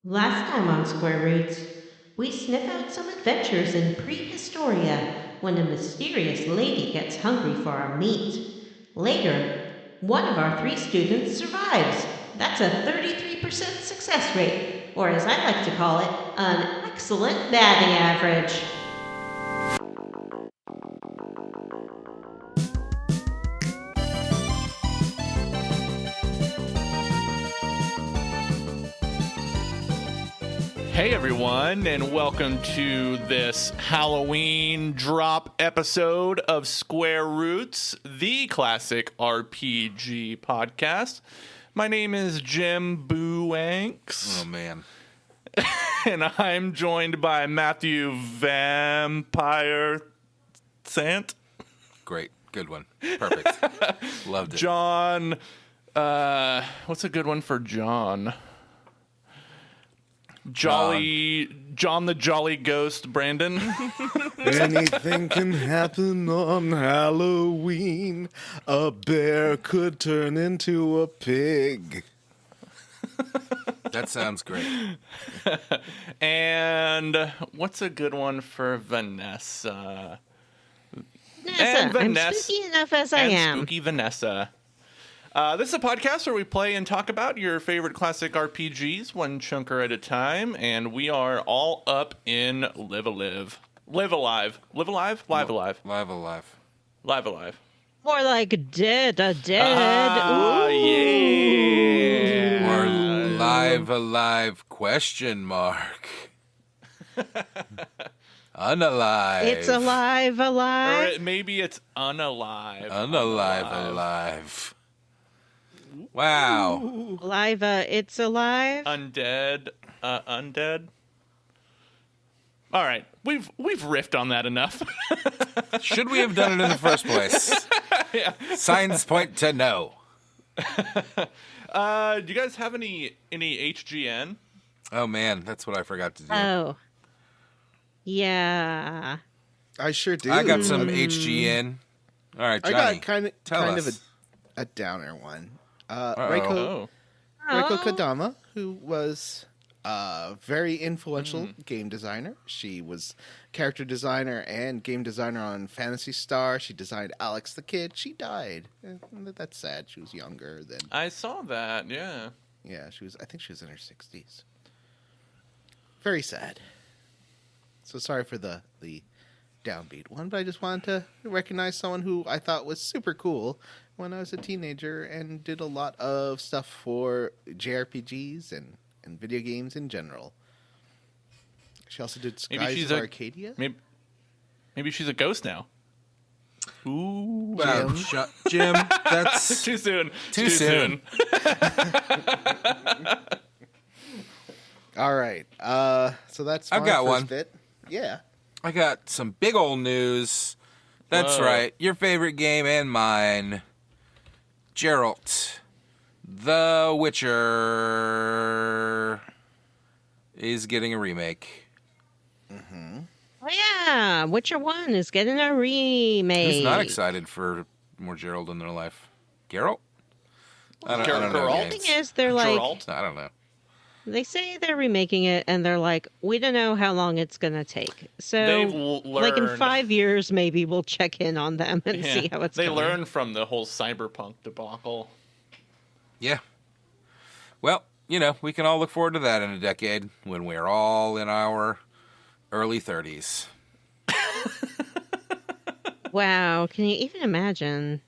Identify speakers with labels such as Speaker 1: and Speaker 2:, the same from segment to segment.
Speaker 1: Last time on Square Roots, we sniff out some adventures in prehistoria when a mysterious lady gets hungry for our meat. Later, one of our three students survives. That's a 33% success rate, or as I like to call it, an excellent batting average.
Speaker 2: Hey everyone, and welcome to this Halloween drop episode of Square Roots, the classic RPG podcast. My name is Jim Booanks.
Speaker 3: Oh man.
Speaker 2: And I'm joined by Matthew Vampire Sant.
Speaker 3: Great. Good one. Perfect. Loved it.
Speaker 2: John, what's a good one for John? John the Jolly Ghost Brandon.
Speaker 4: Anything can happen on Halloween. A bear could turn into a pig.
Speaker 3: That sounds great.
Speaker 2: And what's a good one for Vanessa?
Speaker 1: Vanessa, I'm spooky enough as I am.
Speaker 2: Spooky Vanessa. This is a podcast where we play and talk about your favorite classic RPGs, one chunker at a time, and we are all up in Live Alive. Live Alive. Live Alive? Live Alive.
Speaker 3: Live Alive.
Speaker 2: Live Alive.
Speaker 1: More like dead.
Speaker 2: Ah, yeah.
Speaker 3: Or Live Alive question mark. Unalive.
Speaker 1: It's alive.
Speaker 2: Or maybe it's Unalive.
Speaker 3: Unalive Alive. Wow.
Speaker 1: Alive, it's alive.
Speaker 2: Undead. Undead. All right. We've riffed on that enough.
Speaker 3: Should we have done it in the first place?
Speaker 2: Yeah.
Speaker 3: Signs point to no.
Speaker 2: Do you guys have any HGN?
Speaker 3: Oh man, that's what I forgot to do.
Speaker 1: Oh. Yeah.
Speaker 4: I sure do.
Speaker 3: I got some HGN. All right, Johnny.
Speaker 4: I got kind
Speaker 3: tell
Speaker 4: of
Speaker 3: us.
Speaker 4: a downer one.
Speaker 2: Oh.
Speaker 4: Reiko Kodama, who was a very influential game designer. She was character designer and game designer on Phantasy Star. She designed Alex the Kid. She died. That's sad. She was younger than.
Speaker 2: I saw that, yeah.
Speaker 4: Yeah, she was. I think she was in her 60s. Very sad. So sorry for the downbeat one, but I just wanted to recognize someone who I thought was super cool when I was a teenager and did a lot of stuff for JRPGs and video games in general. She also did Skies of Arcadia.
Speaker 2: Maybe she's a ghost now. Ooh.
Speaker 3: Wow, Jim, that's
Speaker 2: Too soon.
Speaker 3: Too soon.
Speaker 4: All right. So that's
Speaker 3: I've
Speaker 4: my
Speaker 3: got
Speaker 4: first
Speaker 3: one.
Speaker 4: bit. Yeah.
Speaker 3: I got some big old news. That's
Speaker 2: Whoa.
Speaker 3: right. Your favorite game and mine. Geralt. The Witcher is getting a remake.
Speaker 1: Oh, yeah. Witcher 1 is getting a remake.
Speaker 3: Who's not excited for more Geralt in their life? Geralt? I don't know.
Speaker 2: Geralt?
Speaker 1: The thing is, they're like,
Speaker 2: Geralt?
Speaker 3: I don't know.
Speaker 1: they say they're remaking it, and they're like, we don't know how long it's going to take. So,
Speaker 2: They've
Speaker 1: like in
Speaker 2: learned.
Speaker 1: 5 years, maybe we'll check in on them and
Speaker 2: Yeah.
Speaker 1: see how it's
Speaker 2: They
Speaker 1: going.
Speaker 2: learned from the whole cyberpunk debacle.
Speaker 3: Yeah. Well, we can all look forward to that in a decade when we're all in our early 30s.
Speaker 1: Wow, can you even imagine?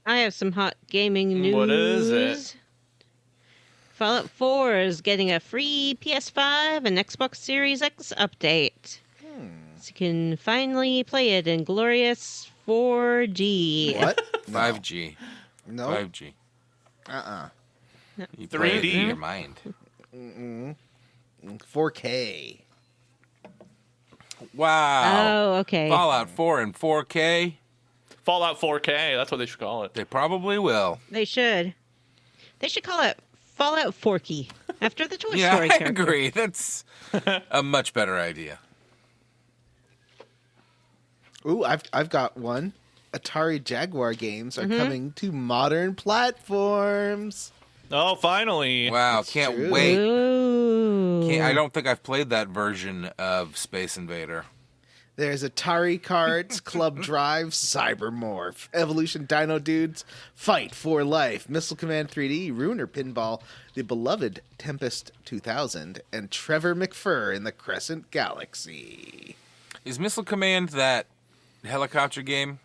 Speaker 1: I have some hot gaming news.
Speaker 2: What is it?
Speaker 1: Fallout 4 is getting a free PS5 and Xbox Series X update. So you can finally play it in glorious 4G.
Speaker 4: What?
Speaker 3: 5G.
Speaker 4: No.
Speaker 3: 5G. You play it
Speaker 2: 3D.
Speaker 3: in your mind.
Speaker 4: 4K.
Speaker 3: Wow.
Speaker 1: Oh, okay.
Speaker 3: Fallout 4 in 4K?
Speaker 2: Fallout 4K, that's what they should call it.
Speaker 3: They probably will.
Speaker 1: They should. They should call it Fallout Forky after the Toy
Speaker 3: Yeah,
Speaker 1: Story
Speaker 3: I
Speaker 1: character.
Speaker 3: agree. That's a much better idea.
Speaker 4: Ooh, I've got one. Atari Jaguar games are coming to modern platforms.
Speaker 2: Oh, finally.
Speaker 3: Wow,
Speaker 4: That's
Speaker 3: can't
Speaker 4: true.
Speaker 3: wait.
Speaker 5: Ooh.
Speaker 3: I don't think I've played that version of Space Invader.
Speaker 4: There's Atari Cards, Club Drive, Cybermorph, Evolution Dino Dudes, Fight for Life, Missile Command 3D, Ruiner Pinball, the beloved Tempest 2000, and Trevor McFur in the Crescent Galaxy.
Speaker 3: Is Missile Command that helicopter game?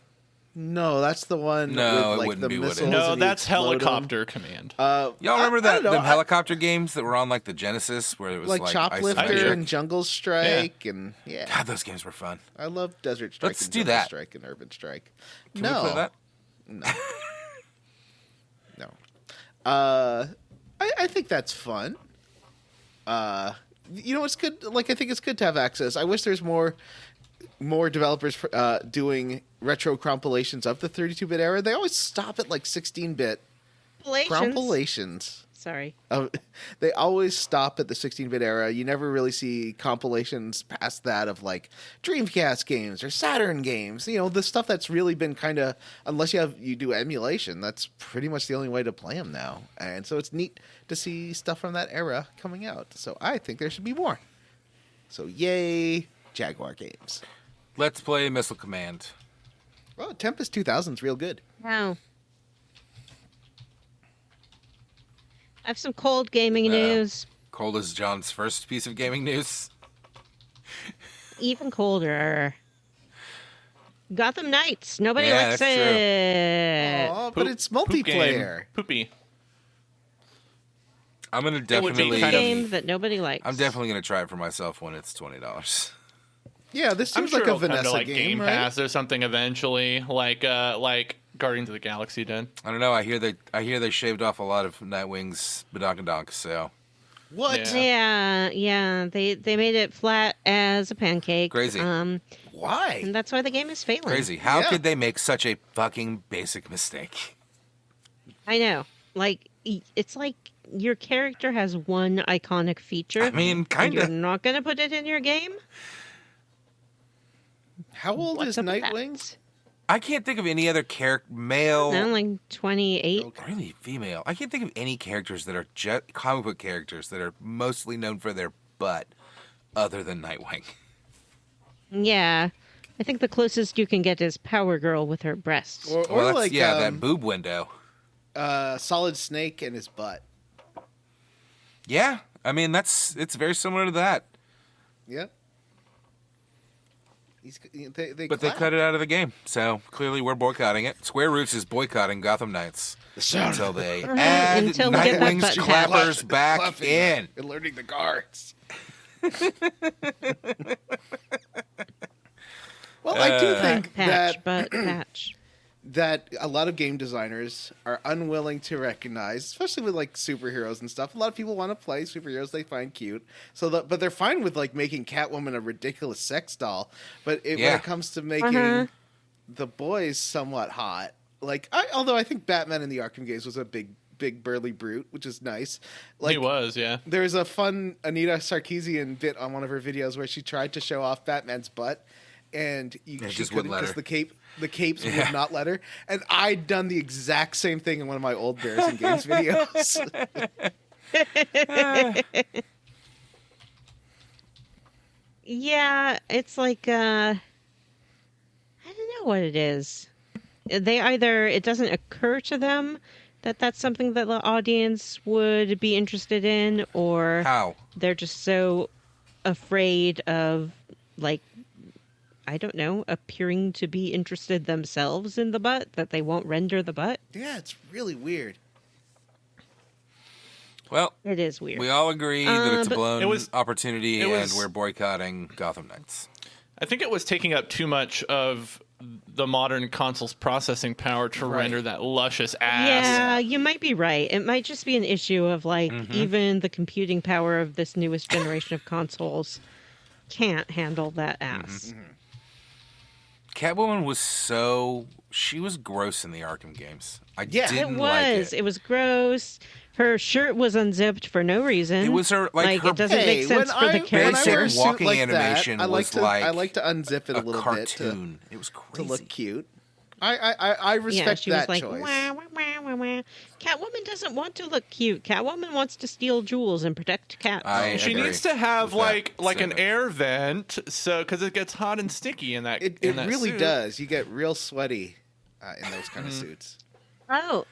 Speaker 4: No, that's the one
Speaker 3: No, it
Speaker 4: with like
Speaker 3: wouldn't
Speaker 4: the
Speaker 3: be what it
Speaker 4: missiles.
Speaker 3: is.
Speaker 2: No,
Speaker 4: and you
Speaker 2: that's
Speaker 4: explode 'em.
Speaker 2: Helicopter Command.
Speaker 3: Y'all remember
Speaker 4: I
Speaker 3: that
Speaker 4: don't know,
Speaker 3: them helicopter games that were on like the Genesis, where it was
Speaker 4: Like
Speaker 3: like
Speaker 4: Choplifter
Speaker 3: isometric?
Speaker 4: and Jungle Strike, and yeah,
Speaker 3: God, those games were fun.
Speaker 4: I love Desert Strike
Speaker 3: Let's
Speaker 4: and
Speaker 3: do
Speaker 4: Jungle
Speaker 3: that.
Speaker 4: Strike and Urban Strike.
Speaker 3: Can
Speaker 4: no,
Speaker 3: we play that?
Speaker 4: no, no. I think that's fun. You know, it's good. Like, I think it's good to have access. I wish there's more developers doing retro compilations of the 32-bit era. They always stop at like 16-bit compilations.
Speaker 5: Sorry.
Speaker 4: They always stop at the 16-bit era. You never really see compilations past that of like Dreamcast games or Saturn games. You know, the stuff that's really been kind of, unless you do emulation, that's pretty much the only way to play them now. And so it's neat to see stuff from that era coming out. So I think there should be more. So yay, Jaguar games.
Speaker 3: Let's play Missile Command.
Speaker 4: Well, Tempest 2000 is real good.
Speaker 5: Wow. I have some cold gaming
Speaker 3: Uh,
Speaker 5: news.
Speaker 3: Cold as John's first piece of gaming news.
Speaker 5: Even colder. Gotham Knights. Nobody
Speaker 3: Yeah,
Speaker 5: likes
Speaker 3: that's true.
Speaker 5: it.
Speaker 4: Oh, but it's multiplayer.
Speaker 2: Poopy.
Speaker 3: I'm gonna
Speaker 2: would be
Speaker 3: definitely.
Speaker 2: kind of-
Speaker 5: Game that nobody likes.
Speaker 3: I'm definitely gonna try it for myself when it's $20.
Speaker 4: Yeah, this
Speaker 2: I'm
Speaker 4: seems
Speaker 2: sure
Speaker 4: like a
Speaker 2: it'll come
Speaker 4: Vanessa
Speaker 2: to like
Speaker 4: game, right?
Speaker 2: Pass or something eventually, like Guardians of the Galaxy did.
Speaker 3: I don't know. I hear they shaved off a lot of Nightwing's badonkadonk. So
Speaker 4: What?
Speaker 2: Yeah.
Speaker 5: Yeah. They made it flat as a pancake.
Speaker 3: Crazy.
Speaker 4: Why?
Speaker 5: And that's why the game is failing.
Speaker 3: crazy. How
Speaker 4: Yeah.
Speaker 3: could they make such a fucking basic mistake?
Speaker 5: I know. Like, it's like your character has one iconic feature.
Speaker 3: I mean,
Speaker 5: and
Speaker 3: kind
Speaker 5: you're
Speaker 3: of.
Speaker 5: not going to put it in your game?
Speaker 4: How old
Speaker 5: What's
Speaker 4: is
Speaker 5: up with
Speaker 4: Nightwing?
Speaker 5: that?
Speaker 3: I can't think of any other male.
Speaker 5: Sound like 28.
Speaker 3: Really female. I can't think of any characters that are comic book characters that are mostly known for their butt, other than Nightwing.
Speaker 5: Yeah. I think the closest you can get is Power Girl with her breasts.
Speaker 4: Or
Speaker 3: Well, that's,
Speaker 4: like
Speaker 3: that boob window.
Speaker 4: Solid Snake and his butt.
Speaker 3: Yeah, I mean it's very similar to that,
Speaker 4: Yep. They
Speaker 3: but they cut it out of the game. So clearly we're boycotting it. Square Roots is boycotting Gotham Knights until they add
Speaker 5: Until we get that
Speaker 3: Nightwing's
Speaker 5: button
Speaker 3: clappers back in.
Speaker 4: and learning the guards. Well, I do think
Speaker 5: Butt patch.
Speaker 4: that a lot of game designers are unwilling to recognize, especially with like superheroes and stuff. A lot of people want to play superheroes they find cute, but they're fine with like making Catwoman a ridiculous sex doll. But when it comes to making the boys somewhat hot, although I think Batman in the Arkham games was a big burly brute, which is nice.
Speaker 2: He was, yeah.
Speaker 4: There's a fun Anita Sarkeesian bit on one of her videos where she tried to show off Batman's butt, and she
Speaker 3: just
Speaker 4: couldn't
Speaker 3: wouldn't let
Speaker 4: because
Speaker 3: her.
Speaker 4: the capes would not let her. And I'd done the exact same thing in one of my old Bears and Games videos.
Speaker 5: Yeah, it's like, I don't know what it is. It doesn't occur to them that that's something that the audience would be interested in, or
Speaker 3: How?
Speaker 5: they're just so afraid of, like, I don't know, appearing to be interested themselves in the butt that they won't render the butt.
Speaker 4: Yeah, it's really weird.
Speaker 3: Well,
Speaker 5: It is weird.
Speaker 3: we all agree that it's a
Speaker 5: but-
Speaker 3: blown opportunity,
Speaker 2: it was-
Speaker 3: and we're boycotting Gotham Knights.
Speaker 2: I think it was taking up too much of the modern console's processing power to render that luscious ass.
Speaker 5: Yeah, you might be right. It might just be an issue of like even the computing power of this newest generation of consoles can't handle that ass.
Speaker 3: Catwoman she was gross in the Arkham games. I
Speaker 4: Yeah.
Speaker 5: It
Speaker 3: didn't
Speaker 5: was.
Speaker 3: like it.
Speaker 5: It was gross. Her shirt was unzipped for no reason.
Speaker 3: It was her
Speaker 5: like
Speaker 3: her
Speaker 5: it doesn't make sense for the
Speaker 3: basic
Speaker 5: character.
Speaker 4: wear a suit
Speaker 3: walking
Speaker 4: like
Speaker 3: animation
Speaker 4: that,
Speaker 3: was like
Speaker 4: I like to unzip it a
Speaker 3: a
Speaker 4: little
Speaker 3: cartoon. It was
Speaker 4: bit
Speaker 3: crazy.
Speaker 4: to look cute. I respect
Speaker 5: she
Speaker 4: that
Speaker 5: was like,
Speaker 4: choice.
Speaker 5: wah, wah, wah, wah, wah. Catwoman doesn't want to look cute. Catwoman wants to steal jewels and protect cats.
Speaker 2: She
Speaker 3: agree
Speaker 2: needs to have
Speaker 3: with that
Speaker 2: like an
Speaker 3: statement.
Speaker 2: air vent, so because it gets hot and sticky in that.
Speaker 4: It
Speaker 2: in that
Speaker 4: really
Speaker 2: suit.
Speaker 4: does. You get real sweaty in those kind of suits.
Speaker 5: Oh,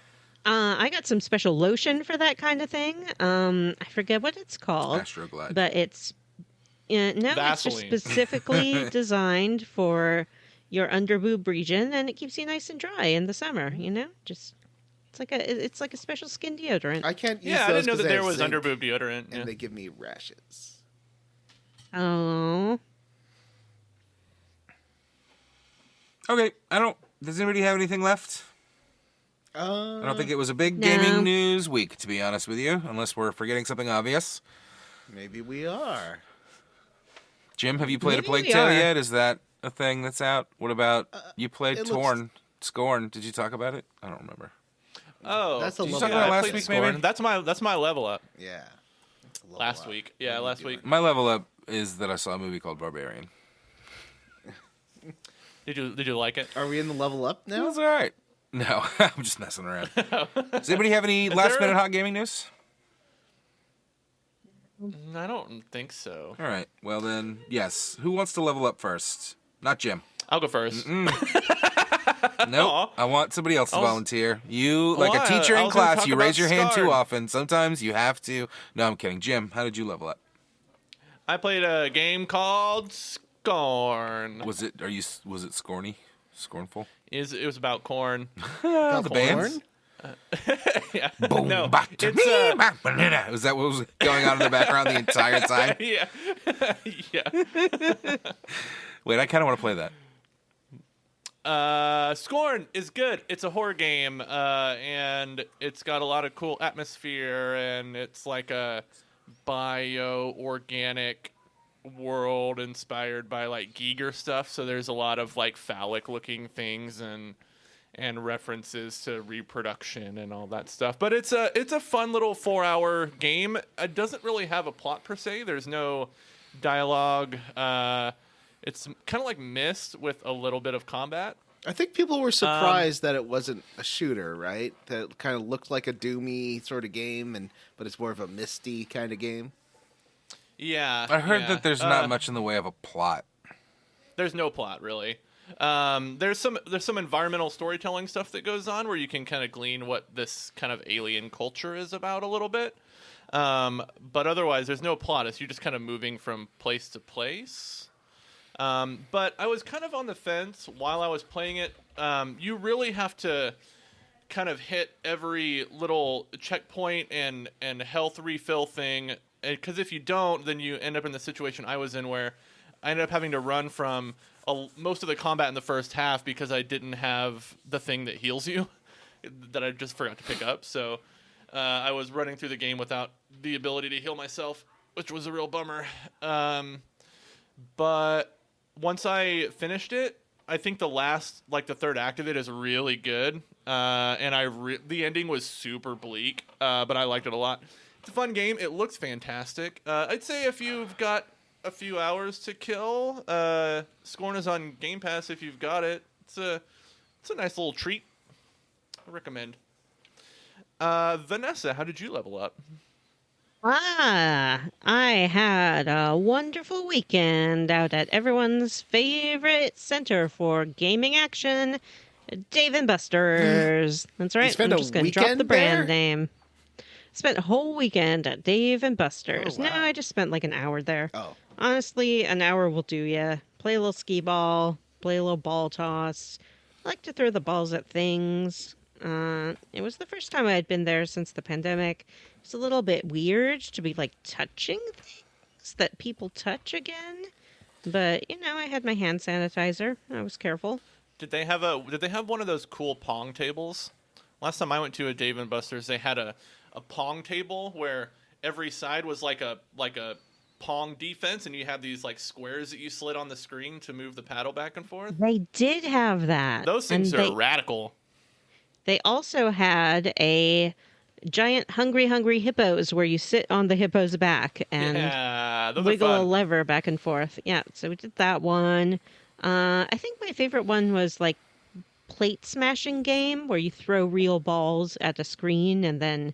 Speaker 5: I got some special lotion for that kind of thing. I forget what it's called,
Speaker 3: Astroglide.
Speaker 5: but it's no, it's just
Speaker 2: Vaseline.
Speaker 5: specifically designed for your underboob region, and it keeps you nice and dry in the summer. You know, just it's like a special skin deodorant.
Speaker 4: I can't use
Speaker 2: Yeah, I
Speaker 4: those
Speaker 2: didn't know
Speaker 4: 'cause
Speaker 2: that
Speaker 4: they
Speaker 2: there
Speaker 4: have
Speaker 2: was
Speaker 4: zinc,
Speaker 2: underboob deodorant.
Speaker 4: and
Speaker 2: Yeah.
Speaker 4: they give me rashes.
Speaker 5: Oh,
Speaker 3: Okay, does anybody have anything left? I don't think it was a big gaming
Speaker 5: No.
Speaker 3: news week, to be honest with you, unless we're forgetting something obvious.
Speaker 4: Maybe we are.
Speaker 3: Jim, have you played
Speaker 5: Maybe
Speaker 3: A Plague
Speaker 5: we
Speaker 3: Tale
Speaker 5: are.
Speaker 3: yet? Is that a thing that's out? What about you played
Speaker 4: it
Speaker 3: Torn? Scorn. Did you talk about it? I don't remember.
Speaker 2: Oh,
Speaker 4: That's a
Speaker 2: did you
Speaker 4: level
Speaker 2: talk
Speaker 4: up.
Speaker 2: about
Speaker 3: last
Speaker 2: played
Speaker 3: week,
Speaker 2: Scorn?
Speaker 3: maybe?
Speaker 2: That's my level up.
Speaker 4: Yeah. That's a level
Speaker 2: Last
Speaker 4: up.
Speaker 2: week. Yeah,
Speaker 4: What are you
Speaker 2: last
Speaker 4: doing?
Speaker 2: week.
Speaker 3: My level up is that I saw a movie called Barbarian.
Speaker 2: Did you like it?
Speaker 4: Are we in the level up
Speaker 3: It
Speaker 4: now?
Speaker 3: was all right. No, I'm just messing around. Does anybody have any last minute hot gaming news?
Speaker 2: I don't think so.
Speaker 3: All right. Well then, yes. Who wants to level up first? Not Jim.
Speaker 2: I'll go first.
Speaker 3: Nope.
Speaker 2: Aw.
Speaker 3: I want somebody else to
Speaker 2: I was-
Speaker 3: volunteer. You, like a
Speaker 2: Why?
Speaker 3: teacher
Speaker 2: I
Speaker 3: in
Speaker 2: was gonna
Speaker 3: class,
Speaker 2: talk
Speaker 3: you
Speaker 2: about
Speaker 3: raise your hand too
Speaker 2: Scarred.
Speaker 3: often. Sometimes you have to. No, I'm kidding. Jim, how did you level up?
Speaker 2: I played a game called Scorn.
Speaker 3: Was it Scorny? Scornful?
Speaker 2: It was about corn.
Speaker 3: The
Speaker 4: Corn?
Speaker 3: bands?
Speaker 2: Yeah.
Speaker 3: Boom,
Speaker 2: No,
Speaker 3: back to
Speaker 2: it's,
Speaker 3: me, back banana. Was that what was going on in the background the entire time?
Speaker 2: yeah. Yeah.
Speaker 3: Wait, I kind of want to play that.
Speaker 2: Scorn is good. It's a horror game, and it's got a lot of cool atmosphere, and it's like a bio-organic world inspired by like Giger stuff. So there's a lot of like phallic-looking things and references to reproduction and all that stuff. But it's a fun little 4-hour game. It doesn't really have a plot per se. There's no dialogue. It's kind of like Myst with a little bit of combat.
Speaker 4: I think people were surprised that it wasn't a shooter, right? That it kind of looked like a Doomy sort of game, but it's more of a misty kind of game.
Speaker 2: Yeah.
Speaker 3: I heard
Speaker 2: yeah.
Speaker 3: that there's not much in the way of a plot.
Speaker 2: There's no plot really. There's some environmental storytelling stuff that goes on where you can kind of glean what this kind of alien culture is about a little bit. But otherwise, there's no plot. It's you just kind of moving from place to place. But I was kind of on the fence while I was playing it. You really have to kind of hit every little checkpoint and health refill thing. Because if you don't, then you end up in the situation I was in where I ended up having to run from most of the combat in the first half because I didn't have the thing that heals you that I just forgot to pick up. So I was running through the game without the ability to heal myself, which was a real bummer. But once I finished it, I think the third act of it is really good. And the ending was super bleak, but I liked it a lot. It's a fun game. It looks fantastic. I'd say if you've got a few hours to kill, Scorn is on Game Pass if you've got it. It's a nice little treat. I recommend. Vanessa, how did you level up?
Speaker 5: I had a wonderful weekend out at everyone's favorite center for gaming action, Dave & Buster's. That's right.
Speaker 4: spent
Speaker 5: I'm
Speaker 4: a
Speaker 5: just going to drop
Speaker 4: weekend
Speaker 5: the brand
Speaker 4: there?
Speaker 5: name. Spent a whole weekend at Dave & Buster's.
Speaker 4: Oh, wow.
Speaker 5: No, I just spent like an hour there.
Speaker 4: Oh.
Speaker 5: Honestly, an hour will do ya. Play a little skee ball, play a little ball toss. I like to throw the balls at things. It was the first time I had been there since the pandemic. It's a little bit weird to be like touching things that people touch again. But, I had my hand sanitizer. I was careful.
Speaker 2: Did they have one of those cool Pong tables? Last time I went to a Dave & Buster's, they had a Pong table where every side was like a Pong defense, and you had these like squares that you slid on the screen to move the paddle back and forth.
Speaker 5: They did have that.
Speaker 2: Those things
Speaker 5: And
Speaker 2: are radical.
Speaker 5: They also had a giant hungry hippos where you sit on the hippo's back and
Speaker 2: Yeah, those
Speaker 5: wiggle
Speaker 2: are
Speaker 5: a
Speaker 2: fun.
Speaker 5: lever back and forth. Yeah, so we did that one. I think my favorite one was like plate smashing game where you throw real balls at a screen and then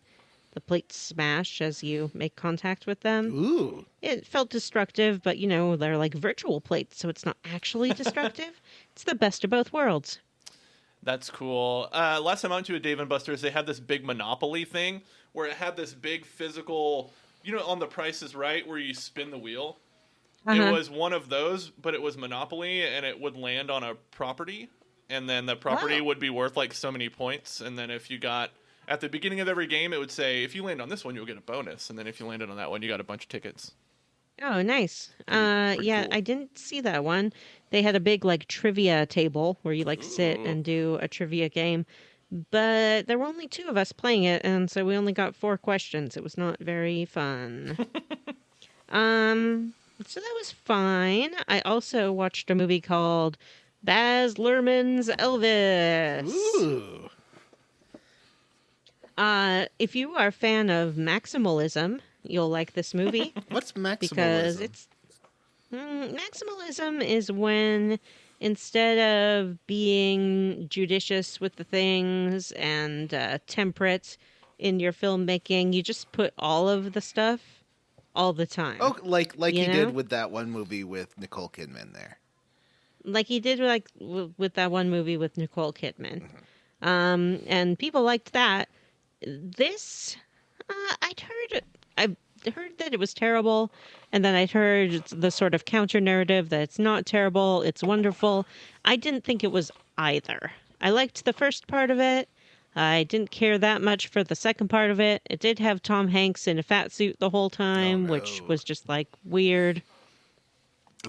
Speaker 5: the plates smash as you make contact with them.
Speaker 4: Ooh.
Speaker 5: It felt destructive, but they're like virtual plates, so it's not actually destructive. It's the best of both worlds.
Speaker 2: That's cool. Last time I went to a Dave & Buster's, they had this big Monopoly thing where it had this big physical, on The Price is Right, where you spin the wheel. It was one of those, but it was Monopoly, and it would land on a property, and then the property would be worth like so many points, and then if you got... At the beginning of every game, it would say, if you land on this one, you'll get a bonus. And then if you landed on that one, you got a bunch of tickets.
Speaker 5: Oh, nice.
Speaker 2: Pretty
Speaker 5: Yeah,
Speaker 2: cool.
Speaker 5: I didn't see that one. They had a big, trivia table where you, sit and do a trivia game. But there were only 2 of us playing it, and so we only got 4 questions. It was not very fun. So that was fine. I also watched a movie called Baz Luhrmann's Elvis.
Speaker 4: Ooh.
Speaker 5: If you are a fan of maximalism, you'll like this movie.
Speaker 4: What's maximalism?
Speaker 5: Because maximalism is when instead of being judicious with the things and temperate in your filmmaking, you just put all of the stuff all the time.
Speaker 4: Oh, like
Speaker 5: You
Speaker 4: he
Speaker 5: know?
Speaker 4: did with that one movie with Nicole Kidman there.
Speaker 5: Like he did with that one movie with Nicole Kidman. And people liked that. This, I heard that it was terrible, and then I'd heard the sort of counter narrative that it's not terrible, it's wonderful. I didn't think it was either. I liked the first part of it. I didn't care that much for the second part of it. It did have Tom Hanks in a fat suit the whole time, which was just weird.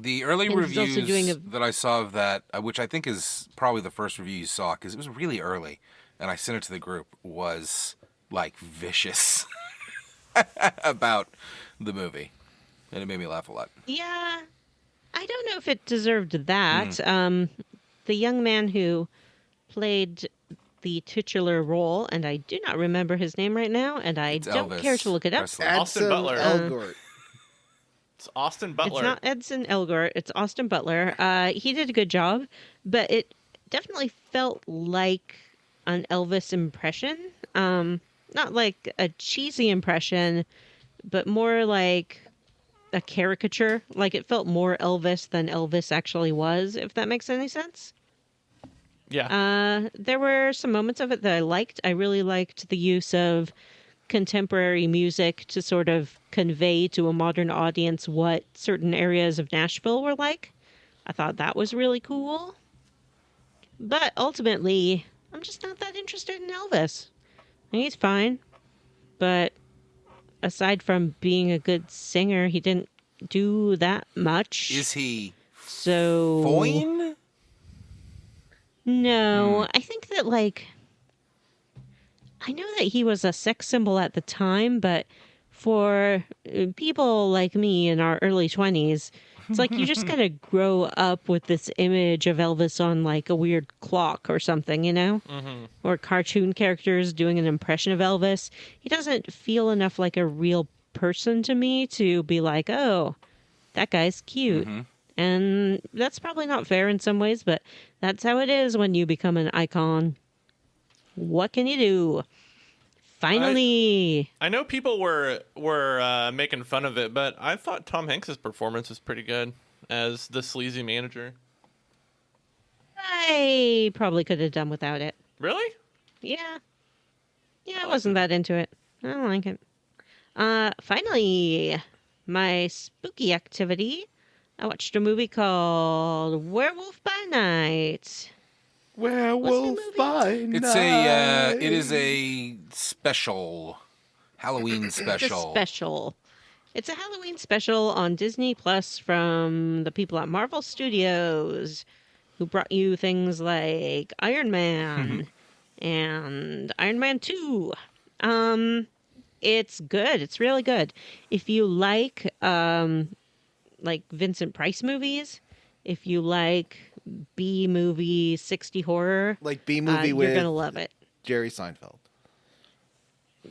Speaker 3: The early
Speaker 5: And he's also
Speaker 3: reviews
Speaker 5: doing
Speaker 3: that I saw of that, which I think is probably the first review you saw, because it was really early, and I sent it to the group, was vicious about the movie, and it made me laugh a lot.
Speaker 5: Yeah, I don't know if it deserved that. The young man who played the titular role, and I do not remember his name right now, and I
Speaker 3: It's
Speaker 5: don't
Speaker 3: Elvis
Speaker 5: care to look it up.
Speaker 3: Presley.
Speaker 2: Austin Butler.
Speaker 4: Elgort.
Speaker 2: It's Austin Butler.
Speaker 5: It's not Edson Elgort. It's Austin Butler. He did a good job, but it definitely felt like an Elvis impression. Not like a cheesy impression, but more like a caricature. Like it felt more Elvis than Elvis actually was, if that makes any sense.
Speaker 2: Yeah.
Speaker 5: There were some moments of it that I liked. I really liked the use of contemporary music to sort of convey to a modern audience what certain areas of Nashville were like. I thought that was really cool. But ultimately, I'm just not that interested in Elvis. I think he's fine. But aside from being a good singer, he didn't do that much.
Speaker 3: Is he
Speaker 5: So
Speaker 3: fine?
Speaker 5: No, I think that I know that he was a sex symbol at the time, but for people like me in our early 20s, it's like you just gotta grow up with this image of Elvis on a weird clock or something, or cartoon characters doing an impression of Elvis. He doesn't feel enough like a real person to me to be like, oh, that guy's cute. And that's probably not fair in some ways, but that's how it is when you become an icon. What can you do? Finally.
Speaker 2: I know people were making fun of it, but I thought Tom Hanks' performance was pretty good as the sleazy manager.
Speaker 5: I probably could have done without it.
Speaker 2: Really?
Speaker 5: Yeah. Yeah, I wasn't that into it. I don't like it. Finally, my spooky activity. I watched a movie called Werewolf by Night.
Speaker 4: Werewolf by night.
Speaker 3: It is a special Halloween special.
Speaker 5: It's a special. It's a Halloween special on Disney Plus from the people at Marvel Studios, who brought you things like Iron Man and Iron Man 2. It's good. It's really good. If you like Vincent Price movies, if you like B-movie 60 horror,
Speaker 4: Like B-movie
Speaker 5: you're
Speaker 4: with
Speaker 5: going to love it.
Speaker 4: Jerry Seinfeld.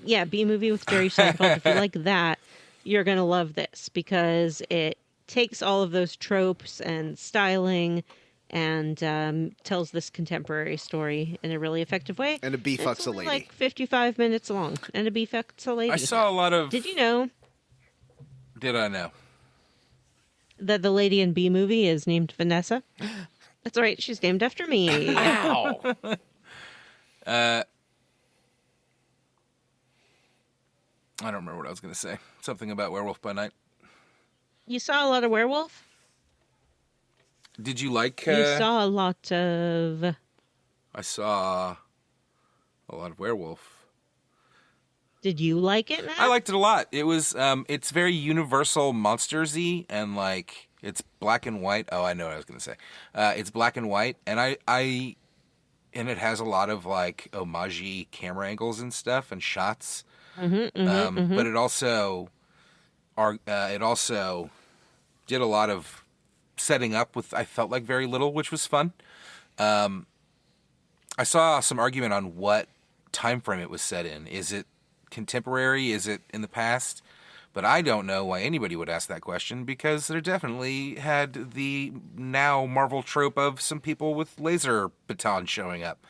Speaker 5: Yeah, B-movie with Jerry Seinfeld. If you like that, you're going to love this because it takes all of those tropes and styling and tells this contemporary story in a really effective way.
Speaker 4: And a bee
Speaker 5: It's
Speaker 4: fucks a
Speaker 5: only
Speaker 4: lady.
Speaker 5: like 55 minutes long, and a bee fucks a lady.
Speaker 3: I saw a lot of.
Speaker 5: Did you know
Speaker 3: Did I know?
Speaker 5: that the lady in Bee Movie is named Vanessa? That's right, she's named after me.
Speaker 2: Wow.
Speaker 3: I don't remember what I was going to say. Something about Werewolf by Night.
Speaker 5: You saw a lot of werewolf?
Speaker 3: Did you like?
Speaker 5: You saw a lot of...
Speaker 3: I saw a lot of Werewolf.
Speaker 5: Did you like it, Matt?
Speaker 3: I liked it a lot. It was, it's very Universal Monsters-y, and like it's black and white. Oh, I know what I was going to say. It's black and white, and and it has a lot of like homage camera angles and stuff and shots. But it also did a lot of setting up with, I felt like, very little, which was fun. I saw some argument on what time frame it was set in. Is it contemporary? Is it in the past? But I don't know why anybody would ask that question, because there definitely had the now Marvel trope of some people with laser batons showing up.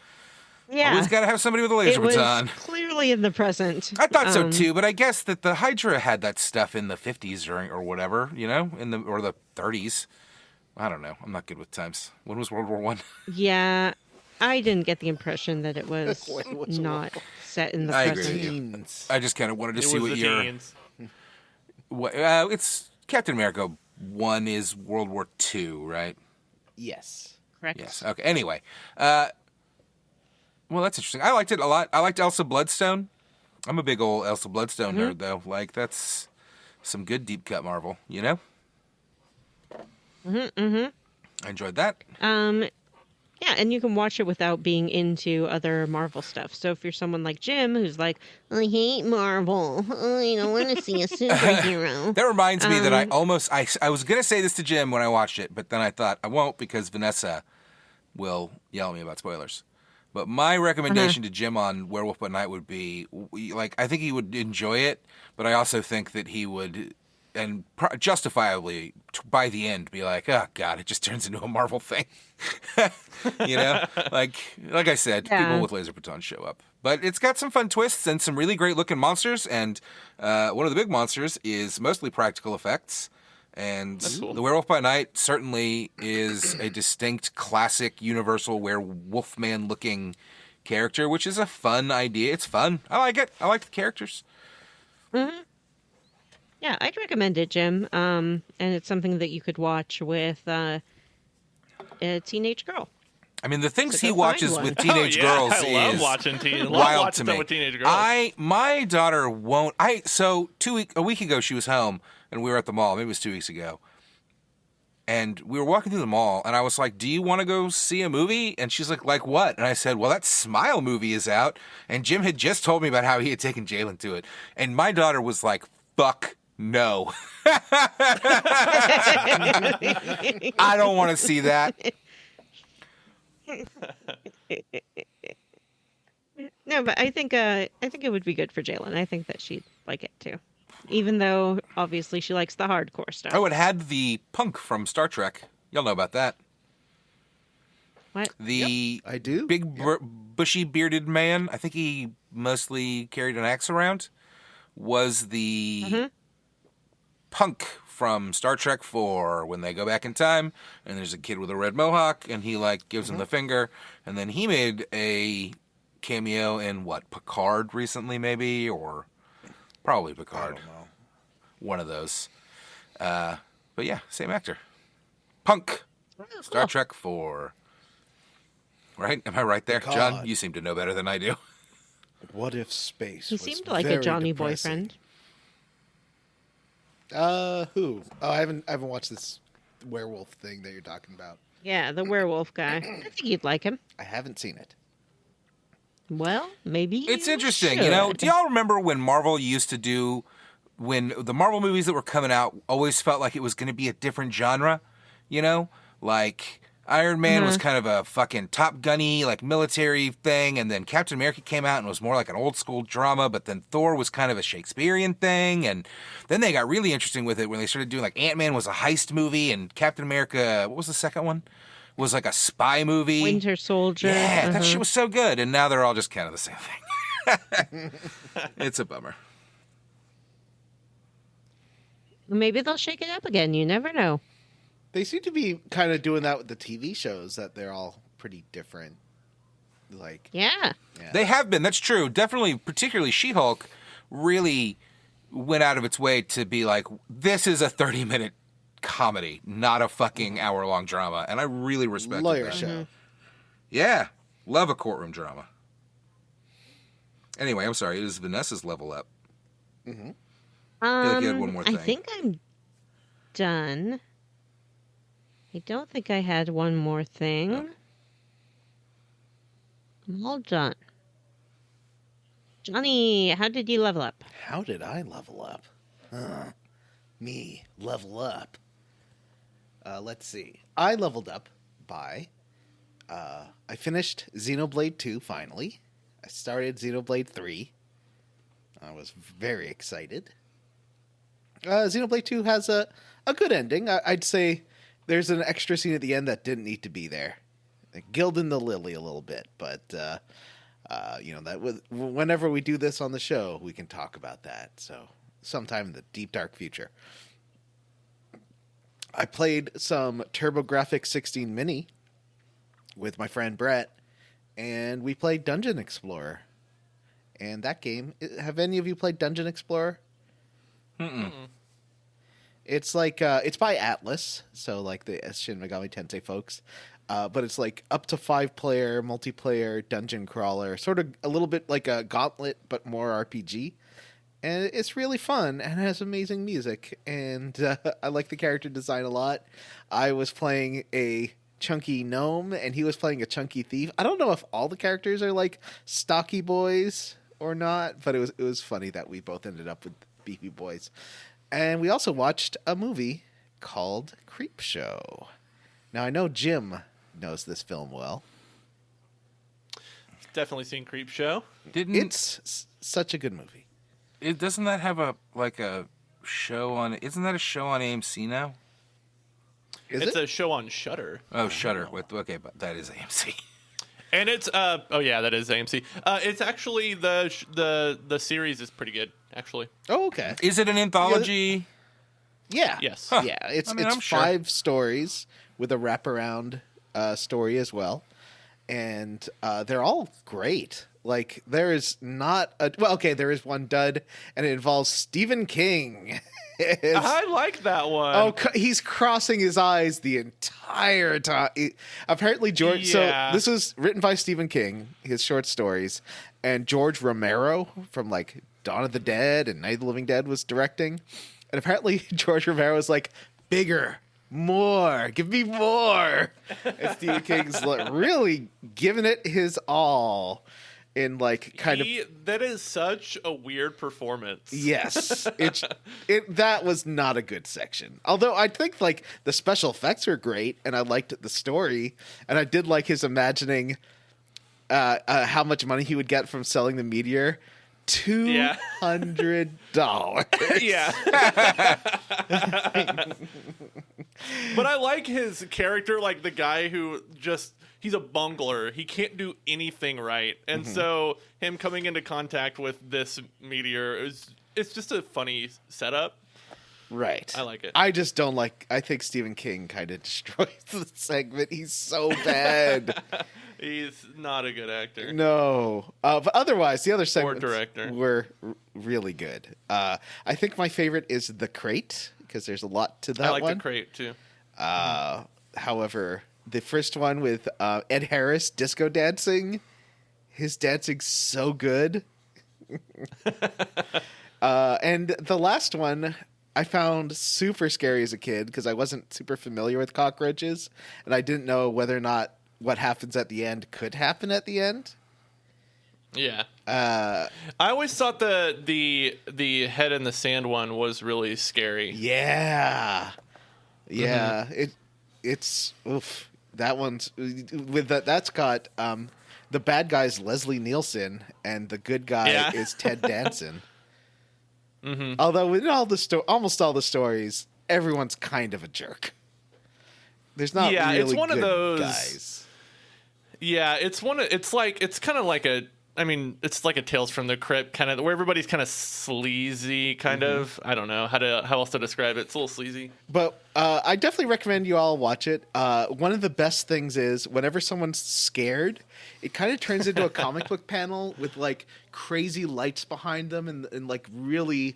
Speaker 5: Yeah.
Speaker 3: Always got to have somebody with a laser
Speaker 5: it was
Speaker 3: baton.
Speaker 5: clearly in the present.
Speaker 3: I thought so too, but I guess that the Hydra had that stuff in the 50s or whatever, you know, or the 30s. I don't know. I'm not good with times. When was World War One?
Speaker 5: Yeah, I didn't get the impression that it was
Speaker 4: When was
Speaker 5: not set in the
Speaker 3: I agree
Speaker 5: present.
Speaker 3: with you. I just kind of wanted to
Speaker 2: It
Speaker 3: see
Speaker 2: was
Speaker 3: what
Speaker 2: the
Speaker 3: year.
Speaker 2: teens.
Speaker 3: It's Captain America 1 is World War II, right?
Speaker 4: Yes.
Speaker 5: Correct.
Speaker 3: Yes. Okay. Anyway, well, that's interesting. I liked it a lot. I liked Elsa Bloodstone. I'm a big old Elsa Bloodstone nerd, though. Like, that's some good deep cut Marvel, you know? I enjoyed that.
Speaker 5: Yeah, and you can watch it without being into other Marvel stuff. So if you're someone like Jim, who's like, I hate Marvel. I don't want to see a superhero.
Speaker 3: That reminds me that I was going to say this to Jim when I watched it, but then I thought I won't because Vanessa will yell at me about spoilers. But my recommendation to Jim on Werewolf by Night would be, like, I think he would enjoy it, but I also think that he would, and justifiably, by the end, be like, oh, God, it just turns into a Marvel thing. You know? like I said, people with laser batons show up. But it's got some fun twists and some really great-looking monsters, and one of the big monsters is mostly practical effects. And
Speaker 2: cool.
Speaker 3: The Werewolf by Night certainly is a distinct, classic, universal werewolfman-looking character, which is a fun idea. It's fun. I like it. I like the characters.
Speaker 5: Yeah, I'd recommend it, Jim. And it's something that you could watch with a teenage girl.
Speaker 3: I mean, the things
Speaker 5: So
Speaker 3: he
Speaker 5: go find
Speaker 3: watches
Speaker 5: one.
Speaker 3: with teenage girls
Speaker 2: I love
Speaker 3: is
Speaker 2: watching
Speaker 3: wild to
Speaker 2: stuff
Speaker 3: me.
Speaker 2: with teenage girls.
Speaker 3: My daughter won't. So a week ago, she was home, and we were at the mall. Maybe it was 2 weeks ago. And we were walking through the mall, and I was like, do you want to go see a movie? And she's like what? And I said, well, that Smile movie is out. And Jim had just told me about how he had taken Jalen to it. And my daughter was like, fuck no. I don't want to see that.
Speaker 5: No, but I think it would be good for Jalen. I think that she'd like it too. Even though obviously she likes the hardcore stuff.
Speaker 3: Oh, it had the punk from Star Trek. Y'all know about that.
Speaker 5: What?
Speaker 3: The
Speaker 4: I do.
Speaker 3: big bushy bearded man, I think he mostly carried an axe around, was the punk from Star Trek 4 when they go back in time, and there's a kid with a red mohawk, and he like gives him the finger, and then he made a cameo in Picard recently, maybe, or probably Picard.
Speaker 4: I don't know.
Speaker 3: One of those. But yeah, same actor. Punk.
Speaker 5: Oh,
Speaker 3: Star
Speaker 5: cool.
Speaker 3: Trek 4. Right? Am I right there?
Speaker 4: God.
Speaker 3: John, you seem to know better than I do.
Speaker 4: What if space?
Speaker 5: He
Speaker 4: was
Speaker 5: seemed like a
Speaker 4: very
Speaker 5: Johnny
Speaker 4: depressing?
Speaker 5: boyfriend.
Speaker 4: Who? Oh, I haven't watched this werewolf thing that you're talking about.
Speaker 5: Yeah, the werewolf guy. I think you'd like him.
Speaker 4: I haven't seen it.
Speaker 5: Well, maybe
Speaker 3: It's
Speaker 5: you
Speaker 3: interesting, you know.
Speaker 5: should.
Speaker 3: Do y'all remember when Marvel used to do, when the Marvel movies that were coming out always felt like it was going to be a different genre, you know? Like Iron Man was kind of a fucking Top Gun-y, like military thing, and then Captain America came out and was more like an old school drama, but then Thor was kind of a Shakespearean thing, and then they got really interesting with it when they started doing like Ant-Man was a heist movie, and Captain America, what was the second one? was like a spy movie.
Speaker 5: Winter Soldier.
Speaker 3: Yeah, that shit was so good. And now they're all just kind of the same thing. It's a bummer.
Speaker 5: Maybe they'll shake it up again. You never know.
Speaker 4: They seem to be kind of doing that with the TV shows, that they're all pretty different. Like,
Speaker 5: Yeah.
Speaker 3: They have been. That's true. Definitely, particularly She-Hulk really went out of its way to be like, this is a 30-minute comedy, not a fucking hour-long drama. And I really respect
Speaker 4: lawyer
Speaker 3: that.
Speaker 4: show.
Speaker 3: Yeah. Love a courtroom drama. Anyway, I'm sorry. It was Vanessa's level up. I feel like you had one more thing.
Speaker 5: I think I'm done. I don't think I had one more thing.
Speaker 3: No.
Speaker 5: I'm all done. Johnny, how did you level up?
Speaker 4: How did I level up? Me, level up. Let's see. I leveled up by... I finished Xenoblade 2, finally. I started Xenoblade 3. I was very excited. Xenoblade 2 has a good ending. I'd say there's an extra scene at the end that didn't need to be there. Gilding the lily a little bit, but whenever we do this on the show, we can talk about that. So sometime in the deep dark future. I played some TurboGrafx 16 Mini with my friend Brett, and we played Dungeon Explorer. And that game, have any of you played Dungeon Explorer?
Speaker 3: Mm-mm.
Speaker 4: It's like it's by Atlas, so like the Shin Megami Tensei folks. But it's like up to 5-player multiplayer dungeon crawler, sort of a little bit like a Gauntlet, but more RPG. And it's really fun and has amazing music. And I like the character design a lot. I was playing a chunky gnome, and he was playing a chunky thief. I don't know if all the characters are like stocky boys or not, but it was funny that we both ended up with beefy boys. And we also watched a movie called Creepshow. Now, I know Jim knows this film well.
Speaker 2: Definitely seen Creepshow.
Speaker 4: It's such a good movie.
Speaker 3: Doesn't that have a show on? Isn't that a show on AMC now?
Speaker 2: It's a show on Shudder.
Speaker 3: Oh, Shudder. Okay, but that is AMC.
Speaker 2: And it's that is AMC. It's actually the series is pretty good actually.
Speaker 4: Oh, okay.
Speaker 3: Is it an anthology?
Speaker 4: Yeah.
Speaker 2: Yes.
Speaker 3: Huh.
Speaker 4: Yeah. It's
Speaker 3: I'm sure.
Speaker 4: 5 stories with a wraparound story as well, and they're all great. Like, there is not there is one dud, and it involves Stephen King.
Speaker 2: I like that one.
Speaker 4: Oh, he's crossing his eyes the entire time. Apparently, George.
Speaker 2: Yeah.
Speaker 4: So this was written by Stephen King, his short stories, and George Romero from like Dawn of the Dead and Night of the Living Dead was directing. And apparently, George Romero was like, bigger, more, give me more. And Stephen King's like really giving it his all. In like
Speaker 2: that is such a weird performance.
Speaker 4: Yes, that was not a good section. Although I think like the special effects were great, and I liked the story, and I did like his imagining how much money he would get from selling the meteor. $200.
Speaker 2: Yeah. But I like his character, like the guy who he's a bungler. He can't do anything right. And so him coming into contact with this meteor it's just a funny setup.
Speaker 4: Right.
Speaker 2: I like it.
Speaker 4: I just don't like... I think Stephen King kind of destroys the segment. He's so bad.
Speaker 2: He's not a good actor.
Speaker 4: No. But otherwise, the other segments
Speaker 2: director.
Speaker 4: were really good. I think my favorite is The Crate, because there's a lot to that one.
Speaker 2: I like The Crate, too.
Speaker 4: However, the first one with Ed Harris disco dancing, his dancing's so good. And the last one I found super scary as a kid because I wasn't super familiar with cockroaches, and I didn't know whether or not what happens at the end could happen at the end.
Speaker 2: Yeah. I always thought the head in the sand one was really scary.
Speaker 4: Yeah. Yeah. It's oof. That one's with that's got the bad guy's Leslie Nielsen and the good guy is Ted Danson. Although in almost all the stories, everyone's kind of a jerk. There's not
Speaker 2: Yeah,
Speaker 4: really
Speaker 2: it's one of
Speaker 4: good
Speaker 2: those
Speaker 4: guys.
Speaker 2: Yeah, it's kind of like it's like a Tales from the Crypt kind of where everybody's kind of sleazy, kind of. I don't know how else to describe it. It's a little sleazy.
Speaker 4: But I definitely recommend you all watch it. One of the best things is whenever someone's scared, it kind of turns into a comic book panel with like crazy lights behind them and like really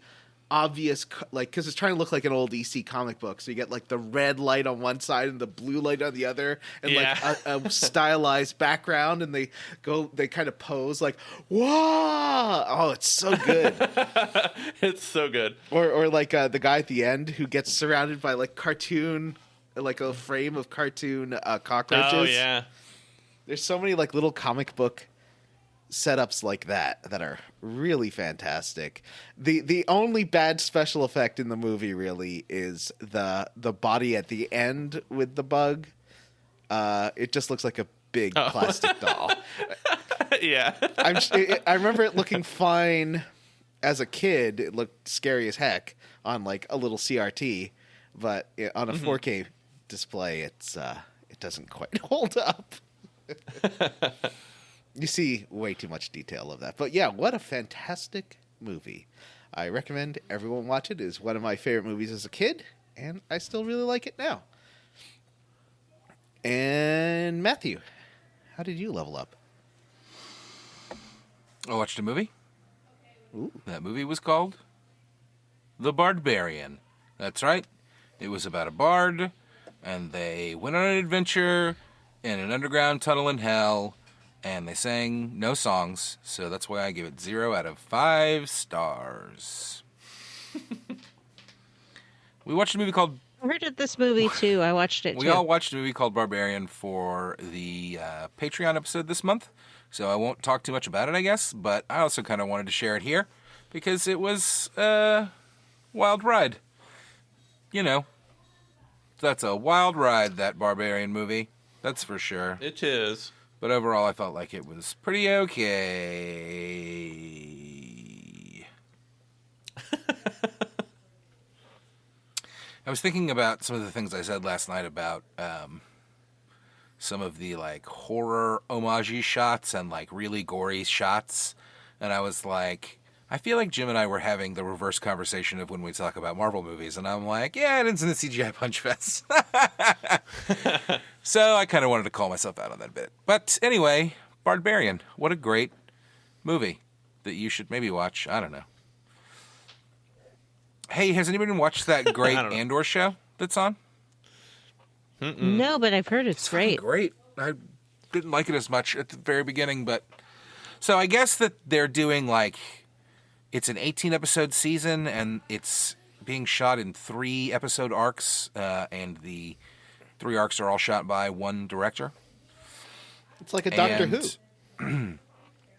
Speaker 4: obvious, like, because it's trying to look like an old EC comic book. So you get like the red light on one side and the blue light on the other, and like a stylized background, and they kind of pose like, "Whoa!" Oh, it's so good.
Speaker 2: It's so good.
Speaker 4: Or like the guy at the end who gets surrounded by like cartoon, like a frame of cartoon cockroaches.
Speaker 2: Oh yeah.
Speaker 4: There's so many like little comic book setups like that are really fantastic. The only bad special effect in the movie really is the body at the end with the bug. It just looks like a big plastic doll.
Speaker 2: Yeah.
Speaker 4: I remember it looking fine as a kid. It looked scary as heck on like a little CRT, but on a 4K display, it doesn't quite hold up. You see way too much detail of that. But yeah, what a fantastic movie. I recommend everyone watch it. It is one of my favorite movies as a kid, and I still really like it now. And Matthew, how did you level up?
Speaker 3: I watched a movie.
Speaker 4: Ooh.
Speaker 3: That movie was called The Barbarian. That's right. It was about a bard, and they went on an adventure in an underground tunnel in hell, and they sang no songs, so that's why I give it 0 out of 5 stars. We watched a movie called...
Speaker 5: I heard of this movie, too. I watched it, too.
Speaker 3: We all watched a movie called Barbarian for the Patreon episode this month, so I won't talk too much about it, I guess, but I also kind of wanted to share it here, because it was a wild ride. You know, that's a wild ride, that Barbarian movie. That's for sure.
Speaker 2: It is.
Speaker 3: But overall, I felt like it was pretty okay. I was thinking about some of the things I said last night about some of the like horror homage shots and like really gory shots, and I was like, I feel like Jim and I were having the reverse conversation of when we talk about Marvel movies, and I'm like, yeah, it ends in a CGI punch fest. So I kind of wanted to call myself out on that bit. But anyway, Barbarian, what a great movie that you should maybe watch. I don't know. Hey, has anybody watched that great Andor show that's on?
Speaker 5: No, but I've heard it's great.
Speaker 3: Great. I didn't like it as much at the very beginning, but... So I guess that they're doing like... It's an 18-episode season, and it's being shot in 3-episode arcs, and the 3 arcs are all shot by one director.
Speaker 4: It's like a Doctor Who.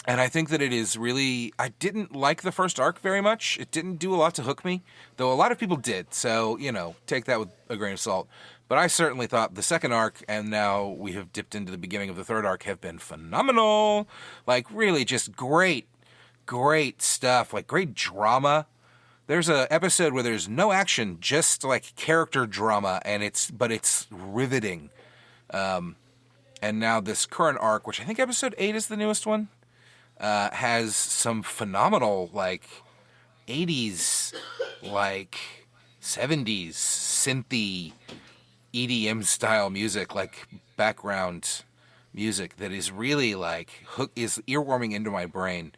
Speaker 3: And I think that it is really... I didn't like the first arc very much. It didn't do a lot to hook me, though a lot of people did. So, you know, take that with a grain of salt. But I certainly thought the second arc, and now we have dipped into the beginning of the third arc, have been phenomenal. Like, really just great stuff. Like, great drama. There's an episode where there's no action, just, like, character drama, and it's riveting. And now this current arc, which I think episode 8 is the newest one, has some phenomenal, like, 80s, like, 70s, synthy, EDM-style music, like, background music that is really, like, is earworming into my brain.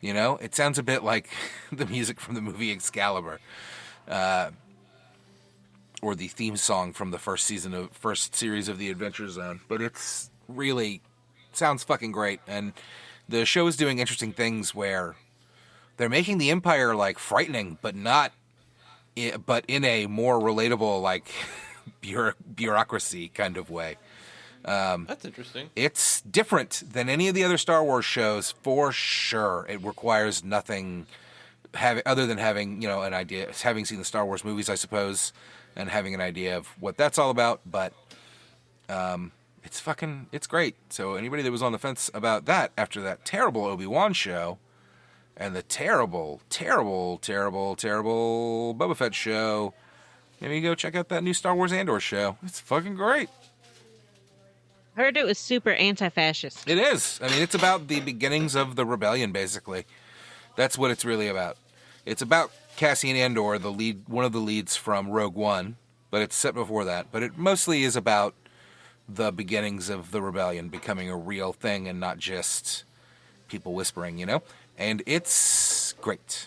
Speaker 3: You know? It sounds a bit like the music from the movie Excalibur. Or the theme song from the first series of The Adventure Zone. But it's really... sounds fucking great. And the show is doing interesting things where they're making the Empire, like, frightening, but not... but in a more relatable, like, bureaucracy kind of way.
Speaker 2: That's interesting.
Speaker 3: It's different than any of the other Star Wars shows, for sure. It requires nothing other than having, you know, an idea, having seen the Star Wars movies, I suppose, and having an idea of what that's all about. But it's great. So anybody that was on the fence about that after that terrible Obi-Wan show and the terrible Boba Fett show, maybe go check out that new Star Wars Andor show. It's fucking great.
Speaker 5: Heard it was super anti-fascist.
Speaker 3: It is. I mean, it's about the beginnings of the rebellion, basically. That's what it's really about. It's about Cassian Andor, one of the leads from Rogue One, but it's set before that. But it mostly is about the beginnings of the rebellion becoming a real thing and not just people whispering, you know? And it's great.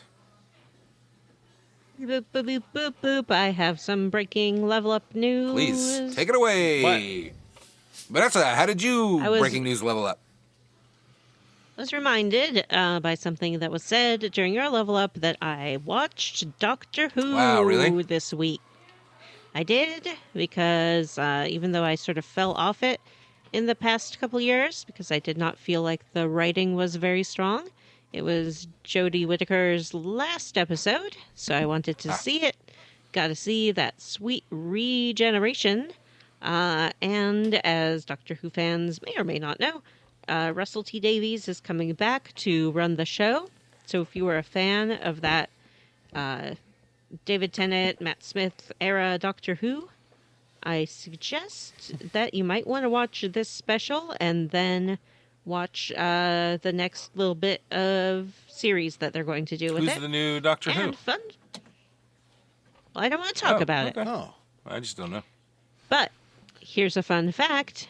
Speaker 5: Boop, boop, boop, boop, boop. I have some breaking level up news.
Speaker 3: Please, take it away. Vanessa, how did you breaking news level up?
Speaker 5: I was reminded by something that was said during your level up that I watched Doctor Who this week. I did, because even though I sort of fell off it in the past couple years, because I did not feel like the writing was very strong, it was Jodie Whittaker's last episode, so I wanted to see it. Got to see that sweet regeneration. And as Doctor Who fans may or may not know, Russell T Davies is coming back to run the show. So if you were a fan of that David Tennant, Matt Smith era Doctor Who, I suggest that you might want to watch this special and then watch the next little bit of series that they're going to do with it.
Speaker 3: Who's the new Doctor Who?
Speaker 5: And fun. Well, I don't want to talk about it.
Speaker 4: Oh.
Speaker 3: I just don't know.
Speaker 5: But here's a fun fact.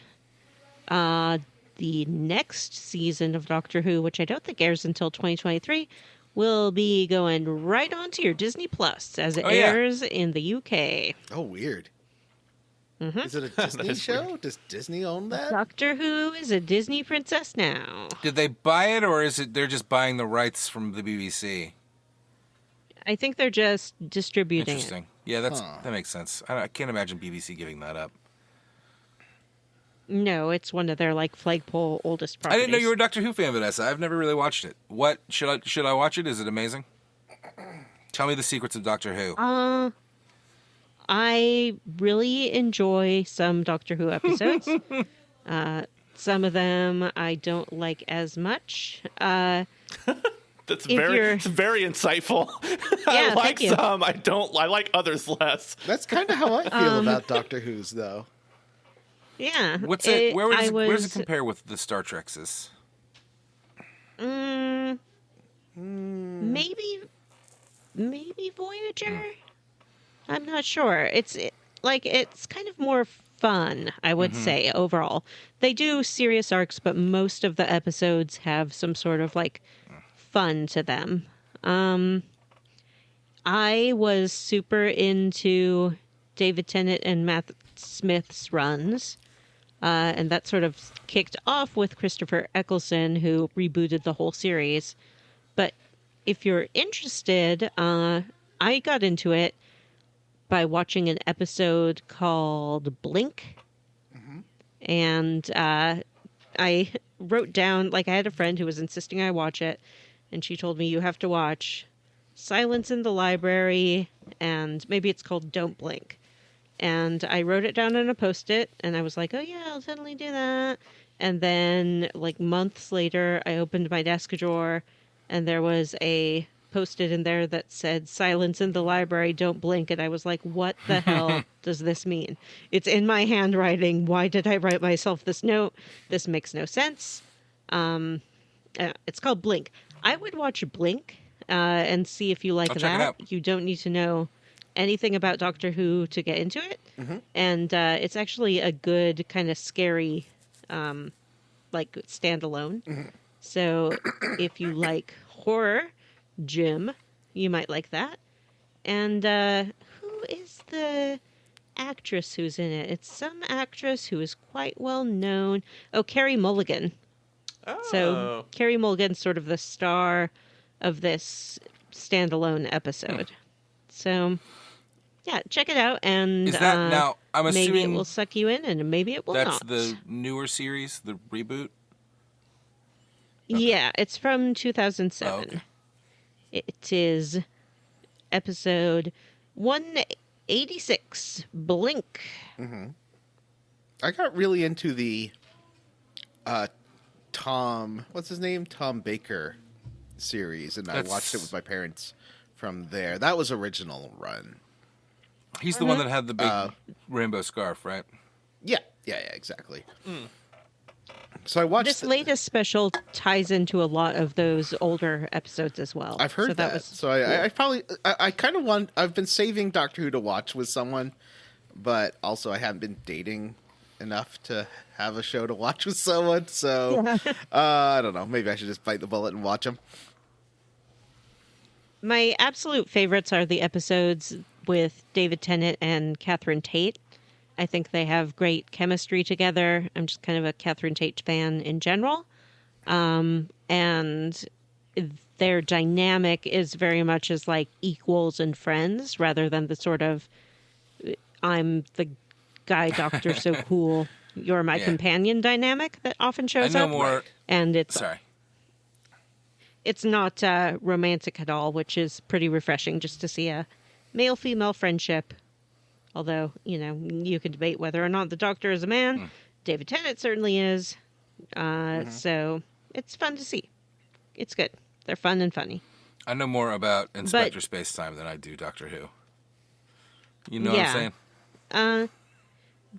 Speaker 5: The next season of Doctor Who, which I don't think airs until 2023, will be going right onto your Disney Plus as it airs in the UK.
Speaker 4: Oh, weird.
Speaker 5: Mm-hmm.
Speaker 4: Is it a Disney show?
Speaker 2: Weird.
Speaker 4: Does Disney own that?
Speaker 5: Doctor Who is a Disney princess now.
Speaker 3: Did they buy it, or is it they're just buying the rights from the BBC?
Speaker 5: I think they're just distributing it.
Speaker 3: Interesting. Yeah, that makes sense. I can't imagine BBC giving that up.
Speaker 5: No, it's one of their flagpole oldest properties.
Speaker 3: I didn't know you were a Doctor Who fan, Vanessa. I've never really watched it. What should I watch it? Is it amazing? Tell me the secrets of Doctor Who.
Speaker 5: I really enjoy some Doctor Who episodes. Some of them I don't like as much.
Speaker 2: That's very insightful. I like some. I like others less.
Speaker 4: That's kind of how I feel about Doctor Who's, though.
Speaker 5: Yeah.
Speaker 3: What's it? Where does it compare with the Star Trek's?
Speaker 5: Maybe Voyager. I'm not sure. It's kind of more fun, I would say, overall. They do serious arcs, but most of the episodes have some sort of fun to them. I was super into David Tennant and Matt Smith's runs. And that sort of kicked off with Christopher Eccleston, who rebooted the whole series. But if you're interested, I got into it by watching an episode called Blink. Mm-hmm. And I wrote down, I had a friend who was insisting I watch it, and she told me, you have to watch Silence in the Library, and maybe it's called Don't Blink. And I wrote it down on a Post-it, and I was like, oh yeah, I'll totally do that. And then, months later, I opened my desk drawer, and there was a Post-it in there that said, Silence in the Library, Don't Blink. And I was like, what the hell does this mean? It's in my handwriting. Why did I write myself this note? This makes no sense. It's called Blink. I would watch Blink and see if you like that. You don't need to know anything about Doctor Who to get into it. Mm-hmm. And it's actually a good kind of scary, standalone. Mm-hmm. So if you like horror, Jim, you might like that. And who is the actress who's in it? It's some actress who is quite well known. Oh, Carey Mulligan. Oh. So Carey Mulligan's sort of the star of this standalone episode. So yeah, check it out, and
Speaker 3: is that now? I'm assuming
Speaker 5: maybe it will suck you in, and maybe it will
Speaker 3: that's
Speaker 5: not.
Speaker 3: That's the newer series, the reboot.
Speaker 5: Okay. Yeah, it's from 2007. Oh, okay. It is episode 186, Blink.
Speaker 4: Mm-hmm. I got really into the Tom Baker series, and I watched it with my parents from there. That was original run.
Speaker 3: He's the one that had the big rainbow scarf, right?
Speaker 4: Yeah, exactly. So I watched
Speaker 5: This latest special ties into a lot of those older episodes as well.
Speaker 4: I've heard
Speaker 5: so
Speaker 4: that.
Speaker 5: was
Speaker 4: So I probably I kind of want. I've been saving Doctor Who to watch with someone, but also I haven't been dating enough to have a show to watch with someone. So I don't know. Maybe I should just bite the bullet and watch them.
Speaker 5: My absolute favorites are the episodes with David Tennant and Catherine Tate. I think they have great chemistry together. I'm just kind of a Catherine Tate fan in general. And their dynamic is very much as like equals and friends rather than the sort of I'm the guy doctor so cool, you're my companion dynamic that often shows
Speaker 3: I know
Speaker 5: up.
Speaker 3: more.
Speaker 5: And it's
Speaker 3: Sorry.
Speaker 5: It's not romantic at all, which is pretty refreshing just to see a male-female friendship. Although, you could debate whether or not the Doctor is a man. David Tennant certainly is. So it's fun to see. It's good. They're fun and funny.
Speaker 3: I know more about Inspector Spacetime than I do Doctor Who. You know what I'm saying?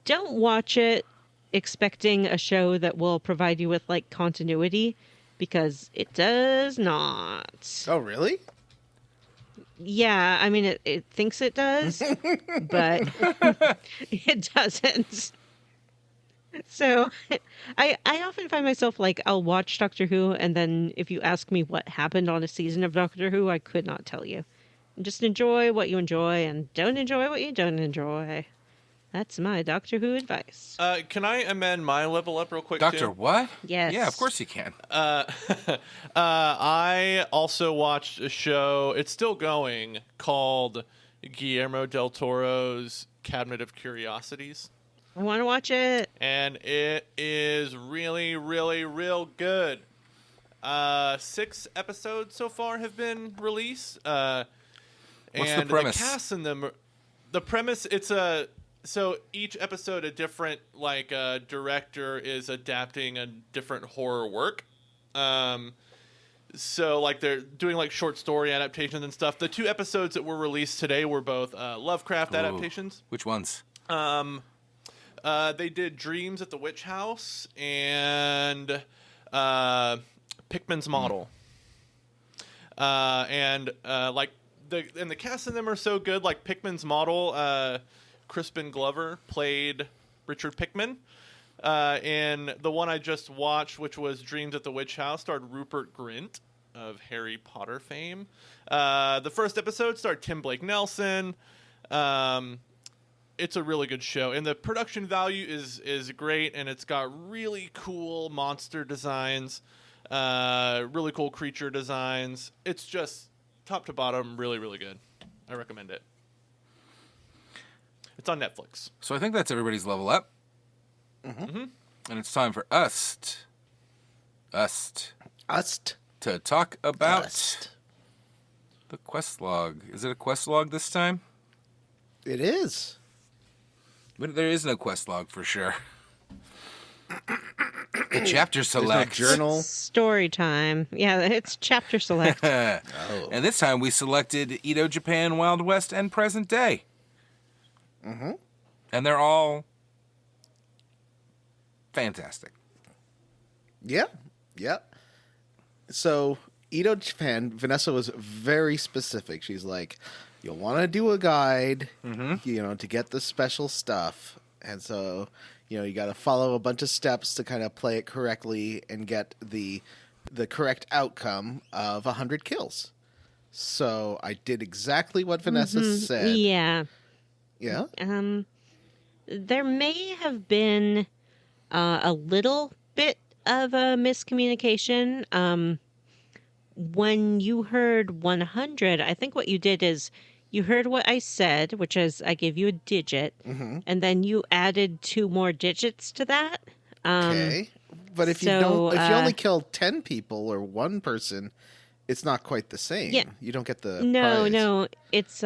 Speaker 5: Don't watch it expecting a show that will provide you with, like, continuity, because it does not.
Speaker 4: Oh, really?
Speaker 5: Yeah, I mean, it thinks it does, but it doesn't. So I often find myself like, I'll watch Doctor Who, and then if you ask me what happened on a season of Doctor Who, I could not tell you. Just enjoy what you enjoy and don't enjoy what you don't enjoy. That's my Doctor Who advice.
Speaker 2: Can I amend my level up real quick,
Speaker 3: Doctor
Speaker 2: too?
Speaker 3: what?
Speaker 5: Yes.
Speaker 3: Yeah, of course you can.
Speaker 2: I also watched a show, it's still going, called Guillermo del Toro's Cabinet of Curiosities.
Speaker 5: I want to watch it.
Speaker 2: And it is really, really, real good. 6 episodes so far have been released.
Speaker 3: What's
Speaker 2: and
Speaker 3: the premise?
Speaker 2: The cast in them, the premise, so each episode, a different director is adapting a different horror work. So like they're doing like short story adaptations and stuff. The 2 episodes that were released today were both Lovecraft adaptations.
Speaker 3: Which ones?
Speaker 2: They did Dreams at the Witch House and Pickman's Model. And the cast in them are so good. Like Pickman's Model, Crispin Glover played Richard Pickman. And the one I just watched, which was Dreams at the Witch House, starred Rupert Grint of Harry Potter fame. The first episode starred Tim Blake Nelson. It's a really good show, and the production value is great, and it's got really cool monster designs, really cool creature designs. It's just top to bottom, really, really good. I recommend it. It's on Netflix.
Speaker 3: So I think that's everybody's level up.
Speaker 2: Mm-hmm.
Speaker 3: And it's time for us to talk about the quest log. Is it a quest log this time?
Speaker 4: It is.
Speaker 3: But there is no quest log for sure. The chapter select.
Speaker 4: Journal.
Speaker 5: Story time. Yeah, it's chapter select.
Speaker 3: And this time we selected Edo Japan, Wild West, and present day.
Speaker 4: Mm-hmm.
Speaker 3: And they're all fantastic.
Speaker 4: Yep. So, Edo Japan, Vanessa was very specific. She's like, you'll want to do a guide, to get the special stuff. And so, you got to follow a bunch of steps to kind of play it correctly and get the correct outcome of 100 kills. So, I did exactly what Vanessa said.
Speaker 5: Yeah.
Speaker 4: Yeah?
Speaker 5: There may have been a little bit of a miscommunication. When you heard 100, I think what you did is you heard what I said, which is I gave you a digit, and then you added 2 more digits to that.
Speaker 4: Okay. But if you only kill 10 people or 1 person, it's not quite the same.
Speaker 5: Yeah.
Speaker 4: You don't get the prize.
Speaker 5: No, it's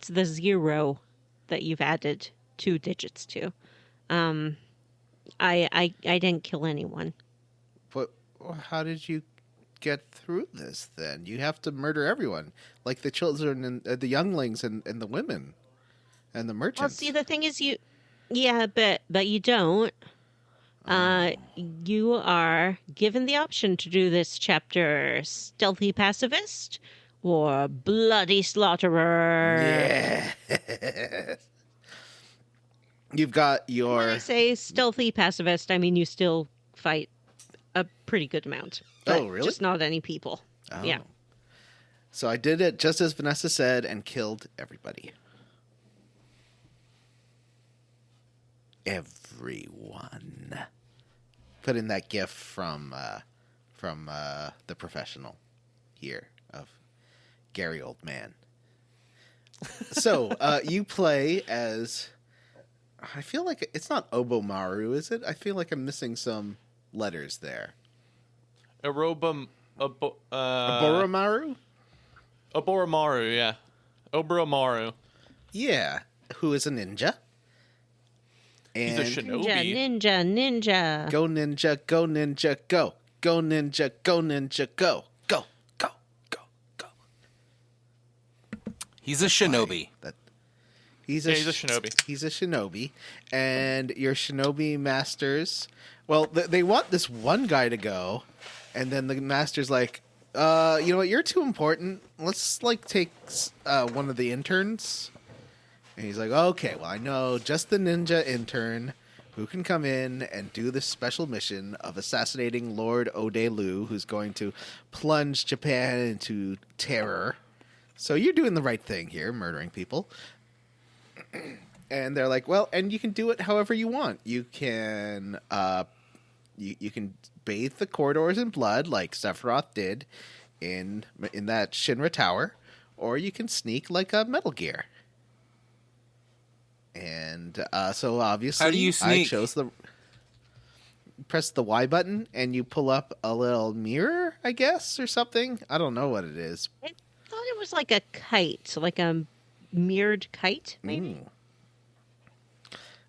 Speaker 5: the 0 that you've added 2 digits to. I didn't kill anyone.
Speaker 4: But how did you get through this then. You have to murder everyone, like the children and the younglings and the women and the
Speaker 5: Well,
Speaker 4: merchants.
Speaker 5: see, the thing is, but you don't. You are given the option to do this chapter stealthy pacifist or bloody slaughterer.
Speaker 4: Yeah. You've got
Speaker 5: When
Speaker 4: your...
Speaker 5: I say stealthy pacifist, I mean you still fight a pretty good amount. But
Speaker 4: Oh, really?
Speaker 5: Just not any people.
Speaker 4: Oh.
Speaker 5: Yeah.
Speaker 4: So I did it just as Vanessa said and killed everybody. Everyone. Put in that gif from The Professional here of Gary Oldman. So you play as... I feel like it's not Obomaru, is it? I feel like I'm missing some letters there.
Speaker 2: Boromaru,
Speaker 4: Boromaru?
Speaker 2: yeah. Oboromaru.
Speaker 4: Yeah, who is a ninja.
Speaker 2: He's
Speaker 4: And
Speaker 2: a shinobi.
Speaker 5: Ninja.
Speaker 4: go ninja, go ninja, go. Go ninja, go ninja, go. Go, go, go, go.
Speaker 3: He's a shinobi.
Speaker 4: He's
Speaker 2: Yeah, he's a shinobi.
Speaker 4: He's a shinobi. And your shinobi masters... Well, they want this one guy to go, and then the master's like, you know what, you're too important. Let's, take one of the interns. And he's like, okay, well, I know just the ninja intern who can come in and do this special mission of assassinating Lord Odelu, who's going to plunge Japan into terror. So you're doing the right thing here, murdering people. And they're like, well, and you can do it however you want. You can you can bathe the corridors in blood like Sephiroth did in that Shinra tower, or you can sneak like a Metal Gear. And so obviously,
Speaker 3: How do you sneak?
Speaker 4: I chose press the Y button and you pull up a little mirror, I guess, or something. I don't know what it is.
Speaker 5: I thought it was like a kite, like a mirrored kite, maybe.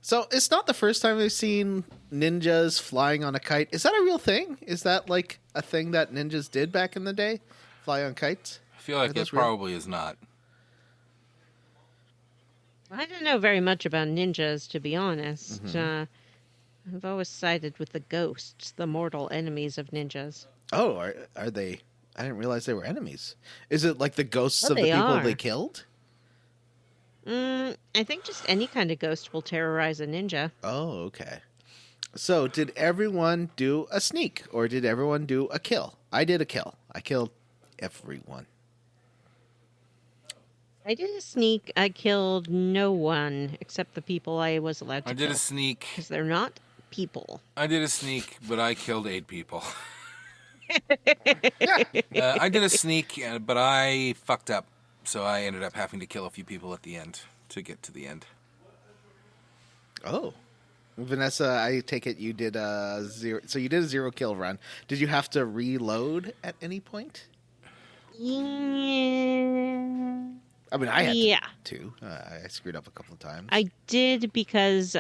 Speaker 4: So it's not the first time we've seen ninjas flying on a kite. Is that a real thing? Is that like a thing that ninjas did back in the day? Fly on kites?
Speaker 3: I feel like
Speaker 4: Are
Speaker 3: it
Speaker 4: those real?
Speaker 3: probably is not.
Speaker 5: I don't know very much about ninjas, to be honest. I've always sided with the ghosts, the mortal enemies of ninjas.
Speaker 4: Oh, are they? I didn't realize they were enemies. Is it like the ghosts
Speaker 5: Well,
Speaker 4: of the
Speaker 5: they
Speaker 4: people
Speaker 5: are.
Speaker 4: they killed?
Speaker 5: I think just any kind of ghost will terrorize a ninja.
Speaker 4: Oh, okay. So did everyone do a sneak or did everyone do a kill? I did a kill. I killed everyone.
Speaker 5: I did a sneak. I killed no one except the people I was allowed to
Speaker 3: I
Speaker 5: kill.
Speaker 3: did a sneak.
Speaker 5: Because they're not people.
Speaker 3: I did a sneak, but I killed 8 people. I did a sneak, but I fucked up. So I ended up having to kill a few people at the end to get to the end.
Speaker 4: Oh. Vanessa, I take it you did a 0. So you did a 0 kill run. Did you have to reload at any point?
Speaker 5: Yeah.
Speaker 4: I mean, I had
Speaker 5: Yeah.
Speaker 4: to. I screwed up a couple of times.
Speaker 5: I did because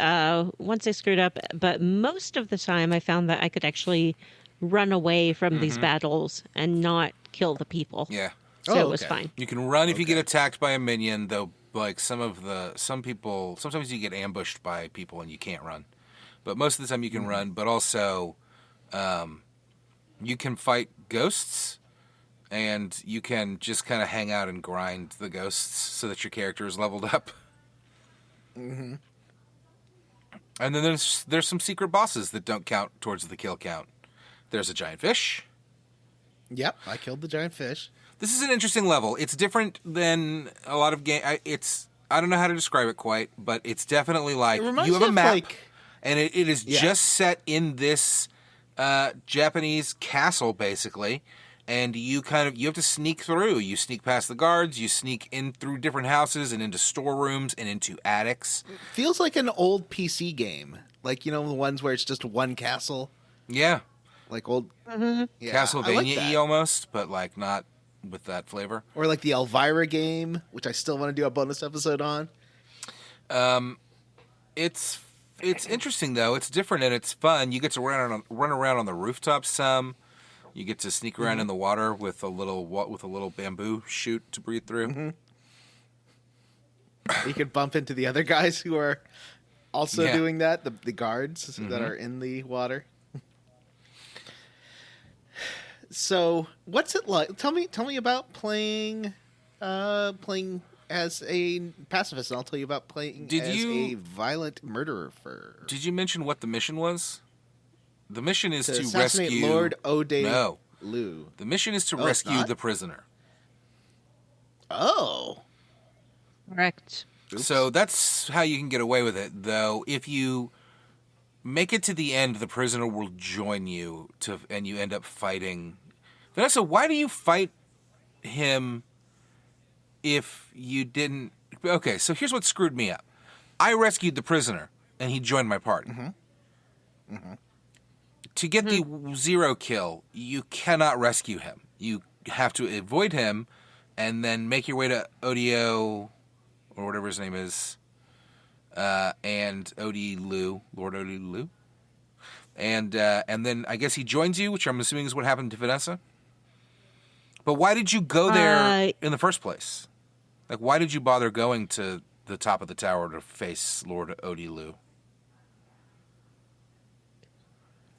Speaker 5: once I screwed up, but most of the time I found that I could actually run away from these battles and not kill the people.
Speaker 3: Yeah.
Speaker 5: So
Speaker 4: Oh,
Speaker 5: it was
Speaker 4: okay.
Speaker 5: fine.
Speaker 3: You can run if you get attacked by a minion, though. Like some people, sometimes you get ambushed by people and you can't run. But most of the time you can run. But also, you can fight ghosts, and you can just kind of hang out and grind the ghosts so that your character is leveled up. And then there's some secret bosses that don't count towards the kill count. There's a giant fish.
Speaker 4: Yep, I killed the giant fish.
Speaker 3: This is an interesting level. It's different than a lot of game. I don't know how to describe it quite, but it's definitely like
Speaker 4: It reminds
Speaker 3: you have
Speaker 4: me
Speaker 3: a
Speaker 4: of,
Speaker 3: map,
Speaker 4: like-
Speaker 3: and it is
Speaker 4: Yeah.
Speaker 3: just set in this Japanese castle, basically. And you have to sneak through. You sneak past the guards. You sneak in through different houses and into storerooms and into attics.
Speaker 4: Feels like an old PC game. Like, the ones where it's just one castle.
Speaker 3: Yeah,
Speaker 4: Like old... Yeah, I like
Speaker 3: Castlevania-y
Speaker 4: that.
Speaker 3: almost, but like not with that flavor.
Speaker 4: Or like the Elvira game, which I still want to do a bonus episode on.
Speaker 3: It's interesting though. It's different and it's fun. You get to run around on the rooftops some. You get to sneak around in the water with a little bamboo chute to breathe through.
Speaker 4: Mm-hmm. You could bump into the other guys who are also doing that, the guards that are in the water. So, what's it like? Tell me about playing as a pacifist, and I'll tell you about playing a violent murderer.
Speaker 3: Did you mention what the mission was? The mission is to
Speaker 4: assassinate
Speaker 3: rescue
Speaker 4: Lord Ode
Speaker 3: No.
Speaker 4: Lu.
Speaker 3: The mission is to rescue the prisoner.
Speaker 4: Oh.
Speaker 5: Correct.
Speaker 4: Oops.
Speaker 3: So that's how you can get away with it, though. If you make it to the end, the prisoner will join you, and you end up fighting. Vanessa, why do you fight him if you didn't... Okay, so here's what screwed me up. I rescued the prisoner, and he joined my party. To get the 0 kill, you cannot rescue him. You have to avoid him, and then make your way to Odio... or whatever his name is, and Lord Ode Lu. And then I guess he joins you, which I'm assuming is what happened to Vanessa. But why did you go there in the first place? Like, why did you bother going to the top of the tower to face Lord Ode Lu?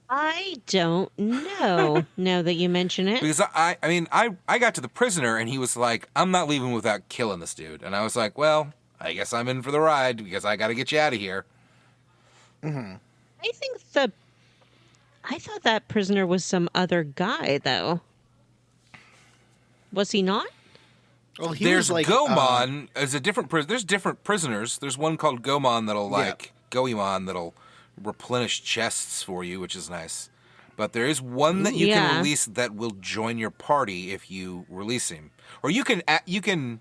Speaker 5: I don't know, now that you mention it.
Speaker 3: Because I got to the prisoner, and he was like, I'm not leaving without killing this dude. And I was like, well, I guess I'm in for the ride, because I got to get you out of here.
Speaker 5: I thought that prisoner was some other guy, though. Was he not?
Speaker 4: Well,
Speaker 3: There's
Speaker 4: was like
Speaker 3: Gomon as a different prison. There's different prisoners. There's one called Gomon that'll Goemon that'll replenish chests for you, which is nice. But there is one that you can release that will join your party if you release him, or you can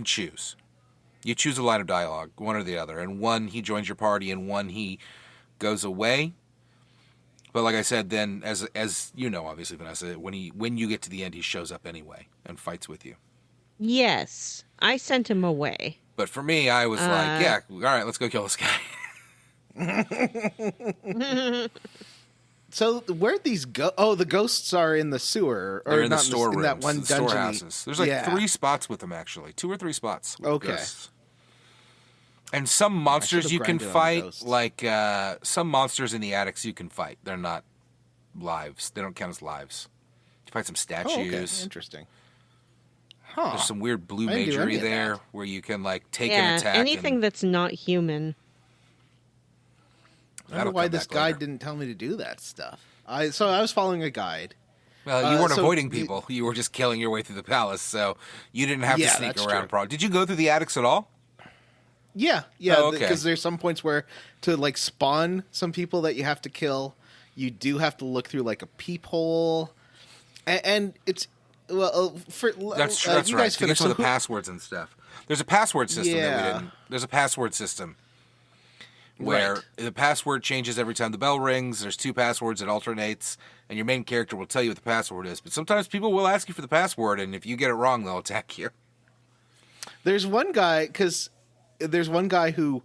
Speaker 3: choose. You choose a line of dialogue, one or the other, and one he joins your party, and one he goes away. But like I said, then as you know, obviously, Vanessa, when you get to the end, he shows up anyway and fights with you.
Speaker 5: Yes, I sent him away.
Speaker 3: But for me, I was like, yeah, all right, let's go kill this guy.
Speaker 4: So where'd these go? Oh, the ghosts are in the sewer, or
Speaker 3: They're in the
Speaker 4: not
Speaker 3: storerooms,
Speaker 4: in that one
Speaker 3: the
Speaker 4: dungeon.
Speaker 3: storehouses. There's like 3 spots with them, actually, 2 or 3 spots. With ghosts. And some monsters you can fight, like some monsters in the attics you can fight. They're not lives. They don't count as lives. You fight some statues.
Speaker 4: Oh, okay. Interesting. Huh.
Speaker 3: There's some weird blue magery there where you can like take an attack.
Speaker 5: Anything that's not human.
Speaker 4: I don't know why this guide didn't tell me to do that stuff. So I was following a guide.
Speaker 3: Well, you weren't avoiding people. You were just killing your way through the palace, so you didn't have to sneak around. Did you go through the attics at all?
Speaker 4: Yeah,
Speaker 3: Oh, okay.
Speaker 4: Because there's some points where to like spawn some people that you have to kill, you do have to look through like a peephole, and it's
Speaker 3: That's true. That's right. To get to the passwords and stuff. There's a password system that we didn't. There's a password system where the password changes every time the bell rings. There's 2 passwords, it alternates, and your main character will tell you what the password is. But sometimes people will ask you for the password, and if you get it wrong, they'll attack you.
Speaker 4: There's one guy who,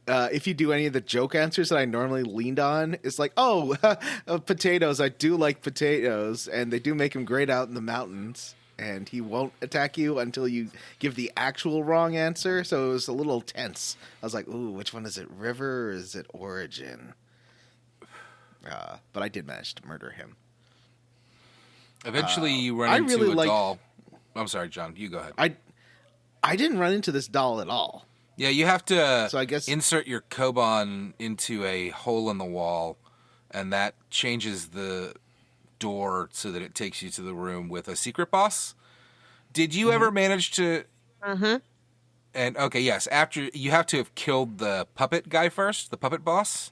Speaker 4: if you do any of the joke answers that I normally leaned on, it's like, potatoes. I do like potatoes, and they do make him great out in the mountains. And he won't attack you until you give the actual wrong answer. So it was a little tense. I was like, ooh, which one is it? River or is it origin? But I did manage to murder him.
Speaker 3: Eventually you run into a doll. I'm sorry, John. You go ahead.
Speaker 4: I didn't run into this doll at all.
Speaker 3: Yeah, you have to
Speaker 4: I guess
Speaker 3: insert your Koban into a hole in the wall, and that changes the door so that it takes you to the room with a secret boss. Did you ever manage to... And, okay, yes, after you have to have killed the puppet guy first, the puppet boss.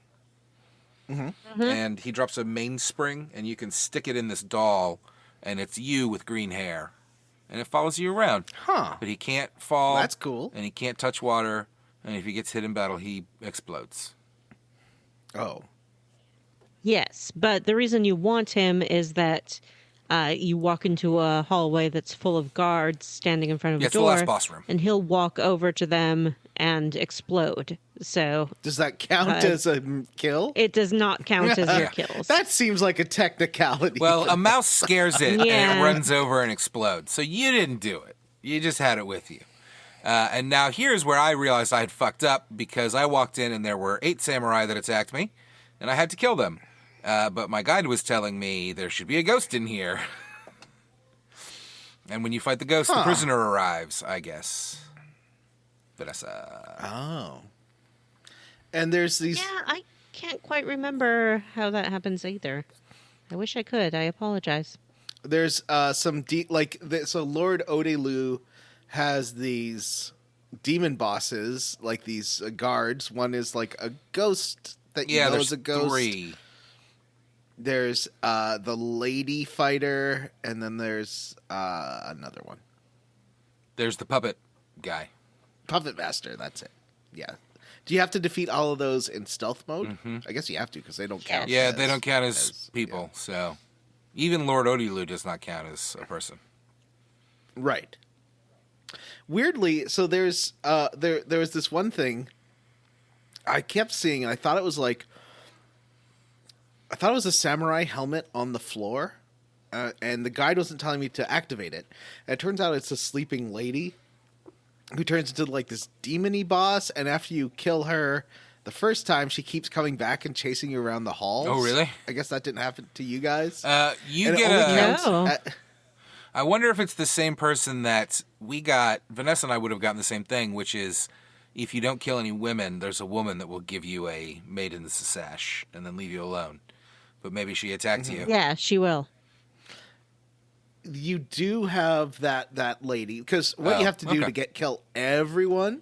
Speaker 3: And he drops a mainspring, and you can stick it in this doll, and it's you with green hair. And it follows you around.
Speaker 4: Huh.
Speaker 3: But he can't fall.
Speaker 4: That's cool.
Speaker 3: And he can't touch water, and if he gets hit in battle, he explodes.
Speaker 4: Oh.
Speaker 5: Yes, but the reason you want him is that you walk into a hallway that's full of guards standing in front of a door.
Speaker 3: It's the last boss room.
Speaker 5: And he'll walk over to them and explode. So
Speaker 4: Does that count as a kill?
Speaker 5: it does not count as your kills.
Speaker 4: That seems like a technicality.
Speaker 3: Well, a mouse scares it and
Speaker 5: Yeah.
Speaker 3: it runs over and explodes. So you didn't do it. You just had it with you. And now here's where I realized I had fucked up because I walked in and there were 8 samurai that attacked me, and I had to kill them. But my guide was telling me there should be a ghost in here. And when you fight the ghost, the prisoner arrives, I guess. Vanessa.
Speaker 4: Oh. And there's these...
Speaker 5: Yeah, I can't quite remember how that happens either. I wish I could. I apologize.
Speaker 4: There's some... so Lord Odelu has these demon bosses, like these guards. One is like a ghost that you know is a ghost.
Speaker 3: 3.
Speaker 4: There's the lady fighter, and then there's another one.
Speaker 3: There's the puppet guy.
Speaker 4: Puppet Master, that's it. Yeah. Do you have to defeat all of those in stealth mode?
Speaker 3: Mm-hmm.
Speaker 4: I guess you have to, because they don't count.
Speaker 3: Yeah, they don't count as people, so... Even Lord Odelu does not count as a person.
Speaker 4: Right. Weirdly, so there's there was this one thing I kept seeing, and I thought it was a samurai helmet on the floor, and the guide wasn't telling me to activate it. And it turns out it's a sleeping lady who turns into like this demon-y boss, and after you kill her the first time, she keeps coming back and chasing you around the halls.
Speaker 3: Oh, really?
Speaker 4: I guess that didn't happen to you guys.
Speaker 3: You
Speaker 4: And it
Speaker 3: get
Speaker 4: only
Speaker 3: a...
Speaker 4: counts
Speaker 5: No.
Speaker 3: I wonder if it's the same person that we got. Vanessa and I would have gotten the same thing, which is if you don't kill any women, there's a woman that will give you a maiden's sash and then leave you alone. But maybe she attacked you.
Speaker 5: Yeah, she will.
Speaker 4: You do have that lady, because what you have to do
Speaker 3: okay.
Speaker 4: to kill everyone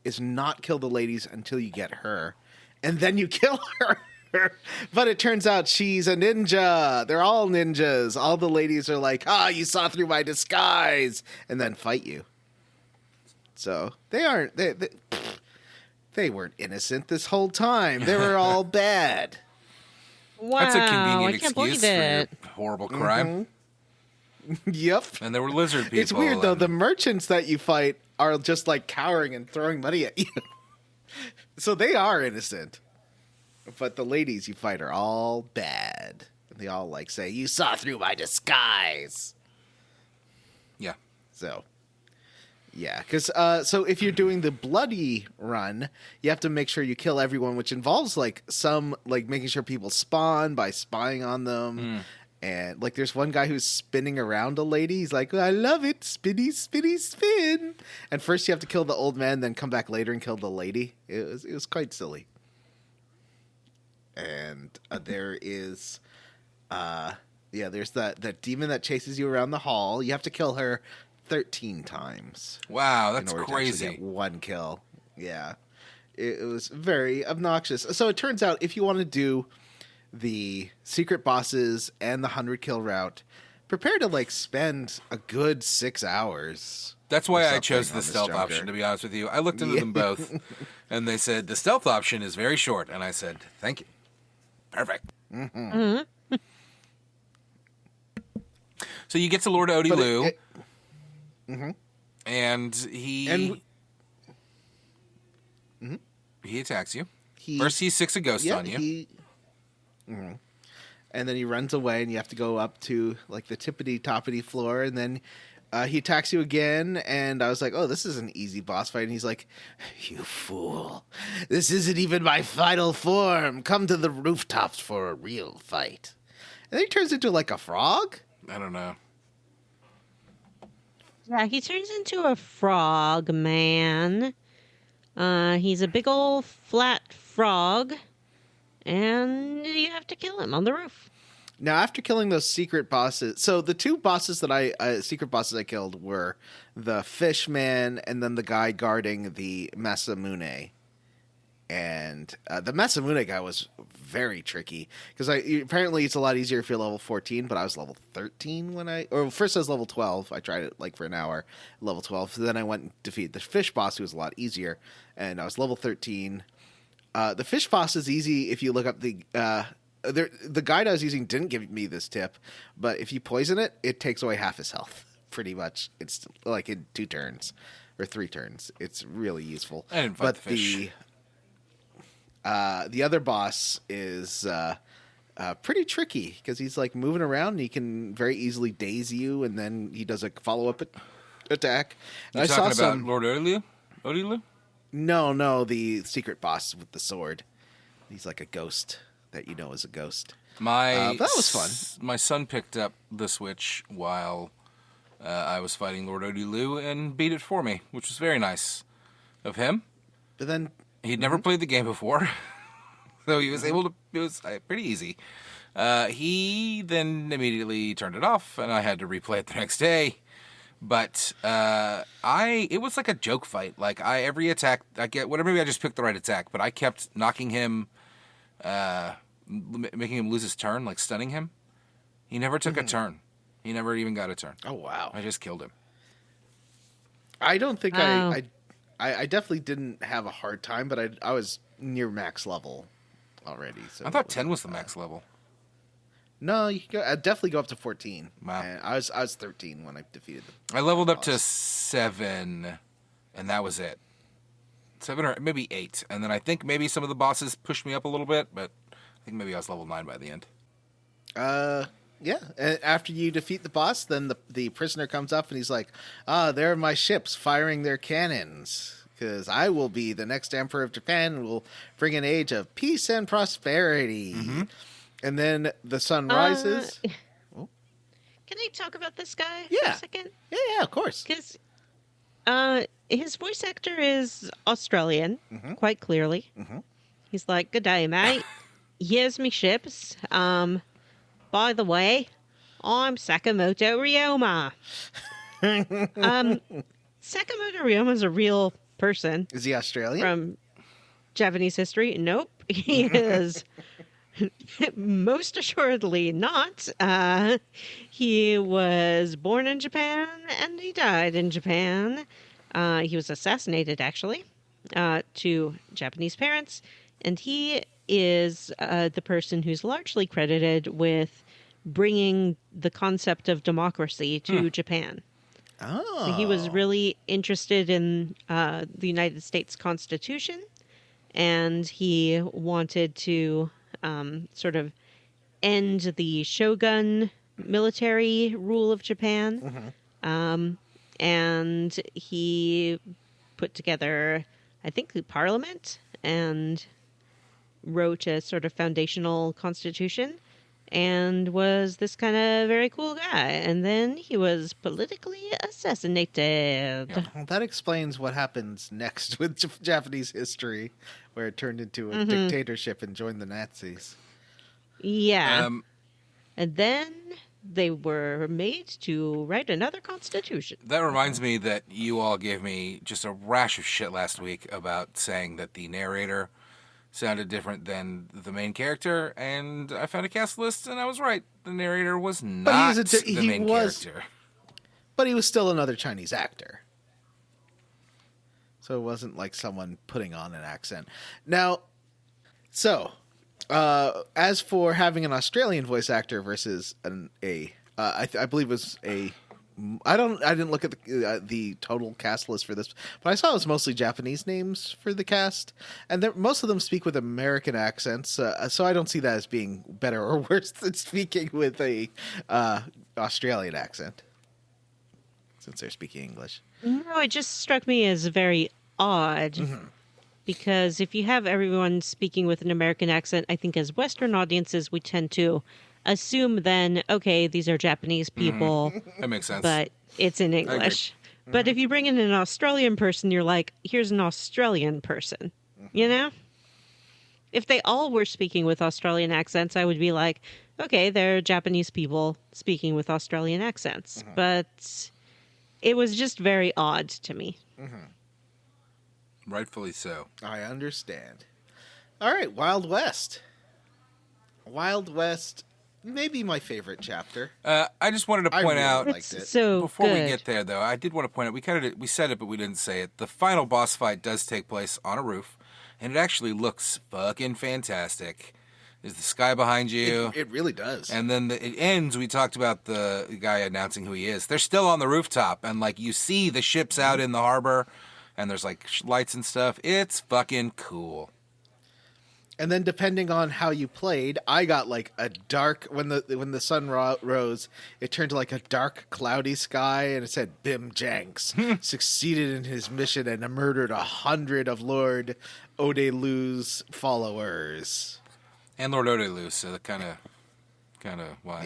Speaker 4: is not kill the ladies until you get her, and then you kill her. But it turns out she's a ninja. They're all ninjas. All the ladies are like, you saw through my disguise, and then fight you. So they weren't innocent this whole time. They were all bad.
Speaker 5: Wow,
Speaker 3: That's a convenient
Speaker 5: I can't believe
Speaker 3: excuse for
Speaker 5: it.
Speaker 3: your horrible crime.
Speaker 4: Yep.
Speaker 3: And there were lizard people.
Speaker 4: It's weird though.
Speaker 3: and-
Speaker 4: The merchants that you fight are just like cowering and throwing money at you. So they are innocent. But the ladies you fight are all bad. And they all like say, "You saw through my disguise."
Speaker 3: Yeah.
Speaker 4: So, yeah, because so if you're doing the bloody run, you have to make sure you kill everyone, which involves like making sure people spawn by spying on them. And like, there's one guy who's spinning around a lady. He's like, "I love it, spinny, spinny, spin." And first you have to kill the old man, then come back later and kill the lady. It was quite silly. And there is, there's that demon that chases you around the hall. You have to kill her 13 times.
Speaker 3: Wow, that's
Speaker 4: in order to actually
Speaker 3: crazy.
Speaker 4: get one kill. Yeah. It was very obnoxious. So it turns out if you want to do the secret bosses and the 100 kill route, prepare to like spend a good 6 hours.
Speaker 3: That's why
Speaker 4: or
Speaker 3: I
Speaker 4: something
Speaker 3: chose
Speaker 4: on
Speaker 3: the
Speaker 4: this
Speaker 3: stealth
Speaker 4: junker.
Speaker 3: option, to be honest with you. I looked into them both, and they said, the stealth option is very short. And I said, thank you. Perfect. So you get to Lord Odelu, and he he attacks you. First, he sicks a ghost on you.
Speaker 4: And then he runs away, and you have to go up to like the tippity-toppity floor, and then he attacks you again. And I was like, "Oh, this is an easy boss fight." And he's like, "You fool! This isn't even my final form. Come to the rooftops for a real fight." And then he turns into like a frog.
Speaker 3: I don't know.
Speaker 5: Yeah, he turns into a frog man. He's a big old flat frog, and you have to kill him on the roof.
Speaker 4: Now, after killing those secret bosses, so the two bosses that secret bosses I killed were the fish man and then the guy guarding the Masamune. And the Masamune guy was very tricky because apparently it's a lot easier if you're level 14, but I was level 13 first I was level 12. I tried it like for an hour, level 12. So then I went and defeated the fish boss, who was a lot easier, and I was level 13. The fish boss is easy if you look up the guide I was using didn't give me this tip, but if you poison it, it takes away half his health. Pretty much, it's like in 2 turns. or 3 turns. It's really useful.
Speaker 3: I didn't fight the fish.
Speaker 4: The other boss is pretty tricky because he's like moving around and he can very easily daze you, and then he does a follow-up attack.
Speaker 3: You're talking about Lord Odilu?
Speaker 4: No, the secret boss with the sword. He's like a ghost that you know is a ghost. That was fun.
Speaker 3: My son picked up the Switch while I was fighting Lord Odilu and beat it for me, which was very nice of him.
Speaker 4: But then
Speaker 3: he'd never played the game before, so he was able to. It was pretty easy. He then immediately turned it off, and I had to replay it the next day. But it was like a joke fight. Like every attack I get, whatever. Maybe I just picked the right attack, but I kept knocking him, making him lose his turn, like stunning him. He never took a turn. He never even got a turn.
Speaker 4: Oh wow!
Speaker 3: I just killed him.
Speaker 4: I don't think I definitely didn't have a hard time, but I was near max level already. So
Speaker 3: I thought 10 was the max level.
Speaker 4: No, you can definitely go up to 14.
Speaker 3: Wow.
Speaker 4: And I was 13 when I defeated them.
Speaker 3: I leveled up to 7, and that was it. 7 or maybe 8, and then I think maybe some of the bosses pushed me up a little bit, but I think maybe I was level 9 by the end.
Speaker 4: Yeah. And after you defeat the boss, then the prisoner comes up and he's like, there are my ships firing their cannons. Because I will be the next emperor of Japan and will bring an age of peace and prosperity. Mm-hmm. And then the sun rises.
Speaker 5: Can I talk about this guy
Speaker 4: for
Speaker 5: a second?
Speaker 4: Yeah, of course.
Speaker 5: Because his voice actor is Australian, quite clearly. Mm-hmm. He's like, "Good day, mate. Here's me ships. By the way, I'm Sakamoto Ryōma." Sakamoto Ryōma is a real person.
Speaker 4: Is he Australian?
Speaker 5: From Japanese history? Nope. He is most assuredly not. He was born in Japan and he died in Japan. He was assassinated, actually, to Japanese parents. And he is the person who's largely credited with bringing the concept of democracy to Japan.
Speaker 4: Oh.
Speaker 5: So he was really interested in the United States Constitution, and he wanted to sort of end the shogun military rule of Japan. And he put together, I think, the parliament and wrote a sort of foundational constitution and was this kind of very cool guy. And then he was politically assassinated.
Speaker 4: Yeah. Well, that explains what happens next with Japanese history, where it turned into a dictatorship and joined the Nazis.
Speaker 5: Yeah. And then they were made to write another constitution.
Speaker 3: That reminds me that you all gave me just a rash of shit last week about saying that the narrator sounded different than the main character, and I found a cast list, and I was right. The narrator was not the main character.
Speaker 4: But he was still another Chinese actor. So it wasn't like someone putting on an accent. Now, as for having an Australian voice actor versus I believe it was I didn't look at the total cast list for this, but I saw it was mostly Japanese names for the cast, and most of them speak with American accents. So I don't see that as being better or worse than speaking with a Australian accent, since they're speaking English.
Speaker 5: No, it just struck me as very odd. Because if you have everyone speaking with an American accent, I think as Western audiences, we tend to assume then, okay, these are Japanese people.
Speaker 3: That makes sense.
Speaker 5: But it's in English. But if you bring in an Australian person, you're like, here's an Australian person. You know? If they all were speaking with Australian accents, I would be like, okay, they're Japanese people speaking with Australian accents. But it was just very odd to me.
Speaker 3: Rightfully so.
Speaker 4: I understand. All right, Wild West. Wild West, maybe my favorite chapter.
Speaker 3: I just wanted to point out,
Speaker 4: liked it.
Speaker 5: So
Speaker 3: before
Speaker 5: good.
Speaker 3: we get there, though, I did want to point out, we said it, but we didn't say it. The final boss fight does take place on a roof, and it actually looks fucking fantastic. Is the sky behind you?
Speaker 4: It really does.
Speaker 3: And then it ends. We talked about the guy announcing who he is. They're still on the rooftop, and like you see the ships out in the harbor, and there's like lights and stuff. It's fucking cool.
Speaker 4: And then depending on how you played, I got like a dark when the sun rose, it turned to like a dark, cloudy sky, and it said Bim Jenks succeeded in his mission and murdered 100 of Lord Odelu's followers.
Speaker 3: And Lord Odelu, so that kind of why.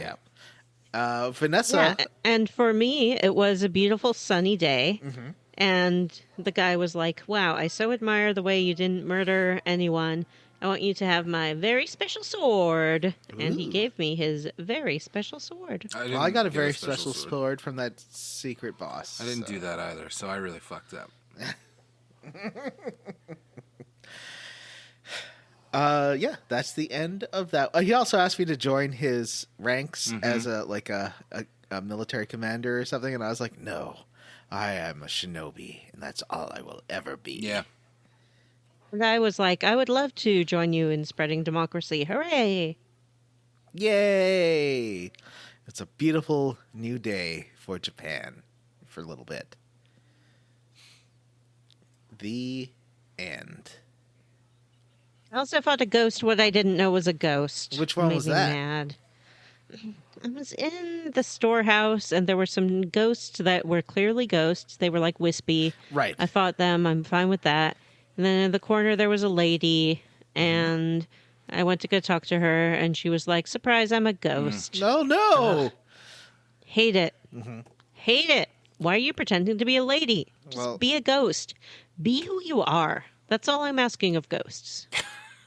Speaker 4: Yeah. Vanessa.
Speaker 5: Yeah, and for me, it was a beautiful sunny day.
Speaker 4: Mm-hmm.
Speaker 5: And the guy was like, wow, I so admire the way you didn't murder anyone. I want you to have my very special sword. And he gave me his very special sword.
Speaker 4: I got a very special sword from that secret boss.
Speaker 3: I didn't do that either, so I really fucked up.
Speaker 4: Yeah, that's the end of that. He also asked me to join his ranks as a military commander or something, and I was like, no, I am a shinobi, and that's all I will ever be.
Speaker 3: Yeah.
Speaker 5: The guy was like, I would love to join you in spreading democracy. Hooray!
Speaker 4: Yay! It's a beautiful new day for Japan for a little bit. The end.
Speaker 5: I also fought a ghost what I didn't know was a ghost.
Speaker 4: Which one was that?
Speaker 5: Made me mad. I was in the storehouse, and there were some ghosts that were clearly ghosts. They were like wispy.
Speaker 4: Right.
Speaker 5: I fought them. I'm fine with that. And then in the corner, there was a lady, and I went to go talk to her, and she was like, surprise, I'm a ghost.
Speaker 4: No.
Speaker 5: Hate it. Hate it. Why are you pretending to be a lady? Just be a ghost. Be who you are. That's all I'm asking of ghosts.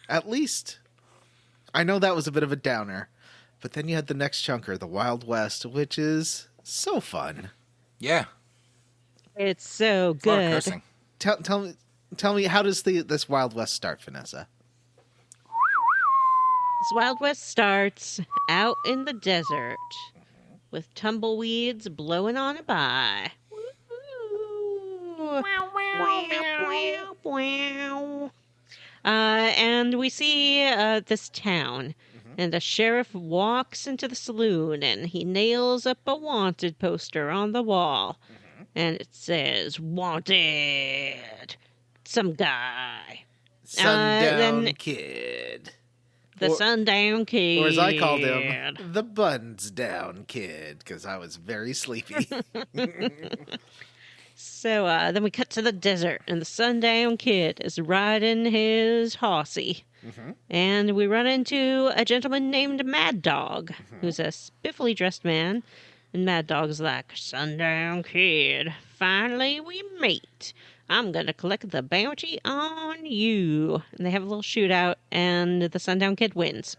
Speaker 4: At least, I know that was a bit of a downer, but then you had the next chunker, the Wild West, which is so fun.
Speaker 3: Yeah.
Speaker 5: It's so
Speaker 3: A lot of
Speaker 5: good.
Speaker 3: cursing.
Speaker 4: Tell me, how does this Wild West start, Vanessa?
Speaker 5: This Wild West starts out in the desert with tumbleweeds blowing on by. And we see this town, and a sheriff walks into the saloon, and he nails up a wanted poster on the wall, and it says, wanted, some guy.
Speaker 4: Sundown
Speaker 5: then-
Speaker 4: Kid.
Speaker 5: The
Speaker 4: Or-
Speaker 5: Sundown Kid.
Speaker 4: Or as I called him, the Buns Down Kid, because I was very sleepy.
Speaker 5: So then we cut to the desert, and the Sundown Kid is riding his horsey. And we run into a gentleman named Mad Dog, who's a spiffily dressed man. And Mad Dog's like, Sundown Kid, finally we meet. I'm going to collect the bounty on you. And they have a little shootout, and the Sundown Kid wins.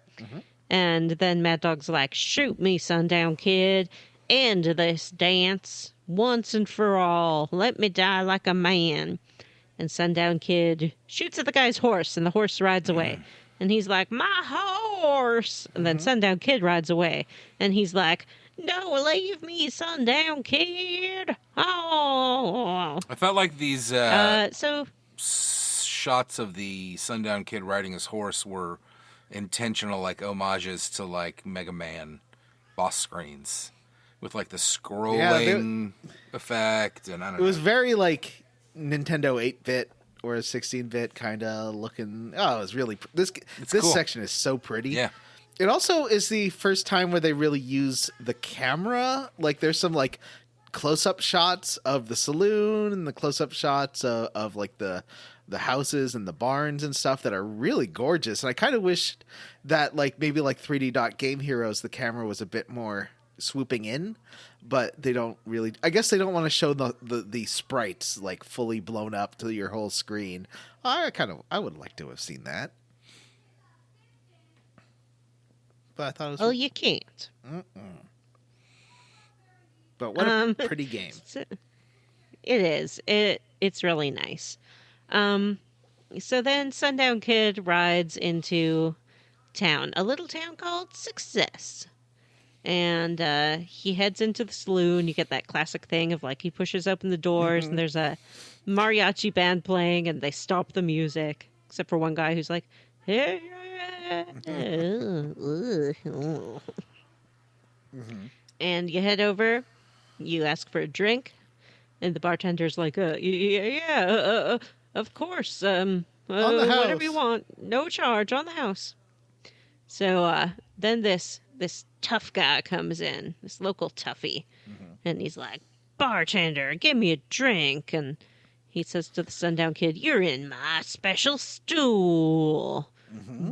Speaker 5: And then Mad Dog's like, shoot me, Sundown Kid. End this dance. Once and for all. Let me die like a man. And Sundown Kid shoots at the guy's horse, and the horse rides away. And he's like, my horse! And then Sundown Kid rides away. And he's like, no, leave me, Sundown Kid! Oh!
Speaker 3: I felt like these
Speaker 5: So
Speaker 3: shots of the Sundown Kid riding his horse were intentional, like homages to like Mega Man boss screens with like the scrolling effect, and I don't
Speaker 4: It
Speaker 3: know.
Speaker 4: was very like Nintendo 8-bit or 16-bit kind of looking. Oh, it was really this
Speaker 3: cool.
Speaker 4: section is so pretty.
Speaker 3: Yeah.
Speaker 4: It also is the first time where they really use the camera. Like there's some like close-up shots of the saloon and the close-up shots of like the houses and the barns and stuff that are really gorgeous. And I kind of wished that like maybe like 3D Dot Game Heroes, the camera was a bit more swooping in, but they don't really. I guess they don't want to show the sprites like fully blown up to your whole screen. I would like to have seen that, but I thought it was.
Speaker 5: well, you can't.
Speaker 4: But what a pretty game!
Speaker 5: It is. It's really nice. So then Sundown Kid rides into town, a little town called Success. And he heads into the saloon. You get that classic thing of like he pushes open the doors and there's a mariachi band playing and they stop the music. Except for one guy who's like, here And you head over, you ask for a drink, and the bartender's like, of course, whatever you
Speaker 4: house."
Speaker 5: want, no charge, on the house. So then this tough guy comes in, this local toughie, and he's like, bartender, give me a drink. And he says to the Sundown Kid, you're in my special stool.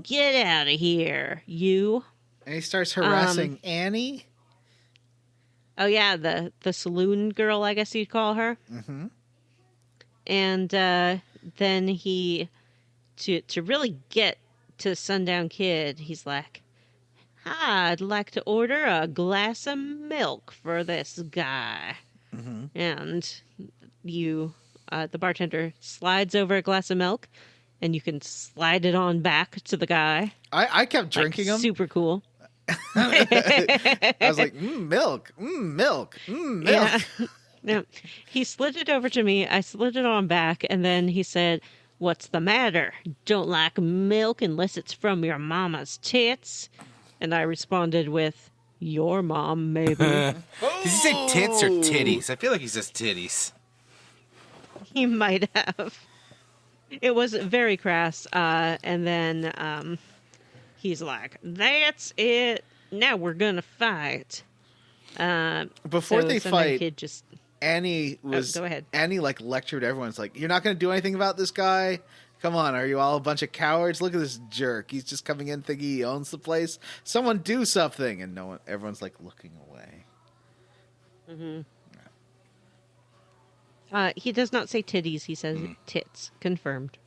Speaker 5: Get out of here, you.
Speaker 4: And he starts harassing Annie.
Speaker 5: Oh, yeah, the saloon girl, I guess you'd call her.
Speaker 4: Mm-hmm.
Speaker 5: And then he, to really get to Sundown Kid, he's like, I'd like to order a glass of milk for this guy. And you, the bartender slides over a glass of milk, and you can slide it on back to the guy.
Speaker 4: I kept drinking them.
Speaker 5: Super cool.
Speaker 4: I was like, milk, milk, milk.
Speaker 5: Yeah. No, he slid it over to me. I slid it on back, and then he said, what's the matter? Don't like milk unless it's from your mama's tits? And I responded with, your mom, maybe.
Speaker 3: Does he say tits or titties? I feel like he says titties.
Speaker 5: He might have. It was very crass. And then he's like, that's it. Now we're going to fight.
Speaker 4: Before
Speaker 5: so
Speaker 4: they
Speaker 5: Sundown
Speaker 4: fight,
Speaker 5: Kid just...
Speaker 4: Annie was.
Speaker 5: go ahead.
Speaker 4: Annie lectured everyone. It's like, you're not going to do anything about this guy. Come on, are you all a bunch of cowards? Look at this jerk. He's just coming in thinking he owns the place. Someone do something, and no one. Everyone's like looking away.
Speaker 5: He does not say titties. He says tits. Confirmed.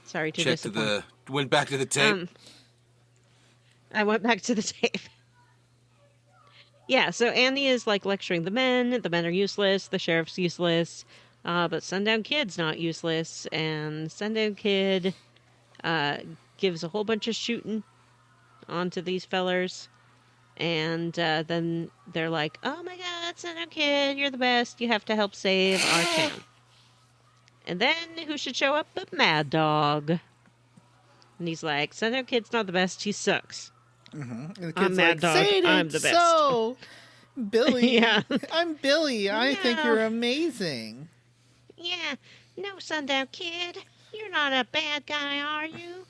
Speaker 5: Sorry to disappoint.
Speaker 3: Went back to the tape.
Speaker 5: I went back to the tape. Yeah, so Annie is like lecturing the men. The men are useless. The sheriff's useless. But Sundown Kid's not useless. And Sundown Kid gives a whole bunch of shooting onto these fellers. And then they're like, oh my god, Sundown Kid, you're the best. You have to help save our town. And then who should show up but Mad Dog? And he's like, Sundown Kid's not the best. He sucks.
Speaker 4: And the
Speaker 5: I'm
Speaker 4: kid's
Speaker 5: Mad Dog.
Speaker 4: Say it
Speaker 5: I'm
Speaker 4: ain't
Speaker 5: the best.
Speaker 4: So, Billy.
Speaker 5: Yeah.
Speaker 4: I'm Billy. I think
Speaker 5: No.
Speaker 4: you're amazing.
Speaker 5: Yeah, no, Sundown Kid. You're not a bad guy, are you?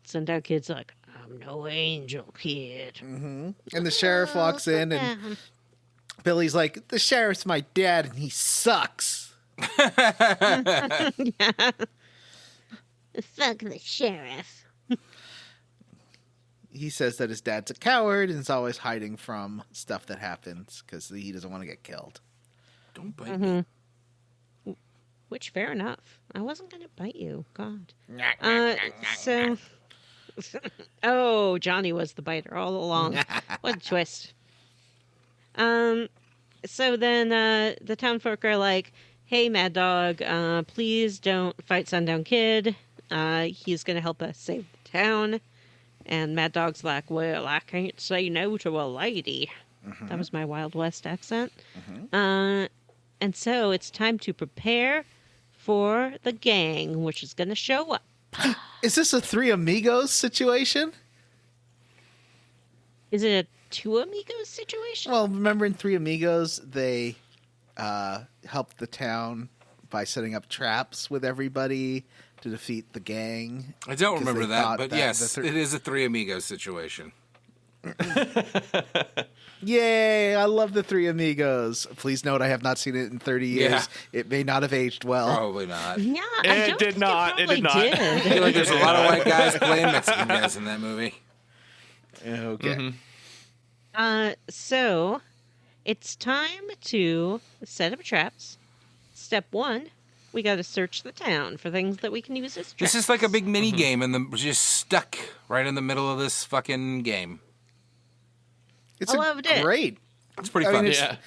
Speaker 5: Sundown Kid's like, I'm no angel, kid.
Speaker 4: And the sheriff walks in, and
Speaker 5: down.
Speaker 4: Billy's like, the sheriff's my dad, and he sucks.
Speaker 5: Yeah. Fuck the sheriff.
Speaker 4: He says that his dad's a coward and is always hiding from stuff that happens because he doesn't want to get killed.
Speaker 3: Don't bite me.
Speaker 5: Which, fair enough. I wasn't going to bite you. God. So... Oh, Johnny was the biter all along. What a twist. So then the townfolk are like, hey, Mad Dog, please don't fight Sundown Kid. He's going to help us save the town. And Mad Dog's like, well, I can't say no to a lady. That was my Wild West accent. And so it's time to prepare for the gang, which is going to show up.
Speaker 4: Is this a Three Amigos situation?
Speaker 5: Is it a Two Amigos situation?
Speaker 4: Well, remember in Three Amigos, they helped the town by setting up traps with everybody to defeat the gang.
Speaker 3: I don't
Speaker 4: 'Cause
Speaker 3: remember
Speaker 4: they
Speaker 3: that,
Speaker 4: thought
Speaker 3: but
Speaker 4: that
Speaker 3: yes, it is a Three Amigos situation.
Speaker 4: Yay, I love the Three Amigos. Please note I have not seen it in 30 years.
Speaker 3: Yeah.
Speaker 4: It may not have aged well.
Speaker 3: Probably not.
Speaker 5: Yeah,
Speaker 2: It
Speaker 5: I don't
Speaker 2: did
Speaker 5: think
Speaker 2: not. It
Speaker 5: probably
Speaker 2: did not.
Speaker 3: I feel like there's a lot of white guys playing Mexican guys in that movie.
Speaker 4: Okay.
Speaker 5: So it's time to set up traps. Step 1, we got to search the town for things that we can use as traps.
Speaker 3: This is like a big mini game, and we're just stuck right in the middle of this fucking game.
Speaker 4: It's
Speaker 5: I loved it.
Speaker 4: great.
Speaker 3: It's pretty
Speaker 4: I
Speaker 3: fun.
Speaker 4: mean,
Speaker 2: Yeah.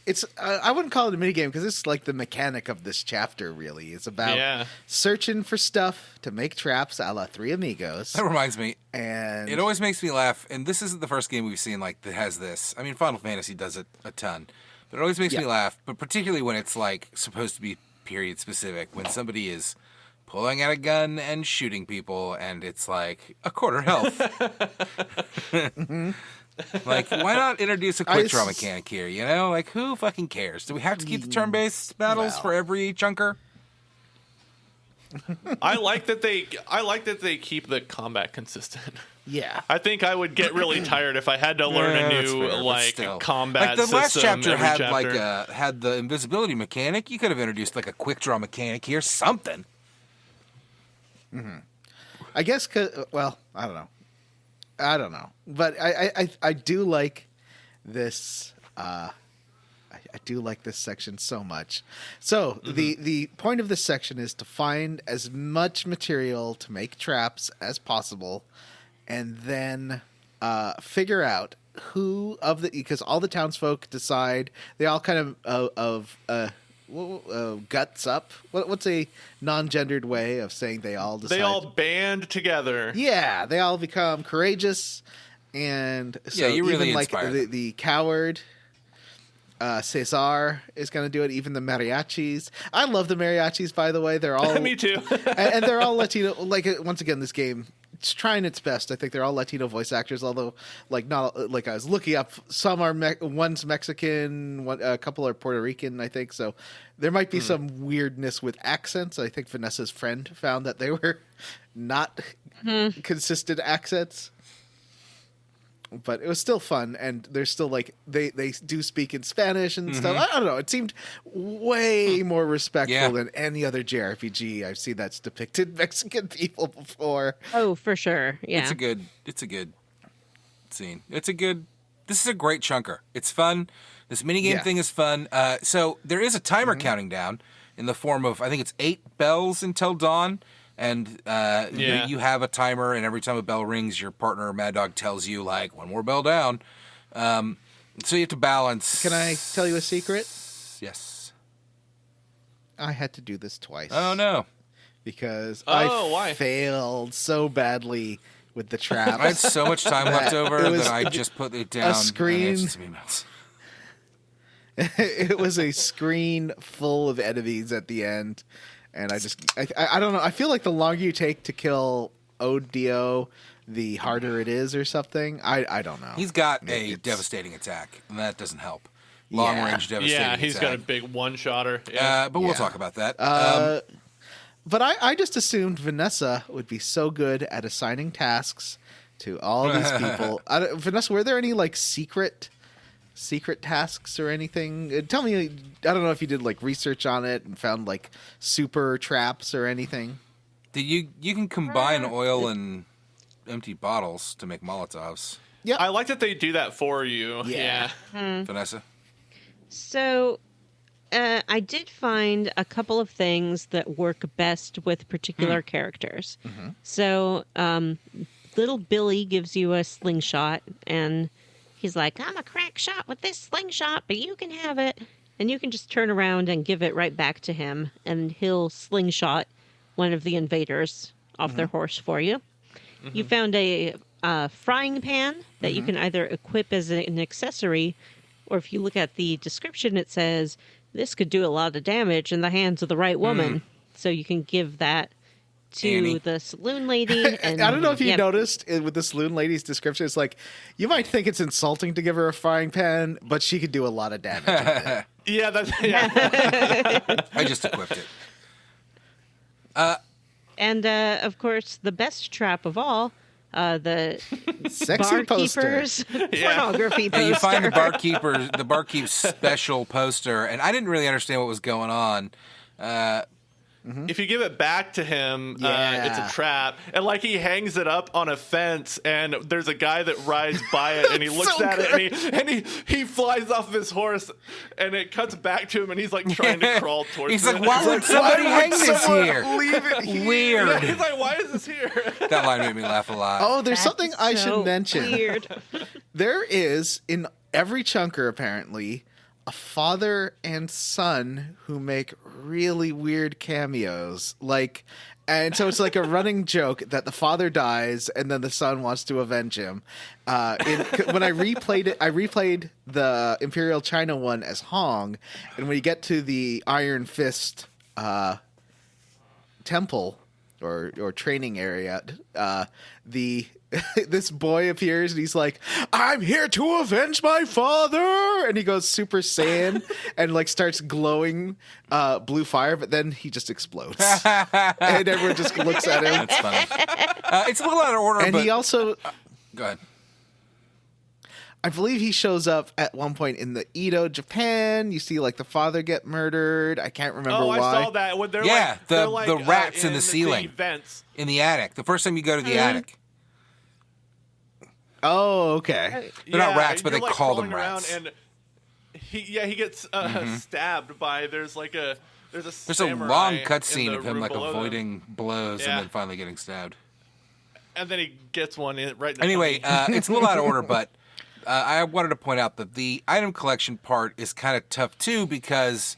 Speaker 4: It's I wouldn't call it a minigame because it's like the mechanic of this chapter, really. It's about
Speaker 2: Yeah.
Speaker 4: searching for stuff to make traps a la Three Amigos.
Speaker 3: That reminds me.
Speaker 4: And
Speaker 3: It always makes me laugh, and this isn't the first game we've seen like that has this. I mean, Final Fantasy does it a ton, but it always makes me laugh. But particularly when it's like supposed to be period specific, when somebody is pulling out a gun and shooting people, and it's like a quarter health. Like, why not introduce a quick draw mechanic here, you know? Like, who fucking cares? Do we have to keep the turn-based battles for every chunker?
Speaker 2: I like that they keep the combat consistent.
Speaker 4: Yeah.
Speaker 2: I think I would get really tired if I had to learn a new combat
Speaker 3: like the last
Speaker 2: system
Speaker 3: chapter
Speaker 2: every
Speaker 3: had
Speaker 2: chapter.
Speaker 3: had the invisibility mechanic. You could have introduced like a quick draw mechanic here, something.
Speaker 4: I guess, well, I don't know. But I do like this. I do like this section so much. So the point of this section is to find as much material to make traps as possible, and then figure out who of the, because all the townsfolk decide, they all kind of guts up. What's a non-gendered way of saying they all decide?
Speaker 2: They all band together.
Speaker 4: Yeah, they all become courageous, and so
Speaker 3: you really
Speaker 4: even like
Speaker 3: inspire
Speaker 4: the coward. Cesar is going to do it. Even the mariachis. I love the mariachis, by the way. They're all
Speaker 2: Me too.
Speaker 4: and they're all Latino. Like, once again, this game, it's trying its best. I think they're all Latino voice actors. Although, like, not like I was looking up, some are one's Mexican, a couple are Puerto Rican. I think so. There might be some weirdness with accents. I think Vanessa's friend found that they were not consistent accents. But it was still fun, and they're still like they do speak in Spanish and stuff. I don't know. It seemed way more respectful than any other JRPG I've seen that's depicted Mexican people before.
Speaker 5: Oh, for sure. Yeah.
Speaker 3: It's a good scene. This is a great chunker. It's fun. This minigame thing is fun. So there is a timer counting down in the form of, I think it's 8 bells until dawn. And you have a timer, and every time a bell rings, your partner, Mad Dog, tells you, like, one more bell down. So you have to balance.
Speaker 4: Can I tell you a secret?
Speaker 3: Yes.
Speaker 4: I had to do this twice.
Speaker 3: Oh, no.
Speaker 4: Because
Speaker 2: why?
Speaker 4: failed so badly with the trap.
Speaker 3: I had so much time left over that I just put it down.
Speaker 4: A screen.
Speaker 3: And answered some emails.
Speaker 4: It was a screen full of enemies at the end. And I don't know. I feel like the longer you take to kill Odio, the harder it is or something. I don't know.
Speaker 3: He's got a devastating attack, and that doesn't help. Long-range devastating attack.
Speaker 2: Yeah, he's got a big one-shotter.
Speaker 3: But we'll talk about that.
Speaker 4: But I just assumed Vanessa would be so good at assigning tasks to all these people. Vanessa, were there any, like, secret tasks or anything? Tell me, I don't know if you did like research on it and found like super traps or anything.
Speaker 3: You can combine oil and empty bottles to make Molotovs.
Speaker 4: Yeah,
Speaker 2: I like that they do that for you. Yeah.
Speaker 3: Vanessa?
Speaker 5: So I did find a couple of things that work best with particular characters. So little Billy gives you a slingshot, and he's like, I'm a crack shot with this slingshot, but you can have it. And you can just turn around and give it right back to him, and he'll slingshot one of the invaders off their horse for you. You found a frying pan that you can either equip as an accessory, or if you look at the description, it says, this could do a lot of damage in the hands of the right woman. So you can give that to
Speaker 3: Annie.
Speaker 5: the saloon lady. And
Speaker 4: I don't know if you noticed with the saloon lady's description, it's like, you might think it's insulting to give her a frying pan, but she could do a lot of damage with it.
Speaker 2: Yeah, that's
Speaker 3: I just equipped it.
Speaker 5: And, of course, the best trap of all, the
Speaker 4: Sexy poster.
Speaker 5: barkeeper's pornography poster.
Speaker 3: And you find the barkeep's special poster, and I didn't really understand what was going on.
Speaker 2: If you give it back to him, it's a trap. And like he hangs it up on a fence, and there's a guy that rides by it, and he looks
Speaker 4: So
Speaker 2: at it, and he flies off of his horse, and it cuts back to him, and he's like trying to crawl towards
Speaker 3: He's
Speaker 2: it.
Speaker 3: like, why would somebody hang this here?
Speaker 4: Leave it here.
Speaker 3: Weird.
Speaker 2: Yeah, he's like, why is this here?
Speaker 3: That line made me laugh a lot.
Speaker 4: Oh, there's
Speaker 5: That's
Speaker 4: something I
Speaker 5: so
Speaker 4: should mention.
Speaker 5: Weird.
Speaker 4: There is, in every chunker apparently, a father and son who make really weird cameos. Like, and so it's like a running joke that the father dies and then the son wants to avenge him. When I replayed it, I replayed the Imperial China one as Hong, and when you get to the Iron Fist temple, or training area, this boy appears and he's like, "I'm here to avenge my father," and he goes Super Saiyan and like starts glowing blue fire, but then he just explodes, and everyone just looks at him.
Speaker 3: That's funny. It's a little out of order,
Speaker 4: And
Speaker 3: but
Speaker 4: he also,
Speaker 3: go ahead.
Speaker 4: I believe he shows up at one point in the Edo, Japan. You see, like, the father get murdered. I can't remember why.
Speaker 2: I saw that. When they're
Speaker 3: Yeah,
Speaker 2: they're
Speaker 3: the rats in the ceiling.
Speaker 2: vents.
Speaker 3: In the attic. The first time you go to the attic.
Speaker 4: Oh, okay.
Speaker 3: They're not rats, but
Speaker 2: you're,
Speaker 3: they
Speaker 2: like,
Speaker 3: call them
Speaker 2: crawling around
Speaker 3: rats.
Speaker 2: And he gets stabbed by. There's a
Speaker 3: There's a
Speaker 2: samurai
Speaker 3: long
Speaker 2: in
Speaker 3: cutscene
Speaker 2: the
Speaker 3: of him
Speaker 2: room
Speaker 3: like
Speaker 2: below them.
Speaker 3: avoiding blows
Speaker 2: Yeah.
Speaker 3: and then finally getting stabbed.
Speaker 2: And then he gets one right in the
Speaker 3: Anyway,
Speaker 2: tummy.
Speaker 3: it's a little out of order, but I wanted to point out that the item collection part is kind of tough too because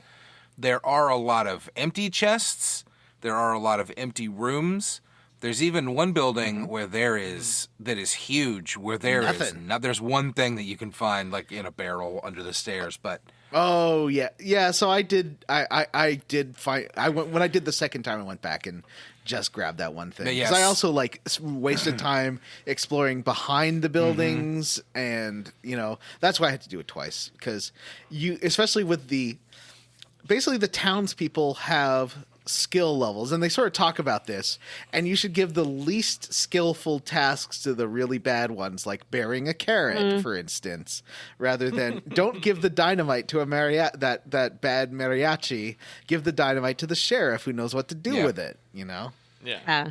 Speaker 3: there are a lot of empty chests, there are a lot of empty rooms. There's even one building where that is huge, where there's one thing that you can find like in a barrel under the stairs, but
Speaker 4: Oh, yeah. So I did find, when I did the second time, I went back and just grabbed that one thing.
Speaker 3: Yes.
Speaker 4: Because I also like wasted time exploring behind the buildings, and that's why I had to do it twice. Because especially with basically the townspeople have skill levels, and they sort of talk about this, and you should give the least skillful tasks to the really bad ones, like bearing a carrot, for instance, rather than don't give the dynamite to that bad mariachi. Give the dynamite to the sheriff who knows what to do with it.
Speaker 2: Yeah.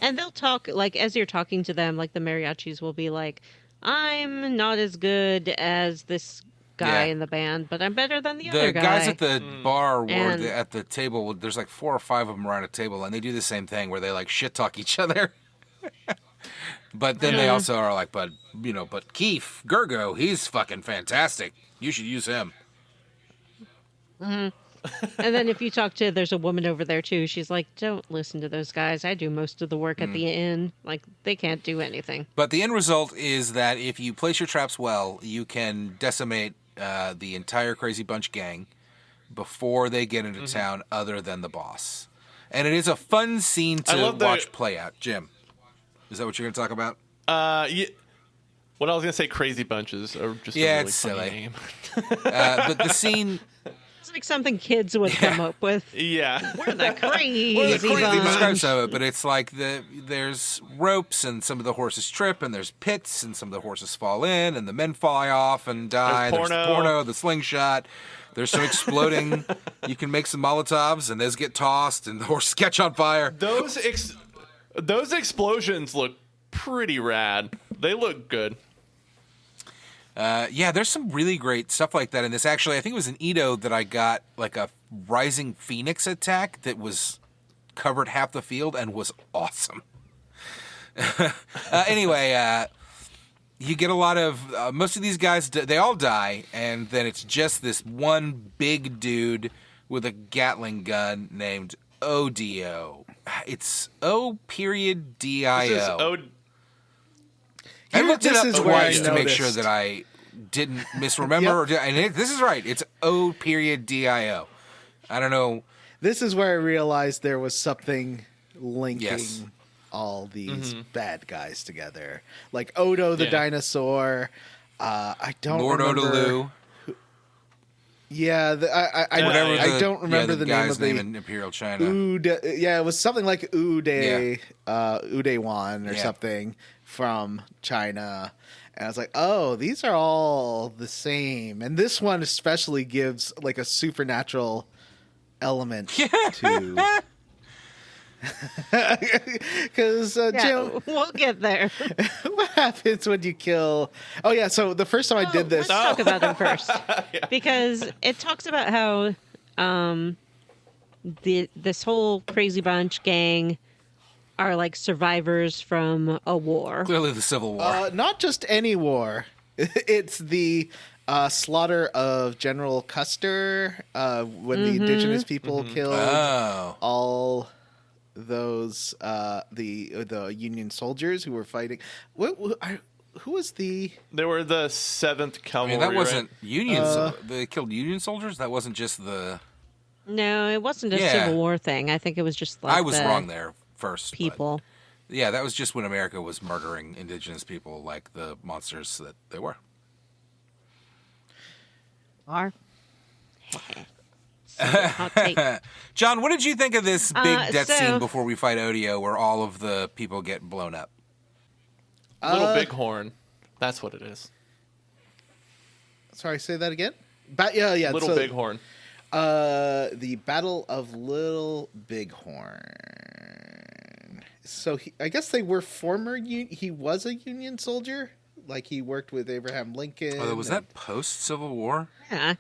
Speaker 5: And they'll talk, like, as you're talking to them, like, the mariachis will be like, "I'm not as good as this guy in the band, but I'm better than the other guy."
Speaker 3: The guys at the bar or
Speaker 5: And-
Speaker 3: at the table, there's like 4 or 5 of them around a table, and they do the same thing where they like shit talk each other. But then they also are like, but Keith Gergo, he's fucking fantastic. You should use him.
Speaker 5: And then if you talk to, there's a woman over there too. She's like, "Don't listen to those guys. I do most of the work at the inn. Like, they can't do anything."
Speaker 3: But the end result is that if you place your traps well, you can decimate the entire Crazy Bunch gang before they get into town, other than the boss. And it is a fun scene to watch play out. Jim, is that what you're going to talk about?
Speaker 2: Yeah. What I was gonna say, Crazy Bunches are just a really
Speaker 3: it's
Speaker 2: funny
Speaker 3: silly.
Speaker 2: name.
Speaker 3: But the scene...
Speaker 5: It's like something kids would come up with.
Speaker 2: Yeah.
Speaker 5: We're the crazy
Speaker 2: We're the crazy
Speaker 3: They describe
Speaker 5: bunch.
Speaker 3: some of it, but it's like there's ropes and some of the horses trip, and there's pits and some of the horses fall in, and the men fly off and die.
Speaker 2: There's
Speaker 3: There's
Speaker 2: porno.
Speaker 3: the slingshot. There's some exploding. You can make some Molotovs, and those get tossed, and the horses catch on fire.
Speaker 2: Those explosions look pretty rad. They look good.
Speaker 3: Yeah, there's some really great stuff like that in this. Actually, I think it was in Edo that I got like a Rising Phoenix attack that was covered half the field and was awesome. Anyway, you get a lot of most of these guys. They all die, and then it's just this one big dude with a Gatling gun named Odio. It's O.DIO.
Speaker 2: This is
Speaker 3: I looked it
Speaker 4: This
Speaker 3: up
Speaker 4: is where I
Speaker 3: twice to make sure
Speaker 4: noticed.
Speaker 3: that I didn't misremember. This is right. It's O.DIO. I don't know.
Speaker 4: This is where I realized there was something linking
Speaker 3: Yes.
Speaker 4: all these bad guys together. Like Odo the dinosaur. I don't
Speaker 3: Lord
Speaker 4: remember.
Speaker 3: Odaloo.
Speaker 4: Yeah, I don't remember the name
Speaker 3: guy's
Speaker 4: of the
Speaker 3: name in Imperial China.
Speaker 4: it was something like Ude,
Speaker 3: Yeah.
Speaker 4: Udewan or
Speaker 3: Yeah.
Speaker 4: something from China. And I was like, oh, these are all the same. And this one especially gives like a supernatural element to... Because,
Speaker 5: Yeah,
Speaker 4: Jim,
Speaker 5: we'll get there.
Speaker 4: what happens when you kill... Oh, yeah, so the first time I did this...
Speaker 5: Let's talk about them first. Because it talks about how this whole Crazy Bunch gang are like survivors from a war.
Speaker 3: Clearly the Civil War.
Speaker 4: Not just any war. It's the slaughter of General Custer when the indigenous people killed all those the Union soldiers who were fighting. Who was the?
Speaker 2: They were the 7th
Speaker 3: I
Speaker 2: Cavalry.
Speaker 3: mean, that wasn't
Speaker 2: right?
Speaker 3: Union. They killed Union soldiers. That wasn't just the.
Speaker 5: No, it wasn't a
Speaker 3: Yeah.
Speaker 5: Civil War thing. I think it was just like
Speaker 3: I was wrong there first. but-
Speaker 5: people.
Speaker 3: yeah, that was just when America was murdering indigenous people like the monsters that they were.
Speaker 5: Are. Hot take.
Speaker 3: John, what did you think of this big death
Speaker 5: so-
Speaker 3: scene before we fight Odio where all of the people get blown up?
Speaker 2: Little Bighorn. That's what it is.
Speaker 4: Sorry, say that again. Yeah.
Speaker 2: Little
Speaker 4: so,
Speaker 2: Bighorn.
Speaker 4: The Battle of Little Bighorn. So I guess they were former. He was a Union soldier. Like he worked with Abraham Lincoln.
Speaker 3: Oh, was that post-Civil War?
Speaker 5: Yeah.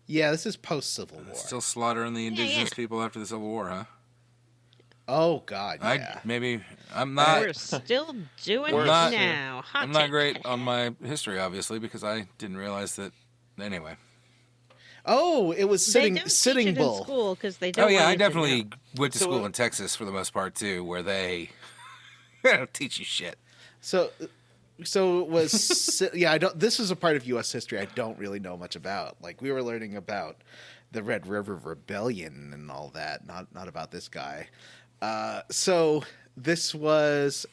Speaker 4: Yeah, this is post Civil War.
Speaker 3: Still slaughtering the indigenous
Speaker 5: yeah.
Speaker 3: people after the Civil War, huh?
Speaker 4: Oh God, yeah.
Speaker 3: I'm not.
Speaker 5: We're still doing
Speaker 2: We're
Speaker 5: it
Speaker 2: not-
Speaker 5: now. Hot
Speaker 3: I'm not
Speaker 5: take.
Speaker 3: great on my history, obviously, because I didn't realize that. Anyway.
Speaker 4: Oh, it was
Speaker 5: They don't
Speaker 4: Sitting
Speaker 5: teach it
Speaker 4: Bull.
Speaker 5: in school because they don't.
Speaker 3: Oh yeah,
Speaker 5: want
Speaker 3: I
Speaker 5: you to know.
Speaker 3: definitely went to
Speaker 2: So,
Speaker 3: school in Texas for the most part too, where they don't teach you shit.
Speaker 4: So it was. Yeah, I don't. This is a part of U.S. history I don't really know much about. Like we were learning about the Red River Rebellion and all that, not about this guy. So this was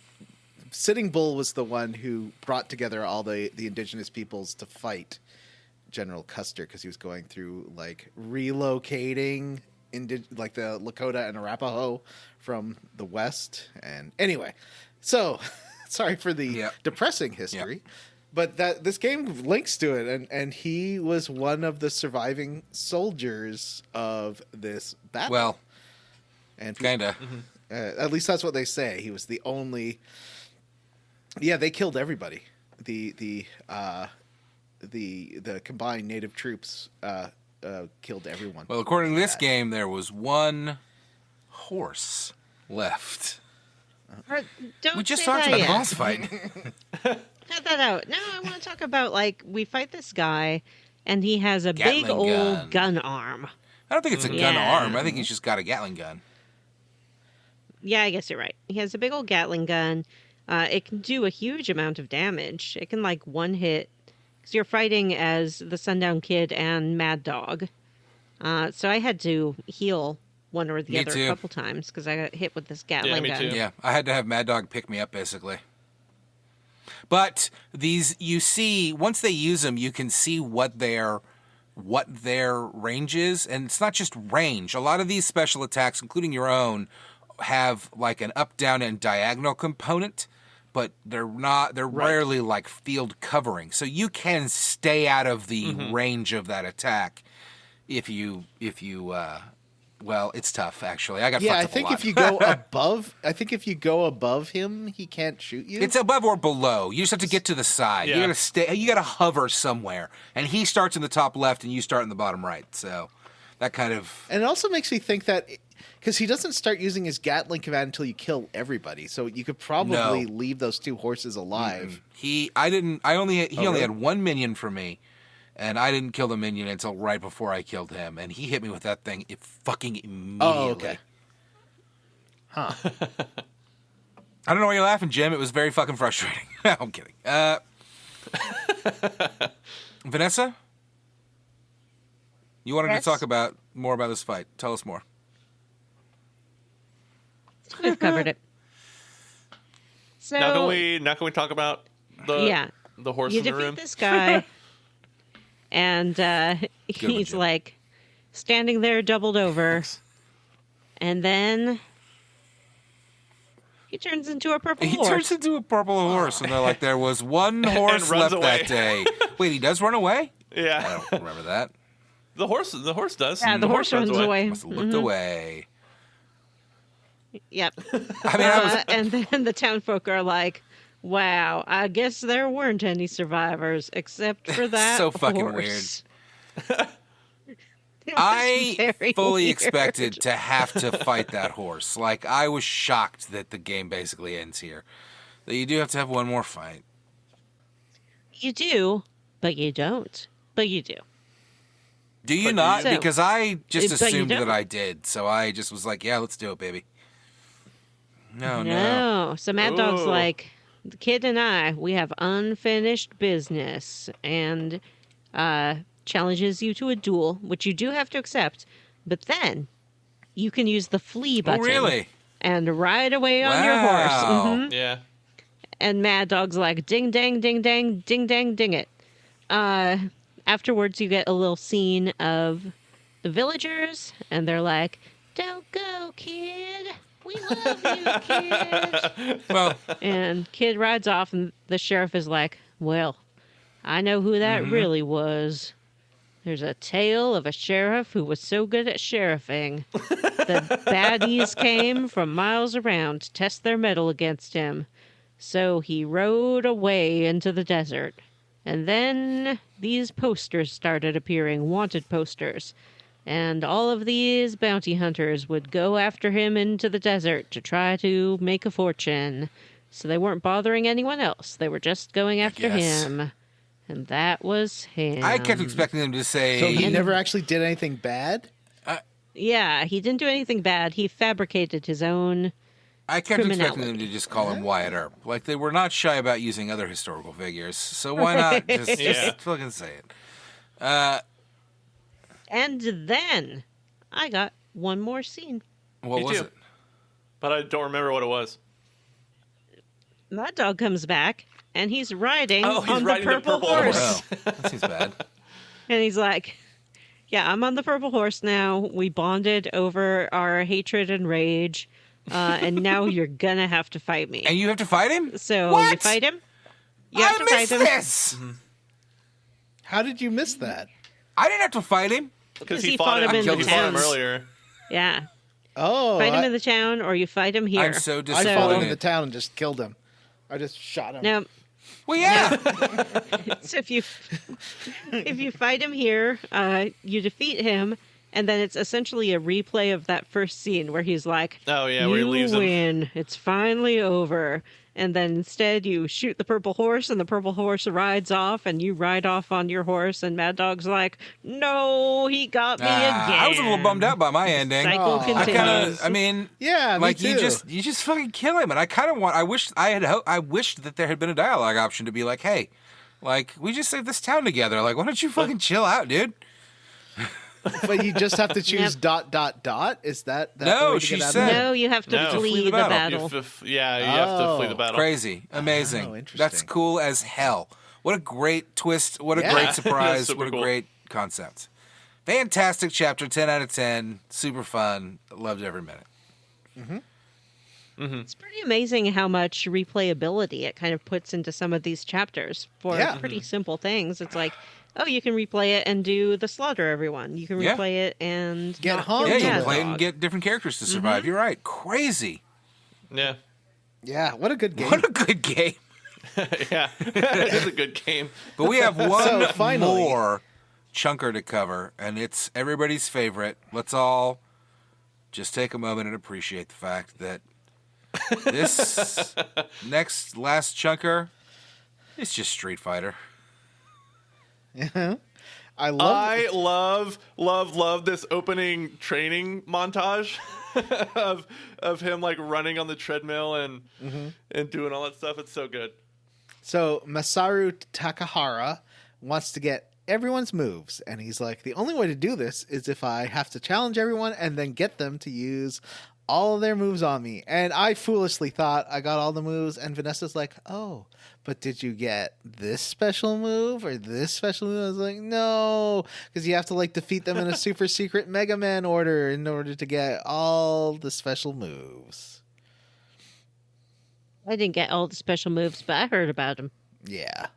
Speaker 4: Sitting Bull was the one who brought together all the indigenous peoples to fight General Custer because he was going through like relocating like the Lakota and Arapaho from the west. And anyway, so sorry for the depressing history. But this game links to it, and he was one of the surviving soldiers of this battle.
Speaker 3: Well,
Speaker 4: and
Speaker 3: kinda.
Speaker 4: at least that's what they say. He was the only. Yeah, they killed everybody. The combined native troops killed everyone.
Speaker 3: Well, according to this game, there was one horse left.
Speaker 5: Or don't
Speaker 3: We just
Speaker 5: say
Speaker 3: talked
Speaker 5: that
Speaker 3: about the
Speaker 5: yet.
Speaker 3: boss fight.
Speaker 5: Cut that out. No, I want to talk about like we fight this guy, and he has a big
Speaker 3: Gatling gun.
Speaker 5: old gun arm.
Speaker 3: I don't think it's a gun
Speaker 5: Yeah.
Speaker 3: arm. I think he's just got a Gatling gun.
Speaker 5: Yeah, I guess you're right. He has a big old Gatling gun. It can do a huge amount of damage. It can like one hit because you're fighting as the Sundown Kid and Mad Dog. So I had to heal one or the
Speaker 3: Me
Speaker 5: other
Speaker 3: too.
Speaker 5: a couple times because I got hit with this Gatling
Speaker 2: me
Speaker 5: gun.
Speaker 2: too.
Speaker 3: Yeah, I had to have Mad Dog pick me up, basically. But these, you see, once they use them, you can see what their range is, and it's not just range. A lot of these special attacks, including your own, have like an up, down, and diagonal component, but they're not. They're rarely like field covering, so you can stay out of the range of that attack if you. Well, it's tough actually. I got
Speaker 4: Yeah,
Speaker 3: fucked
Speaker 4: I
Speaker 3: up
Speaker 4: think
Speaker 3: a lot.
Speaker 4: if you go above, him, he can't shoot you.
Speaker 3: It's above or below. You just have to get to the side.
Speaker 2: Yeah.
Speaker 3: You gotta stay. You gotta hover somewhere, and he starts in the top left, and you start in the bottom right. So that kind of.
Speaker 4: And it also makes me think that because he doesn't start using his Gatling command until you kill everybody, so you could probably leave those two horses alive.
Speaker 3: He only
Speaker 4: really?
Speaker 3: had one minion for me, and I didn't kill the minion until right before I killed him, and he hit me with that thing fucking immediately.
Speaker 4: Oh, okay. Huh.
Speaker 3: I don't know why you're laughing, Jim. It was very fucking frustrating. No, I'm kidding. Vanessa, you wanted
Speaker 5: Yes?
Speaker 3: to talk about more about this fight. Tell us more.
Speaker 5: We've covered it. So
Speaker 2: Now can we talk about the horse
Speaker 5: you
Speaker 2: in the
Speaker 5: defeat
Speaker 2: room?
Speaker 5: this guy, and he's
Speaker 3: Jim.
Speaker 5: like standing there doubled over, and then he turns into a purple
Speaker 3: He
Speaker 5: horse.
Speaker 3: turns into a purple horse, and they're like, there was one horse
Speaker 2: runs
Speaker 3: left
Speaker 2: away.
Speaker 3: that day. Wait, he does run away? I
Speaker 2: Yeah,
Speaker 3: don't remember that.
Speaker 2: the horse does.
Speaker 5: Yeah, the horse runs away.
Speaker 3: Must have looked away.
Speaker 5: Yep.
Speaker 3: I mean, I was
Speaker 5: And then the townfolk are like, "Wow, I guess there weren't any survivors except for that
Speaker 3: So fucking
Speaker 5: horse." It was
Speaker 3: I
Speaker 5: very
Speaker 3: fully
Speaker 5: weird.
Speaker 3: expected to have to fight that horse. Like, I was shocked that the game basically ends here. That you do have to have one more fight.
Speaker 5: You do, but you don't. But you do.
Speaker 3: Do you
Speaker 2: But do
Speaker 3: not?
Speaker 5: you?
Speaker 3: Because I just
Speaker 5: But you
Speaker 3: assumed that
Speaker 5: don't.
Speaker 3: I did. So I just was like, yeah, let's do it, baby. No.
Speaker 5: No. So Mad Dog's
Speaker 2: Ooh.
Speaker 5: like, the kid and I, we have unfinished business, and challenges you to a duel, which you do have to accept. But then you can use the flee
Speaker 3: Oh,
Speaker 5: button.
Speaker 3: really?
Speaker 5: and ride away on your horse.
Speaker 3: Wow.
Speaker 5: Mhm.
Speaker 2: Yeah.
Speaker 5: And Mad Dog's like, ding, dang, ding, dang, ding, dang, ding it. Afterwards, you get a little scene of the villagers, and they're like, don't go, kid. We love you, kid.
Speaker 3: Well,
Speaker 5: And kid rides off, and the sheriff is like, well, I know who that really was. There's a tale of a sheriff who was so good at sheriffing. The baddies came from miles around to test their mettle against him. So he rode away into the desert. And then these posters started appearing, wanted posters. And all of these bounty hunters would go after him into the desert to try to make a fortune. So they weren't bothering anyone else. They were just going after
Speaker 3: guess.
Speaker 5: him. And that was him.
Speaker 3: I kept expecting them to say.
Speaker 4: So he never actually did anything bad?
Speaker 5: Yeah, he didn't do anything bad. He fabricated his own.
Speaker 3: I kept expecting
Speaker 5: criminality.
Speaker 3: them to just call him Wyatt Earp. Like, they were not shy about using other historical figures. So why not just
Speaker 2: Yeah.
Speaker 3: fucking say it?
Speaker 5: And then I got one more scene.
Speaker 3: What
Speaker 2: Me
Speaker 3: was
Speaker 2: too.
Speaker 3: it?
Speaker 2: But I don't remember what it was.
Speaker 5: Mad Dog comes back, and he's riding
Speaker 2: Oh, he's
Speaker 5: on
Speaker 2: riding
Speaker 5: the
Speaker 2: the
Speaker 5: purple
Speaker 2: purple
Speaker 5: horse.
Speaker 3: Oh, that seems bad.
Speaker 5: And he's like, yeah, I'm on the purple horse now. We bonded over our hatred and rage. And now you're going to have to fight me.
Speaker 3: And you have to fight him?
Speaker 5: So you
Speaker 3: What?
Speaker 5: fight him. You have
Speaker 3: I
Speaker 5: to fight
Speaker 3: missed
Speaker 5: him.
Speaker 3: this!
Speaker 4: How did you miss that?
Speaker 3: I didn't have to fight him.
Speaker 2: Because
Speaker 5: he
Speaker 2: he
Speaker 5: fought
Speaker 2: fought him,
Speaker 5: him in
Speaker 2: he
Speaker 3: the
Speaker 2: fought him
Speaker 5: towns.
Speaker 2: earlier.
Speaker 5: Yeah.
Speaker 4: Oh,
Speaker 5: Fight him in the town, or you fight him here.
Speaker 3: I'm so
Speaker 4: I
Speaker 3: disappointed.
Speaker 4: followed him in the town and just killed him. I just shot him.
Speaker 5: Now,
Speaker 3: Well, yeah.
Speaker 5: so if you fight him here, you defeat him, and then it's essentially a replay of that first scene where he's like,
Speaker 2: Oh, yeah, where he
Speaker 5: "You
Speaker 2: leaves him.
Speaker 5: win. It's finally over." And then instead you shoot the purple horse, and the purple horse rides off, and you ride off on your horse, and Mad Dog's like, "No, he got me again."
Speaker 3: I was a little bummed out by my ending.
Speaker 5: Cycle
Speaker 4: Aw.
Speaker 3: I
Speaker 5: continues.
Speaker 3: kind of, I mean,
Speaker 4: Yeah,
Speaker 3: like
Speaker 4: me too.
Speaker 3: you just fucking kill him, and I kind of want. I wished that there had been a dialogue option to be like, hey, like we just saved this town together. Like, why don't you fucking chill out, dude?
Speaker 4: But you just have to choose
Speaker 5: Yep. ...
Speaker 4: Is that the
Speaker 3: No,
Speaker 4: way to
Speaker 3: she
Speaker 4: get out of
Speaker 3: said-
Speaker 4: it?
Speaker 5: No, you have to
Speaker 2: No.
Speaker 5: flee the battle.
Speaker 2: You have to flee the battle.
Speaker 3: Crazy, amazing.
Speaker 4: Oh, interesting.
Speaker 3: That's cool as hell. What a great twist! What a
Speaker 4: Yeah.
Speaker 3: great surprise!
Speaker 2: Super
Speaker 3: What a
Speaker 2: cool.
Speaker 3: great concept! Fantastic chapter, 10 out of 10. Super fun. Loved every minute.
Speaker 5: It's pretty amazing how much replayability it kind of puts into some of these chapters for
Speaker 4: Yeah.
Speaker 5: pretty simple things. It's like, oh, you can replay it and do the slaughter everyone. You can
Speaker 3: Yeah.
Speaker 5: replay it and
Speaker 4: Get
Speaker 5: not
Speaker 4: hung.
Speaker 5: kill
Speaker 3: Yeah, you
Speaker 5: Mad
Speaker 3: can play it and
Speaker 5: Dog.
Speaker 3: get different characters to survive. You're right. Crazy.
Speaker 2: Yeah.
Speaker 4: Yeah, what a good game.
Speaker 3: What a good game.
Speaker 2: Yeah. It is a good game.
Speaker 3: But we have one
Speaker 4: So, finally-
Speaker 3: more chunker to cover, and it's everybody's favorite. Let's all just take a moment and appreciate the fact that this last chunker is just Street Fighter.
Speaker 4: I love
Speaker 2: I love this opening training montage of him like running on the treadmill and doing all that stuff. It's so good.
Speaker 4: So Masaru Takahara wants to get everyone's moves, and he's like, the only way to do this is if I have to challenge everyone and then get them to use all of their moves on me. And I foolishly thought I got all the moves, and Vanessa's like, oh, but did you get this special move or this special move? I was like, no, because you have to like defeat them in a super secret Mega Man order in order to get all the special moves.
Speaker 5: I didn't get all the special moves, but I heard about them.
Speaker 4: Yeah.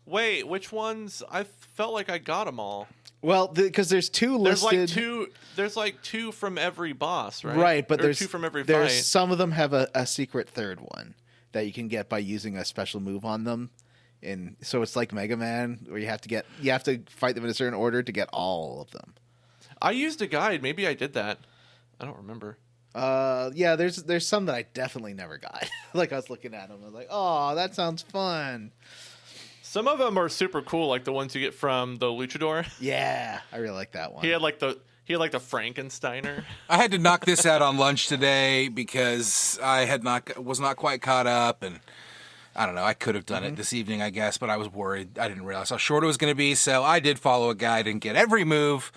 Speaker 2: Wait, which ones? I felt like I got them all.
Speaker 4: Well, because there's two
Speaker 2: There's
Speaker 4: listed.
Speaker 2: like two from every boss, right?
Speaker 4: Right, but
Speaker 2: Or
Speaker 4: there's
Speaker 2: two from every
Speaker 4: there's
Speaker 2: fight.
Speaker 4: some of them have a secret third one that you can get by using a special move on them. And so it's like Mega Man, where you have to fight them in a certain order to get all of them.
Speaker 2: I used a guide. Maybe I did that. I don't remember.
Speaker 4: Yeah, there's some that I definitely never got. Like I was looking at them, I was like, oh, that sounds fun.
Speaker 2: Some of them are super cool, like the ones you get from the Luchador.
Speaker 4: Yeah, I really like that one.
Speaker 2: He had like the Frankensteiner.
Speaker 3: I had to knock this out on lunch today because I was not quite caught up, and I don't know. I could have done it this evening, I guess, but I was worried. I didn't realize how short it was going to be, so I did follow a guide and get every move.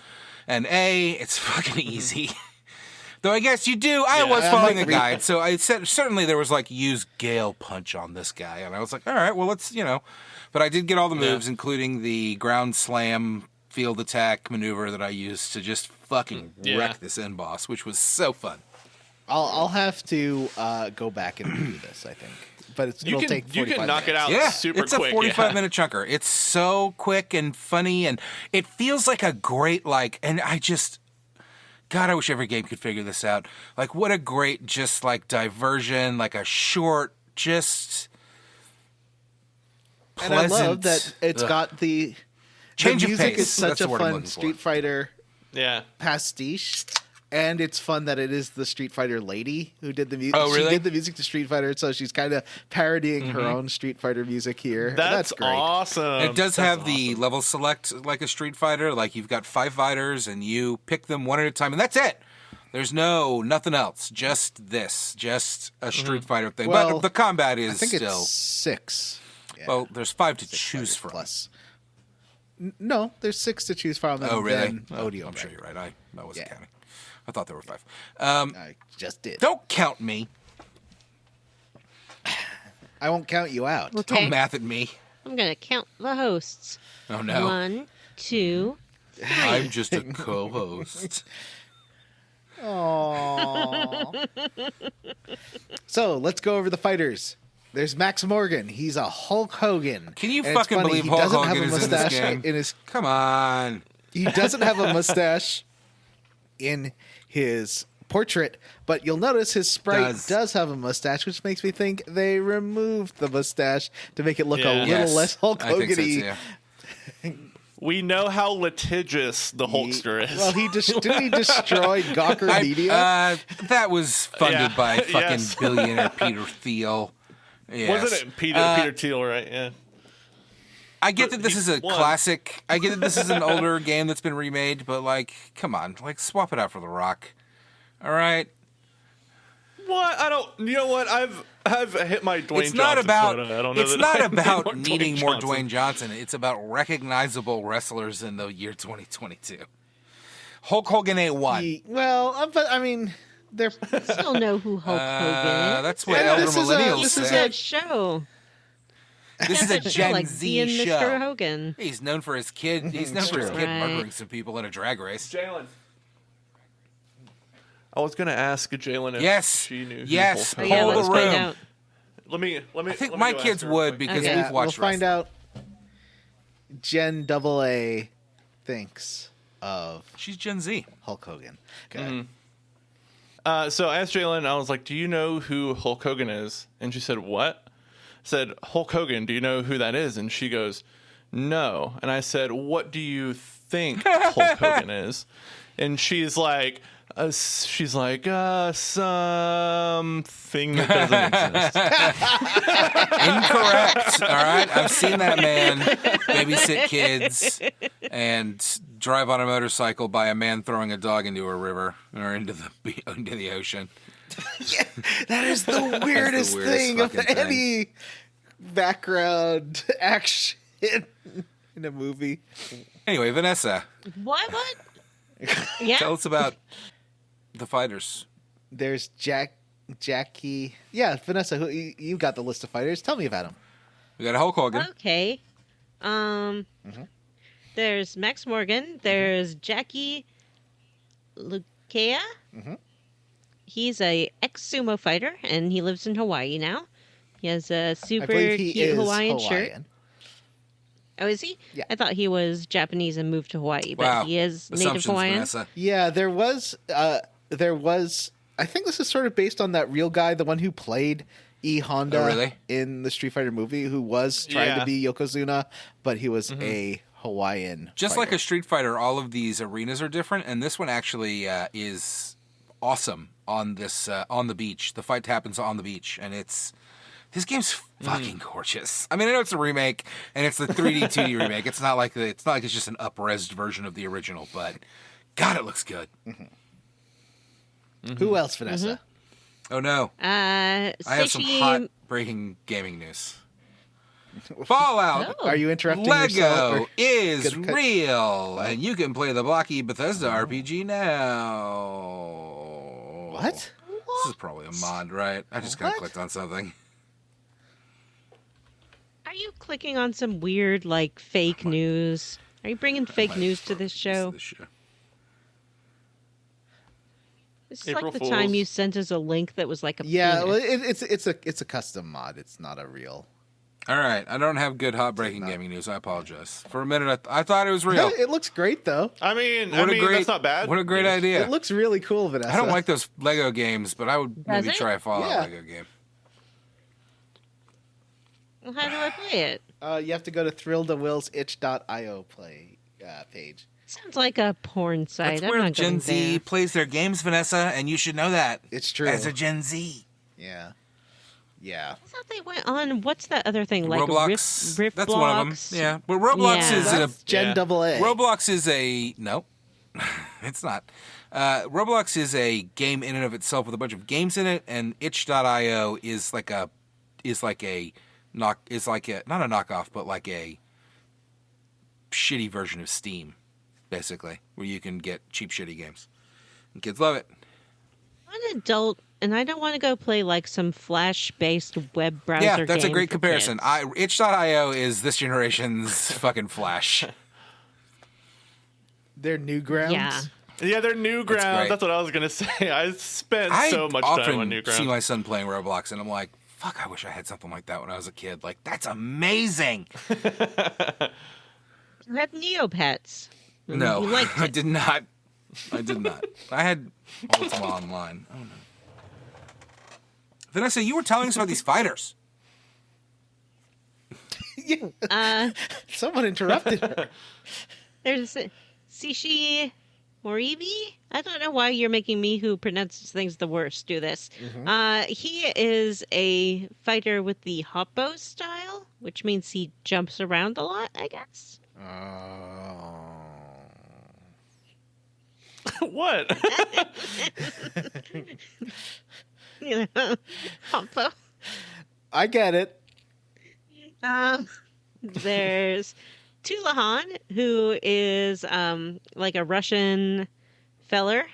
Speaker 3: And it's fucking easy. Though I guess you do. I
Speaker 2: Yeah.
Speaker 3: was
Speaker 4: I'm
Speaker 3: following
Speaker 4: like,
Speaker 3: a guide, so I said certainly there was like use Gale Punch on this guy, and I was like, all right, well let's But I did get all the moves, including the ground slam field attack maneuver that I used to just fucking wreck this end boss, which was so fun.
Speaker 4: I'll have to go back and do this, I think. But it'll take 45
Speaker 2: you can knock it
Speaker 4: minutes.
Speaker 2: out super
Speaker 3: it's
Speaker 2: quick.
Speaker 3: a 45-minute chunker. It's so quick and funny, and it feels like a great, and God, I wish every game could figure this out. Like, what a great, just, diversion, like a short, just
Speaker 4: And
Speaker 3: pleasant...
Speaker 4: I love that it's got the
Speaker 3: change
Speaker 4: the
Speaker 3: of
Speaker 4: music
Speaker 3: pace.
Speaker 4: is such
Speaker 3: That's
Speaker 4: a
Speaker 3: the word I'm
Speaker 4: fun
Speaker 3: looking for.
Speaker 4: Street Fighter
Speaker 2: Yeah.
Speaker 4: pastiche. And it's fun that it is the Street Fighter lady who did the music.
Speaker 3: Oh, really?
Speaker 4: She did the music to Street Fighter, so she's kind of parodying her own Street Fighter music here.
Speaker 2: That's
Speaker 4: great.
Speaker 2: awesome.
Speaker 3: It does have the level select like a Street Fighter. Like, you've got 5 fighters, and you pick them one at a time, and that's it. There's nothing else. Just this. Just a Street Fighter thing.
Speaker 4: Well,
Speaker 3: but the combat is
Speaker 4: I think
Speaker 3: still...
Speaker 4: it's 6. Yeah,
Speaker 3: Well, there's 5 to
Speaker 4: 6
Speaker 3: choose
Speaker 4: fighters
Speaker 3: from.
Speaker 4: plus. No, there's 6 to choose from.
Speaker 3: Oh,
Speaker 4: and
Speaker 3: really?
Speaker 4: then Odio
Speaker 3: I'm sure
Speaker 4: Bear.
Speaker 3: you're right. I wasn't
Speaker 4: Yeah.
Speaker 3: counting. I thought there were 5.
Speaker 4: I just did.
Speaker 3: Don't count me.
Speaker 4: I won't count you out.
Speaker 5: Okay.
Speaker 3: Don't math at me.
Speaker 5: I'm going to count the hosts.
Speaker 3: Oh, no.
Speaker 5: 1, 2, 3.
Speaker 3: I'm just a co-host.
Speaker 4: Aww. So let's go over the fighters. There's Max Morgan. He's a Hulk Hogan.
Speaker 3: Can you
Speaker 4: And it's
Speaker 3: fucking
Speaker 4: funny,
Speaker 3: believe
Speaker 4: he
Speaker 3: Hulk
Speaker 4: doesn't have
Speaker 3: Hogan
Speaker 4: a
Speaker 3: is in this
Speaker 4: mustache
Speaker 3: game?
Speaker 4: in his.
Speaker 3: Come on.
Speaker 4: He doesn't have a mustache in his portrait, but you'll notice his sprite does have a mustache, which makes me think they removed the mustache to make it look a little less Hulk
Speaker 3: I think so,
Speaker 4: Hogan-y.
Speaker 3: too.
Speaker 2: We know how litigious the Hulkster is.
Speaker 4: Well, didn't he destroy Gawker Media?
Speaker 3: That was funded
Speaker 2: Yeah.
Speaker 3: by fucking
Speaker 2: Yes.
Speaker 3: billionaire Peter Thiel. Yes.
Speaker 2: Wasn't it Peter Thiel, right? Yeah.
Speaker 3: I get that this is a
Speaker 2: won.
Speaker 3: classic. I get that this is an older game that's been remade, but come on, swap it out for The Rock. All right.
Speaker 2: What? I don't. You know what? I've hit my Dwayne
Speaker 3: It's not
Speaker 2: Johnson
Speaker 3: about.
Speaker 2: quota. I don't know
Speaker 3: It's
Speaker 2: that
Speaker 3: not
Speaker 2: I need
Speaker 3: about
Speaker 2: more
Speaker 3: needing
Speaker 2: Dwayne
Speaker 3: more
Speaker 2: Johnson.
Speaker 3: Dwayne Johnson. It's about recognizable wrestlers in the year 2022. Hulk Hogan ain't one.
Speaker 4: But I mean, they're.
Speaker 5: Still know who Hulk Hogan is.
Speaker 3: That's what
Speaker 4: And
Speaker 3: elder
Speaker 4: this is a-
Speaker 3: millennials
Speaker 4: this
Speaker 5: This is
Speaker 3: say.
Speaker 5: a show.
Speaker 3: This is a
Speaker 5: Show
Speaker 3: Gen
Speaker 5: like
Speaker 3: Z
Speaker 5: being
Speaker 3: show.
Speaker 5: Mr. Hogan.
Speaker 3: He's known for his kid. He's known for his kid
Speaker 5: Right.
Speaker 3: murdering some people in a drag race.
Speaker 2: Jalen. I was gonna ask Jalen if
Speaker 3: Yes.
Speaker 2: she knew. who
Speaker 3: Yes.
Speaker 2: Hulk
Speaker 5: Oh,
Speaker 2: Hogan
Speaker 5: yeah,
Speaker 3: Pull
Speaker 5: let's
Speaker 3: the
Speaker 5: find
Speaker 3: room.
Speaker 5: out.
Speaker 2: Let me.
Speaker 3: I think
Speaker 2: let me
Speaker 3: my
Speaker 2: go ask
Speaker 3: kids
Speaker 2: her
Speaker 3: would
Speaker 2: real quick.
Speaker 3: because
Speaker 5: Okay.
Speaker 3: we've
Speaker 4: We'll
Speaker 3: watched
Speaker 4: find
Speaker 3: wrestling.
Speaker 4: out. Jen AA thinks of
Speaker 3: She's Gen Z.
Speaker 4: Hulk Hogan. Okay.
Speaker 2: So I asked Jalen. I was like, "Do you know who Hulk Hogan is?" And she said, "What?" I said, "Hulk Hogan. Do you know who that is?" And she goes, "No." And I said, "What do you think Hulk Hogan is?" And she's like, something that doesn't exist.
Speaker 3: Incorrect. All right. I've seen that man babysit kids and drive on a motorcycle by a man throwing a dog into a river or into the ocean.
Speaker 4: That is the weirdest,
Speaker 3: weirdest
Speaker 4: thing of
Speaker 3: fucking thing.
Speaker 4: any background action in a movie.
Speaker 3: Anyway, Vanessa,
Speaker 5: What? Yeah.
Speaker 3: tell us about the fighters.
Speaker 4: There's Jackie. Yeah, Vanessa, you got the list of fighters. Tell me about them.
Speaker 3: We got Hulk Hogan.
Speaker 5: Okay. There's Max Morgan. There's Jackie Lukea. He's a ex-sumo fighter, and he lives in Hawaii now. He has a
Speaker 4: I
Speaker 5: super
Speaker 4: believe he
Speaker 5: cute
Speaker 4: is
Speaker 5: Hawaiian shirt.
Speaker 4: Hawaiian.
Speaker 5: Oh, is he?
Speaker 4: Yeah.
Speaker 5: I thought he was Japanese and moved to Hawaii, but
Speaker 3: Wow.
Speaker 5: he is native
Speaker 3: Assumptions,
Speaker 5: Hawaiian.
Speaker 3: Vanessa.
Speaker 4: Yeah, there was. I think this is sort of based on that real guy, the one who played E Honda
Speaker 3: Oh, really?
Speaker 4: in the Street Fighter movie, who was trying to
Speaker 2: Yeah.
Speaker 4: be Yokozuna, but he was a Hawaiian.
Speaker 3: Just
Speaker 4: fighter.
Speaker 3: like a Street Fighter, all of these arenas are different, and this one actually is awesome on this on the beach. The fight happens on the beach, and this game's fucking gorgeous. I mean, I know it's a remake, and it's the 3D 2D remake. It's not like it's just an up-resed version of the original, but God, it looks good.
Speaker 4: Who else, Vanessa?
Speaker 3: Oh no, I have some
Speaker 5: Seishi-
Speaker 3: hot breaking gaming news. Fallout.
Speaker 5: Oh.
Speaker 4: Are you interrupting yourself?
Speaker 3: Lego
Speaker 4: or-
Speaker 3: is
Speaker 4: Gonna cut-
Speaker 3: real, and you can play the blocky Bethesda RPG now.
Speaker 4: What?
Speaker 3: This is probably a mod, right? I just kind of
Speaker 4: What?
Speaker 3: clicked on something.
Speaker 5: Are you clicking on some weird, like, fake news? Are you bringing fake news to this show? This is
Speaker 2: April
Speaker 5: like the
Speaker 2: Fools.
Speaker 5: time you sent us a link that was like a
Speaker 4: Yeah, well,
Speaker 5: penis.
Speaker 4: it's a custom mod. It's not a real.
Speaker 3: All right, I don't have good hot breaking gaming news. I apologize. For a minute, I thought it was real.
Speaker 4: It looks great though.
Speaker 2: I mean,
Speaker 3: Great,
Speaker 2: that's not bad.
Speaker 3: What a great
Speaker 2: news.
Speaker 3: idea.
Speaker 4: It looks really cool, Vanessa.
Speaker 3: I don't like those Lego games, but I would maybe
Speaker 5: it?
Speaker 3: try a Fallout
Speaker 4: Yeah.
Speaker 3: Lego game.
Speaker 5: Well, how do I play it?
Speaker 4: You have to go to thrilledawillsitch.io page.
Speaker 5: Sounds like a porn site.
Speaker 3: That's
Speaker 5: I'm
Speaker 3: where
Speaker 5: not
Speaker 3: Gen
Speaker 5: going
Speaker 3: Z
Speaker 5: there.
Speaker 3: plays their games, Vanessa, and you should know that.
Speaker 4: It's true.
Speaker 3: As a Gen Z.
Speaker 4: Yeah. Yeah.
Speaker 5: I thought they went on. What's that other thing? Like
Speaker 3: Roblox.
Speaker 5: Rift
Speaker 3: That's one of them.
Speaker 5: blocks?
Speaker 3: Yeah. But Roblox
Speaker 5: Yeah.
Speaker 3: is
Speaker 4: That's Gen
Speaker 2: Yeah.
Speaker 4: double A.
Speaker 3: Roblox is a no. It's not. Roblox is a game in and of itself with a bunch of games in it, and itch.io is like a not a knockoff, but like a shitty version of Steam, basically, where you can get cheap shitty games. And kids love it.
Speaker 5: I'm an adult, and I don't want to go play like some Flash-based web browser.
Speaker 3: Yeah, that's a
Speaker 5: game
Speaker 3: great
Speaker 5: for
Speaker 3: comparison.
Speaker 5: kids.
Speaker 3: Itch.io is this generation's fucking Flash.
Speaker 4: They're Newgrounds.
Speaker 5: Yeah.
Speaker 2: Yeah, they're Newgrounds.
Speaker 3: great.
Speaker 2: That's what I was gonna say. I spent so much
Speaker 3: often
Speaker 2: time on
Speaker 3: see
Speaker 2: Newgrounds.
Speaker 3: my son playing Roblox, and I'm like, fuck, I wish I had something like that when I was a kid. Like, that's amazing.
Speaker 5: You had Neopets.
Speaker 3: No,
Speaker 5: You liked
Speaker 3: I
Speaker 5: it.
Speaker 3: did not. I did not. I had Ultima Online. Oh, no. Vanessa, you were telling us about these fighters.
Speaker 4: Someone interrupted her.
Speaker 5: There's Sishi Moribi. I don't know why you're making me, who pronounces things the worst, do this. He is a fighter with the hoppo style, which means he jumps around a lot, I guess.
Speaker 2: What?
Speaker 5: You know, hoppo.
Speaker 4: I get it.
Speaker 5: There's Tulahan, who is like a Russian feller,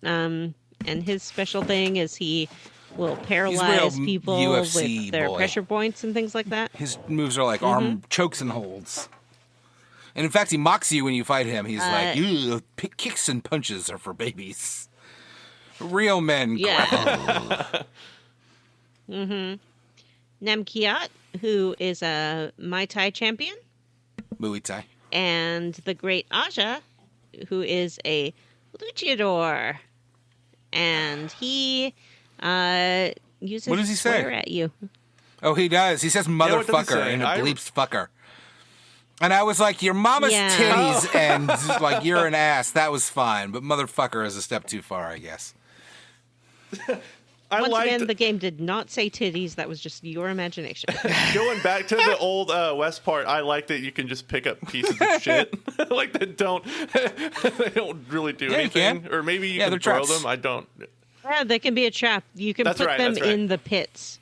Speaker 5: and his special thing is he will paralyze
Speaker 3: real
Speaker 5: people
Speaker 3: UFC
Speaker 5: with their
Speaker 3: boy.
Speaker 5: pressure points and things like that.
Speaker 3: His moves are like arm chokes and holds. And in fact, he mocks you when you fight him. He's like, "Ew, kicks and punches are for babies. Real men."
Speaker 5: Yeah. Namkiat, who is a Muay Thai champion,
Speaker 3: Muay Thai.
Speaker 5: and the Great Aja, who is a luchador, and he uses
Speaker 3: What does he say?
Speaker 5: swear at you.
Speaker 3: Oh, he does. He says
Speaker 2: what does he
Speaker 3: motherfucker
Speaker 2: say?
Speaker 3: and it
Speaker 2: I-
Speaker 3: bleeps fucker. And I was like, your mama's
Speaker 5: Yeah.
Speaker 3: titties and like you're an ass. That was fine. But motherfucker is a step too far, I guess.
Speaker 2: I
Speaker 5: Once
Speaker 2: liked
Speaker 5: again, the game did not say titties. That was just your imagination.
Speaker 2: going back to the old West part. I like that you can just pick up pieces of shit like that don't they don't really do
Speaker 3: Yeah, you
Speaker 2: anything,
Speaker 3: can.
Speaker 2: or maybe you
Speaker 3: Yeah,
Speaker 2: can
Speaker 3: they're
Speaker 2: throw
Speaker 3: traps.
Speaker 2: them. I don't.
Speaker 5: Yeah, they can be a trap. You can
Speaker 2: That's
Speaker 5: put
Speaker 2: right,
Speaker 5: them
Speaker 2: that's right.
Speaker 5: in the pits.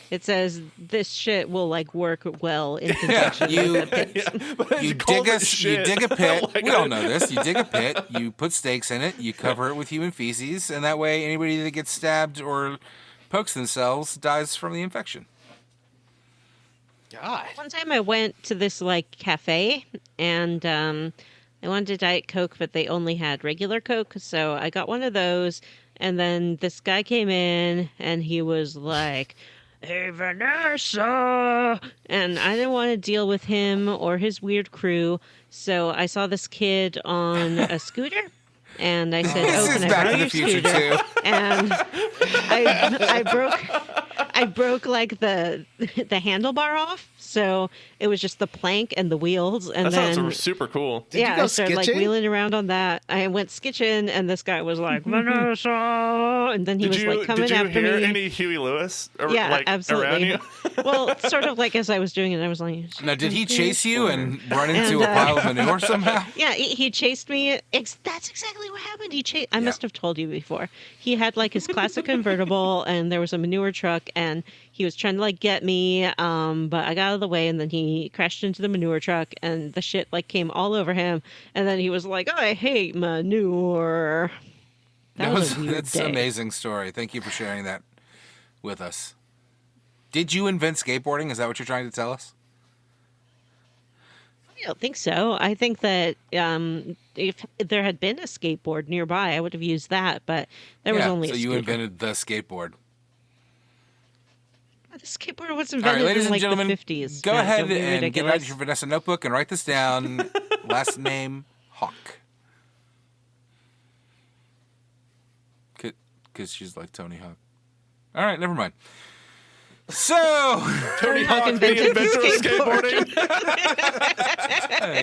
Speaker 5: It says this shit will like work well in
Speaker 3: Yeah,
Speaker 5: conjunction
Speaker 3: you
Speaker 5: with the pits.
Speaker 2: But
Speaker 3: you
Speaker 2: it calls
Speaker 3: dig
Speaker 2: it
Speaker 3: a
Speaker 2: shit.
Speaker 3: you dig a pit.
Speaker 2: Like,
Speaker 3: We all know this. You dig a pit. You put stakes in it. You cover it with human feces, and that way, anybody that gets stabbed or pokes themselves dies from the infection.
Speaker 4: God.
Speaker 5: One time I went to this like cafe and I wanted a Diet Coke, but they only had regular Coke. So I got one of those. And then this guy came in and he was like, "Hey, Vanessa." And I didn't want to deal with him or his weird crew. So I saw this kid on a scooter. And I said,
Speaker 3: This
Speaker 5: "Oh,
Speaker 3: is
Speaker 5: can I
Speaker 3: Back
Speaker 5: borrow
Speaker 3: to the
Speaker 5: your
Speaker 3: Future
Speaker 5: scooter?"
Speaker 3: too.
Speaker 5: And I broke like the handlebar off, so it was just the plank and the wheels, and
Speaker 2: That
Speaker 5: then
Speaker 2: sounds super cool.
Speaker 4: Did you
Speaker 5: yeah,
Speaker 4: go
Speaker 5: I started like
Speaker 4: skitching?
Speaker 5: wheeling around on that. I went skitching, and this guy was like Vanessa, and then he was like coming
Speaker 2: did you
Speaker 5: after
Speaker 2: hear
Speaker 5: me.
Speaker 2: any Huey Lewis?
Speaker 5: Yeah,
Speaker 2: like,
Speaker 5: absolutely.
Speaker 2: Around you?
Speaker 5: Well, sort of like as I was doing it, I was like,
Speaker 3: Now, did he chase you and run into
Speaker 5: And,
Speaker 3: a pile of manure somehow?
Speaker 5: yeah, he chased me. That's exactly what happened. I must have told you before. He had like his classic convertible, and there was a manure truck, and he was trying to like get me, but I got out of the way, and then he crashed into the manure truck, and the shit like came all over him, and then he was like, "I hate manure." That was a weird
Speaker 3: That's
Speaker 5: day.
Speaker 3: an amazing story. Thank you for sharing that with us. Did you invent skateboarding? Is that what you're trying to tell us?
Speaker 5: I don't think so. I think that if there had been a skateboard nearby, I would have used that, but there was only
Speaker 3: so
Speaker 5: a
Speaker 3: you
Speaker 5: scooter.
Speaker 3: invented the skateboard.
Speaker 5: The skateboard was
Speaker 3: All right,
Speaker 5: invented
Speaker 3: ladies
Speaker 5: in
Speaker 3: and
Speaker 5: like
Speaker 3: gentlemen,
Speaker 5: the 50s.
Speaker 3: go
Speaker 5: Matt,
Speaker 3: ahead
Speaker 5: don't be
Speaker 3: and get
Speaker 5: ridiculous.
Speaker 3: out your Vanessa notebook and write this down. Last name, Hawk. Because she's like Tony Hawk. All right, never mind. So,
Speaker 2: Tony Hawk, the
Speaker 5: invented the
Speaker 2: inventor of skateboarding.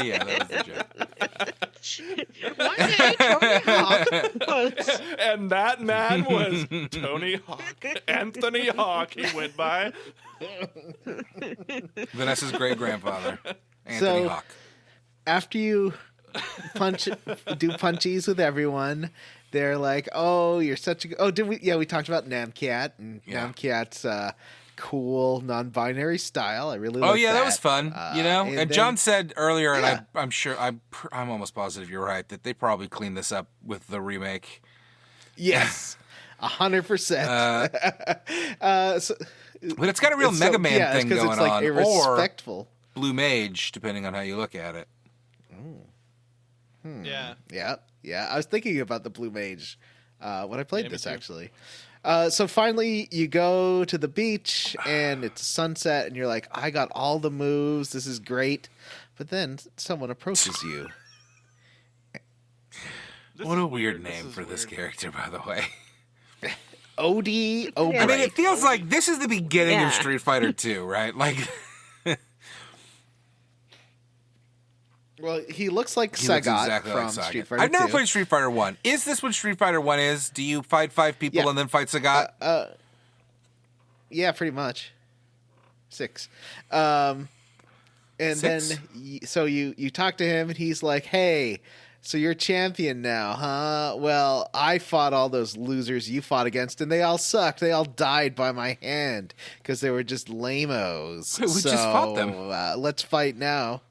Speaker 3: yeah, that was the joke.
Speaker 5: One day, Tony Hawk was...
Speaker 2: And that man was Tony Hawk. Anthony Hawk, he went by.
Speaker 3: Vanessa's great grandfather, Anthony
Speaker 4: So-
Speaker 3: Hawk.
Speaker 4: After you do punchies with everyone, they're like, "Oh, you're such a." Oh, did we? Yeah, we talked about Namcat and
Speaker 3: Yeah.
Speaker 4: Namcat's cool non-binary style. I really.
Speaker 3: Oh
Speaker 4: like
Speaker 3: yeah, that was fun. And
Speaker 4: then-
Speaker 3: John said earlier, and
Speaker 4: Yeah.
Speaker 3: I'm sure I'm almost positive you're right that they probably cleaned this up with the remake.
Speaker 4: Yes, 100%.
Speaker 3: But it's got a real Mega Man thing going
Speaker 4: it's like
Speaker 3: on, or
Speaker 4: irrespectful.
Speaker 3: Blue Mage, depending on how you look at it.
Speaker 2: Yeah.
Speaker 4: Yeah. I was thinking about the Blue Mage when I played
Speaker 2: Yeah, me
Speaker 4: this,
Speaker 2: too.
Speaker 4: actually. So finally, you go to the beach, and it's sunset, and you're like, I got all the moves. This is great. But then someone approaches you.
Speaker 3: What a weird name for this character, by the way.
Speaker 4: Odie O'Brien.
Speaker 3: I mean, it feels like this is the beginning
Speaker 5: Yeah.
Speaker 3: of Street Fighter 2, right? Like,
Speaker 4: Well, he looks like
Speaker 3: he looks
Speaker 4: Sagat
Speaker 3: exactly
Speaker 4: from
Speaker 3: like Sagat.
Speaker 4: Street Fighter
Speaker 3: I've never
Speaker 4: 2.
Speaker 3: played Street Fighter 1. Is this what Street Fighter 1 is? Do you fight 5 people
Speaker 4: Yeah.
Speaker 3: and then fight Sagat?
Speaker 4: Yeah, pretty much. 6. And
Speaker 3: 6?
Speaker 4: then, so you talk to him, and he's like, hey, so you're champion now, huh? Well, I fought all those losers you fought against, and they all sucked. They all died by my hand because they were just lame-os.
Speaker 3: We just fought them.
Speaker 4: Let's fight now.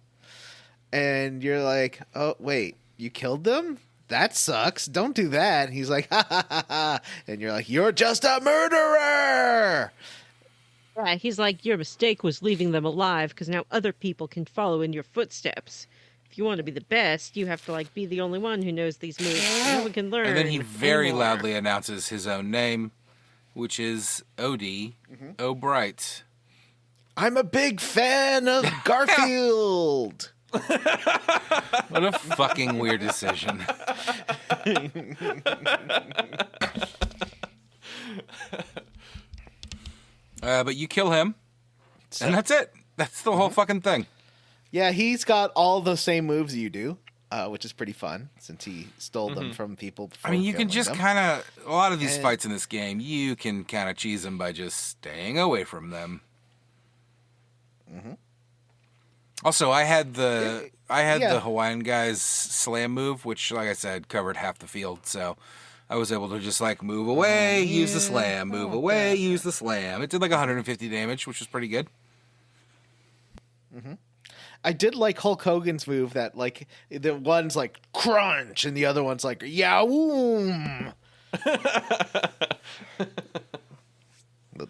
Speaker 4: And you're like, oh, wait, you killed them? That sucks. Don't do that. And he's like, ha, ha, ha, ha. And you're like, you're just a murderer.
Speaker 5: Yeah, he's like, your mistake was leaving them alive because now other people can follow in your footsteps. If you want to be the best, you have to like be the only one who knows these moves. No one can learn.
Speaker 3: And then he very
Speaker 5: anymore.
Speaker 3: loudly announces his own name, which is Odie O'Bright.
Speaker 4: I'm a big fan of Garfield.
Speaker 3: What a fucking weird decision. But you kill him, and that's it. That's the whole fucking thing.
Speaker 4: Yeah, he's got all the same moves you do, which is pretty fun since he stole them from people.
Speaker 3: I mean, you can just kind of, a lot of these
Speaker 4: And-
Speaker 3: fights in this game, you can kind of cheese them by just staying away from them. Also, I had the
Speaker 4: Yeah.
Speaker 3: Hawaiian guy's slam move, which, like I said, covered half the field. So I was able to just like move away, use the slam, move away, use the slam. It did like 150 damage, which was pretty good.
Speaker 4: I did like Hulk Hogan's move that like the one's like crunch and the other one's like yaoom.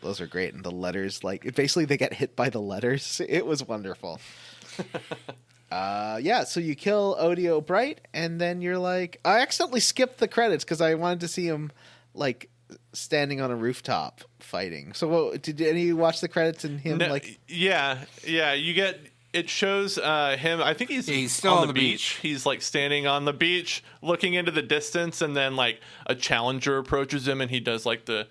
Speaker 4: Those are great, and the letters like basically they get hit by the letters. It was wonderful. Yeah, so you kill Odie Bright, and then you're like, I accidentally skipped the credits because I wanted to see him like standing on a rooftop fighting. So, did any of you watch the credits and him like?
Speaker 2: Yeah. You get. It shows him. I think he's
Speaker 3: still
Speaker 2: on the beach. He's like standing on the beach, looking into the distance, and then like a challenger approaches him, and he does like the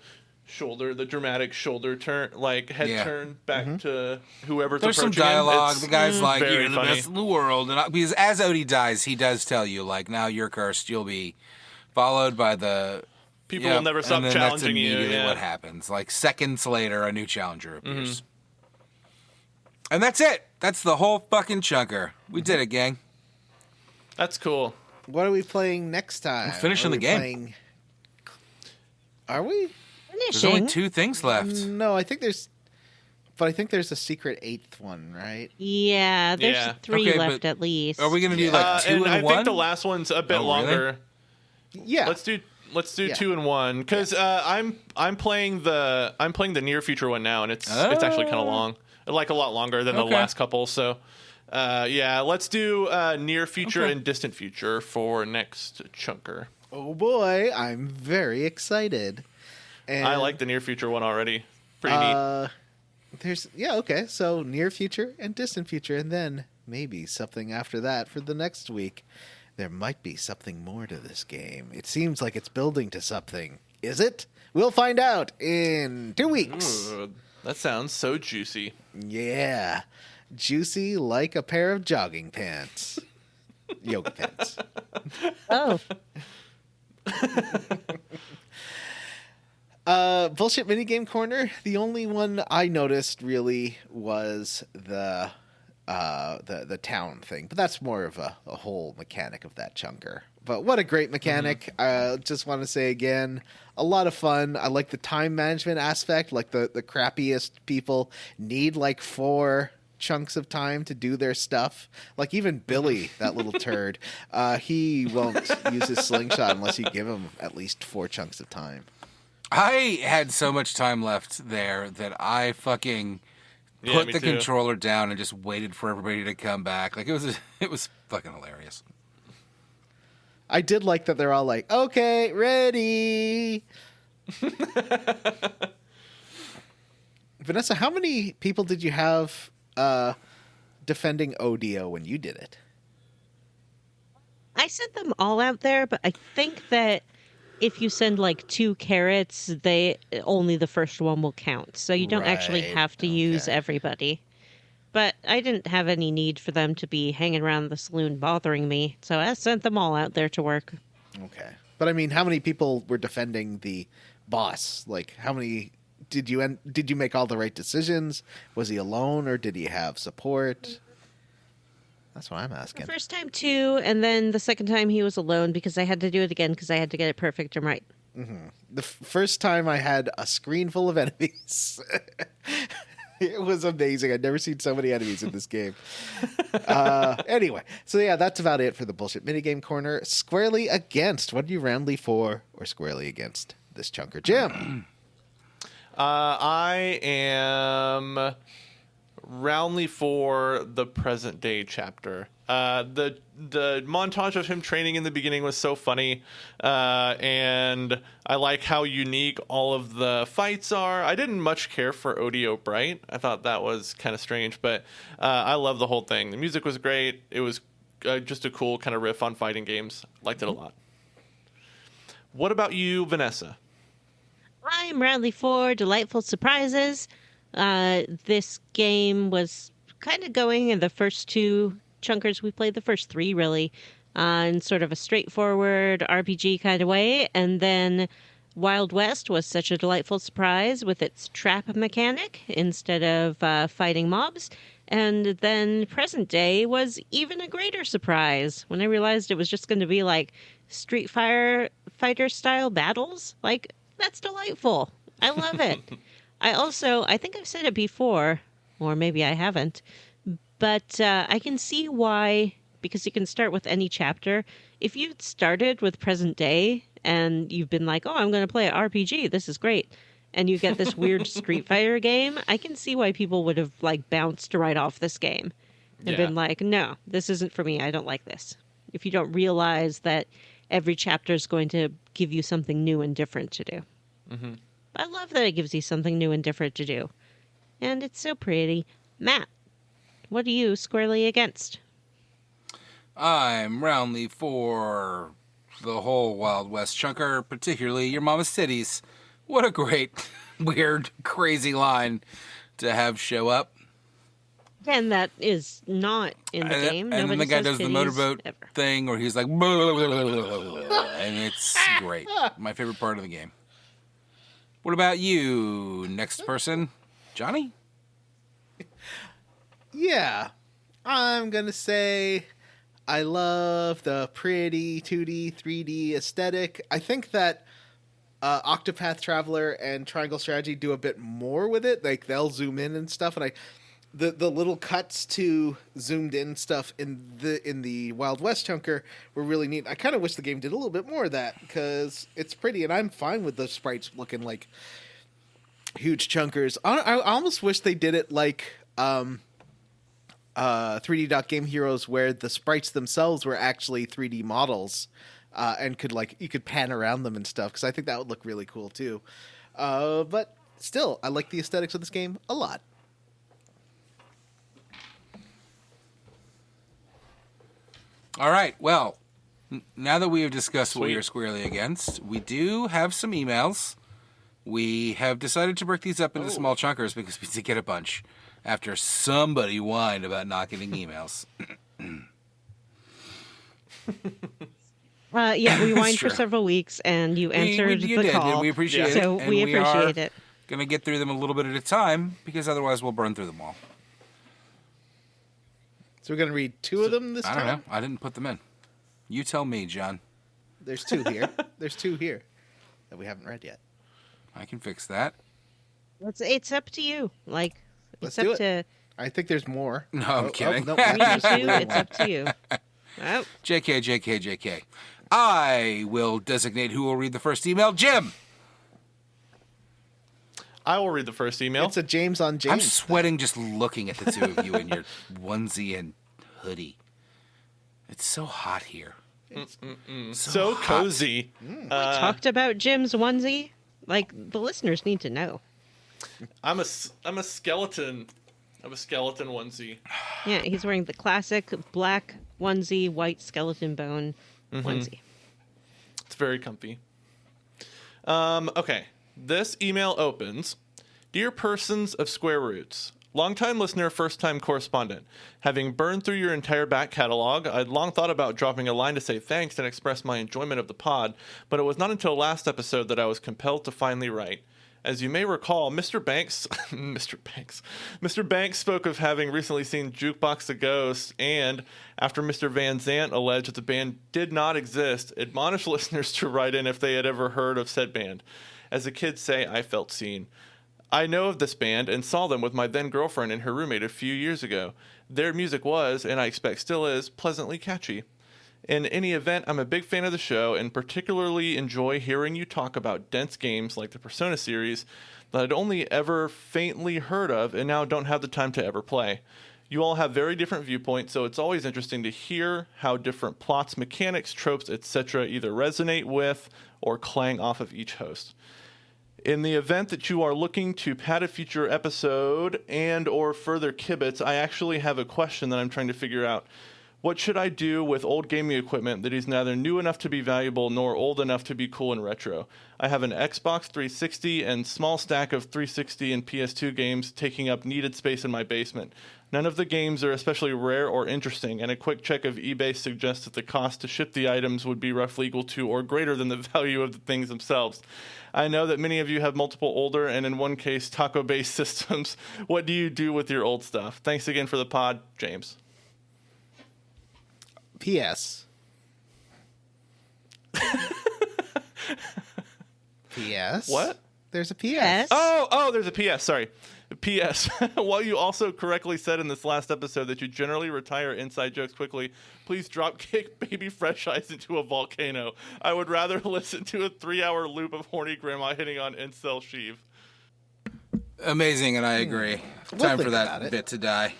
Speaker 2: dramatic shoulder turn, like head turn back to whoever's
Speaker 3: There's some
Speaker 2: approaching him.
Speaker 3: dialogue.
Speaker 2: It's
Speaker 3: The guy's like,
Speaker 2: very
Speaker 3: "You're the
Speaker 2: funny.
Speaker 3: best in the world," and because as Odie dies, he does tell you, like, "Now you're cursed. You'll be followed by the
Speaker 2: People will never stop
Speaker 3: and then
Speaker 2: challenging
Speaker 3: that's
Speaker 2: you.
Speaker 3: immediately
Speaker 2: Yeah.
Speaker 3: what happens. Like seconds later, a new challenger appears, and that's it. That's the whole fucking chunker. We did it, gang.
Speaker 2: That's cool.
Speaker 4: What are we playing next time?
Speaker 3: We're finishing
Speaker 4: Are
Speaker 3: the
Speaker 4: we
Speaker 3: game.
Speaker 4: playing- Are we?
Speaker 3: There's only
Speaker 5: Finishing.
Speaker 3: 2 things left.
Speaker 4: No, I think there's a secret 8th one, right?
Speaker 5: Yeah, there's
Speaker 2: Yeah.
Speaker 5: 3
Speaker 3: Okay,
Speaker 5: left
Speaker 3: but
Speaker 5: at least.
Speaker 3: Are we gonna do like 2
Speaker 2: and
Speaker 3: and
Speaker 2: I
Speaker 3: 1?
Speaker 2: think the last one's a bit
Speaker 3: Oh, really?
Speaker 2: longer.
Speaker 4: Yeah.
Speaker 2: Let's do Let's do
Speaker 4: Yeah.
Speaker 2: 2 and 1 because I'm playing the near future one now, and it's actually kind of long, like a lot longer than the last couple. So let's do near future and distant future for next chunker.
Speaker 4: Oh boy, I'm very excited. And
Speaker 2: I like the near future one already. Pretty neat.
Speaker 4: Okay. So near future and distant future, and then maybe something after that for the next week. There might be something more to this game. It seems like it's building to something. Is it? We'll find out in 2 weeks.
Speaker 2: Ooh, that sounds so juicy.
Speaker 4: Yeah. Juicy like a pair of jogging pants. Yoga pants.
Speaker 5: Oh,
Speaker 4: Bullshit minigame corner. The only one I noticed really was the town thing, but that's more of a whole mechanic of that chunker. But what a great mechanic. Just want to say again, a lot of fun. I like the time management aspect. Like the crappiest people need like 4 chunks of time to do their stuff. Like even Billy, that little turd, he won't use his slingshot unless you give him at least 4 chunks of time.
Speaker 3: I had so much time left there that I fucking put the controller down and just waited for everybody to come back. Like it was fucking hilarious.
Speaker 4: I did like that they're all like, okay, ready. Vanessa, how many people did you have defending Odio when you did it?
Speaker 5: I sent them all out there, but I think that if you send like 2 carrots, only the first one will count. So you don't actually
Speaker 4: Right,
Speaker 5: have to use
Speaker 4: okay.
Speaker 5: everybody. But I didn't have any need for them to be hanging around the saloon bothering me, so I sent them all out there to work.
Speaker 4: Okay. But I mean, how many people were defending the boss? Like, how many did you make all the right decisions? Was he alone or did he have support? That's what I'm
Speaker 5: The
Speaker 4: asking.
Speaker 5: first time 2, and then the second time he was alone because I had to do it again because I had to get it perfect and right.
Speaker 4: The first time I had a screen full of enemies. It was amazing. I'd never seen so many enemies in this game. Anyway, so yeah, that's about it for the bullshit minigame corner. Squarely against. What are you roundly for or squarely against this chunker? Jim.
Speaker 2: I am roundly for the present day chapter. The montage of him training in the beginning was so funny, and I like how unique all of the fights are. I didn't much care for Odio Bright. I thought that was kind of strange, but I love the whole thing. The music was great. It was just a cool kind of riff on fighting games. Liked it a lot. What about you, Vanessa?
Speaker 5: I'm roundly for delightful surprises. This game was kind of going in the first 2 chunkers we played, the first 3 really, in sort of a straightforward RPG kind of way. And then Wild West was such a delightful surprise with its trap mechanic instead of fighting mobs. And then present day was even a greater surprise when I realized it was just going to be like Street Fighter style battles. Like, that's delightful. I love it. I think I've said it before, or maybe I haven't, but I can see why, because you can start with any chapter. If you'd started with present day and you've been like, oh, I'm going to play an RPG, this is great, and you get this weird Street Fighter game, I can see why people would have like bounced right off this game and been like, no, this isn't for me. I don't like this. If you don't realize that every chapter is going to give you something new and different to do.
Speaker 2: Mm-hmm.
Speaker 5: I love that it gives you something new and different to do. And it's so pretty. Matt, what are you squarely against?
Speaker 3: I'm roundly for the whole Wild West chunker, particularly your mama's titties. What a great, weird, crazy line to have show up.
Speaker 5: Again, that is not in the game.
Speaker 3: And then the
Speaker 5: Nobody
Speaker 3: guy
Speaker 5: says
Speaker 3: does the
Speaker 5: titties
Speaker 3: motorboat
Speaker 5: ever.
Speaker 3: thing where he's like, and it's great. My favorite part of the game. What about you, next person? Johnny?
Speaker 4: Yeah. I'm going to say I love the pretty 2D, 3D aesthetic. I think that Octopath Traveler and Triangle Strategy do a bit more with it. Like, they'll zoom in and stuff, and the little cuts to zoomed in stuff in the Wild West chunker were really neat. I kind of wish the game did a little bit more of that because it's pretty, and I'm fine with the sprites looking like huge chunkers. I almost wish they did it like 3D Dot Game Heroes, where the sprites themselves were actually 3D models, and you could pan around them and stuff, because I think that would look really cool too. But still, I like the aesthetics of this game a lot.
Speaker 3: All right, well, now that we have discussed what we are squarely against, we do have some emails. We have decided to break these up into small chunkers because we did get a bunch after somebody whined about not getting emails.
Speaker 5: Yeah, we whined for several weeks, and you answered
Speaker 3: you
Speaker 5: the
Speaker 3: did,
Speaker 5: call.
Speaker 3: and we appreciate it.
Speaker 5: So
Speaker 3: and
Speaker 5: we appreciate it.
Speaker 3: Going to get through them a little bit at a time because otherwise we'll burn through them all.
Speaker 4: So we're going to read two of them this time?
Speaker 3: I don't know. I didn't put them in. You tell me, John.
Speaker 4: There's two here. There's two here that we haven't read yet.
Speaker 3: I can fix that.
Speaker 5: It's up to you. Like,
Speaker 4: Let's
Speaker 5: it's
Speaker 4: do
Speaker 5: up
Speaker 4: it.
Speaker 5: to
Speaker 4: I think there's more.
Speaker 3: No, I'm kidding.
Speaker 4: No,
Speaker 5: me too. It's up to you. Oh,
Speaker 3: JK. I will designate who will read the first email. Jim!
Speaker 2: I will read the first email.
Speaker 4: It's a James on James.
Speaker 3: I'm sweating just looking at the two of you in your onesie and hoodie. It's so hot here.
Speaker 2: So
Speaker 3: hot.
Speaker 2: cozy.
Speaker 5: talked about Jim's onesie. Like, the listeners need to know.
Speaker 2: I'm a skeleton. I'm a skeleton onesie.
Speaker 5: Yeah, he's wearing the classic black onesie, white skeleton bone onesie.
Speaker 2: It's very comfy. Okay. This email opens. Dear persons of Square Roots, longtime listener, first-time correspondent. Having burned through your entire back catalog, I'd long thought about dropping a line to say thanks and express my enjoyment of the pod, but it was not until last episode that I was compelled to finally write. As you may recall, Mr. Banks spoke of having recently seen Jukebox the Ghost, and after Mr. Van Zant alleged that the band did not exist, admonished listeners to write in if they had ever heard of said band. As the kids say, I felt seen. I know of this band and saw them with my then girlfriend and her roommate a few years ago. Their music was, and I expect still is, pleasantly catchy. In any event, I'm a big fan of the show and particularly enjoy hearing you talk about dense games like the Persona series that I'd only ever faintly heard of and now don't have the time to ever play. You all have very different viewpoints, so it's always interesting to hear how different plots, mechanics, tropes, etc. either resonate with or clang off of each host. In the event that you are looking to pad a future episode and or further kibitz, I actually have a question that I'm trying to figure out. What should I do with old gaming equipment that is neither new enough to be valuable nor old enough to be cool and retro? I have an Xbox 360 and small stack of 360 and PS2 games taking up needed space in my basement. None of the games are especially rare or interesting, and a quick check of eBay suggests that the cost to ship the items would be roughly equal to or greater than the value of the things themselves. I know that many of you have multiple older and in one case taco-based systems. What do you do with your old stuff? Thanks again for the pod, James.
Speaker 4: P.S. P.S.
Speaker 2: What?
Speaker 4: There's a P.S.
Speaker 2: Oh, there's a P.S. Sorry. P.S. While you also correctly said in this last episode that you generally retire inside jokes quickly, please drop kick baby fresh eyes into a volcano. I would rather listen to a 3-hour loop of horny grandma hitting on incel sheave.
Speaker 3: Amazing, and I agree.
Speaker 4: We'll
Speaker 3: Time
Speaker 4: think
Speaker 3: for that
Speaker 4: about it.
Speaker 3: bit to die.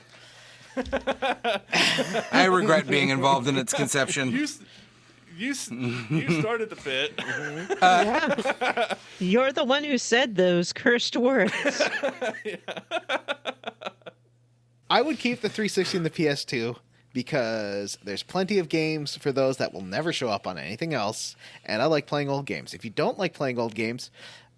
Speaker 3: I regret being involved in its conception.
Speaker 2: You started the bit.
Speaker 5: Yeah. You're the one who said those cursed words.
Speaker 4: I would keep the 360 and the PS2 because there's plenty of games for those that will never show up on anything else, and I like playing old games. If you don't like playing old games,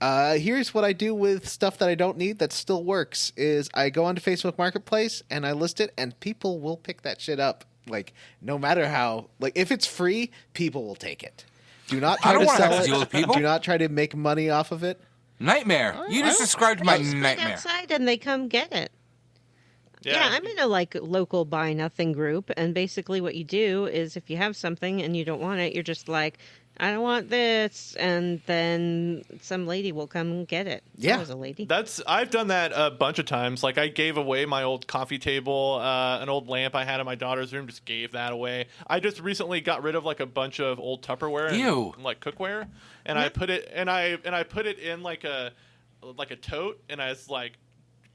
Speaker 4: here's what I do with stuff that I don't need that still works, is I go onto Facebook Marketplace and I list it, and people will pick that shit up. Like, no matter how, like, if it's free, people will take it. Do not try to sell it.
Speaker 3: Deal with people.
Speaker 4: Do not try to make money off of it.
Speaker 3: Nightmare. You just described my
Speaker 5: Just put it
Speaker 3: nightmare.
Speaker 5: outside and they come get it. Yeah, I'm in a local buy nothing group, and basically what you do is if you have something and you don't want it, you're just like, I don't want this, and then some lady will come and get it.
Speaker 4: Yeah.
Speaker 5: That was a lady.
Speaker 2: I've done that a bunch of times. Like, I gave away my old coffee table, an old lamp I had in my daughter's room, just gave that away. I just recently got rid of like a bunch of old Tupperware and like cookware, and I put it in like a tote, and I was like,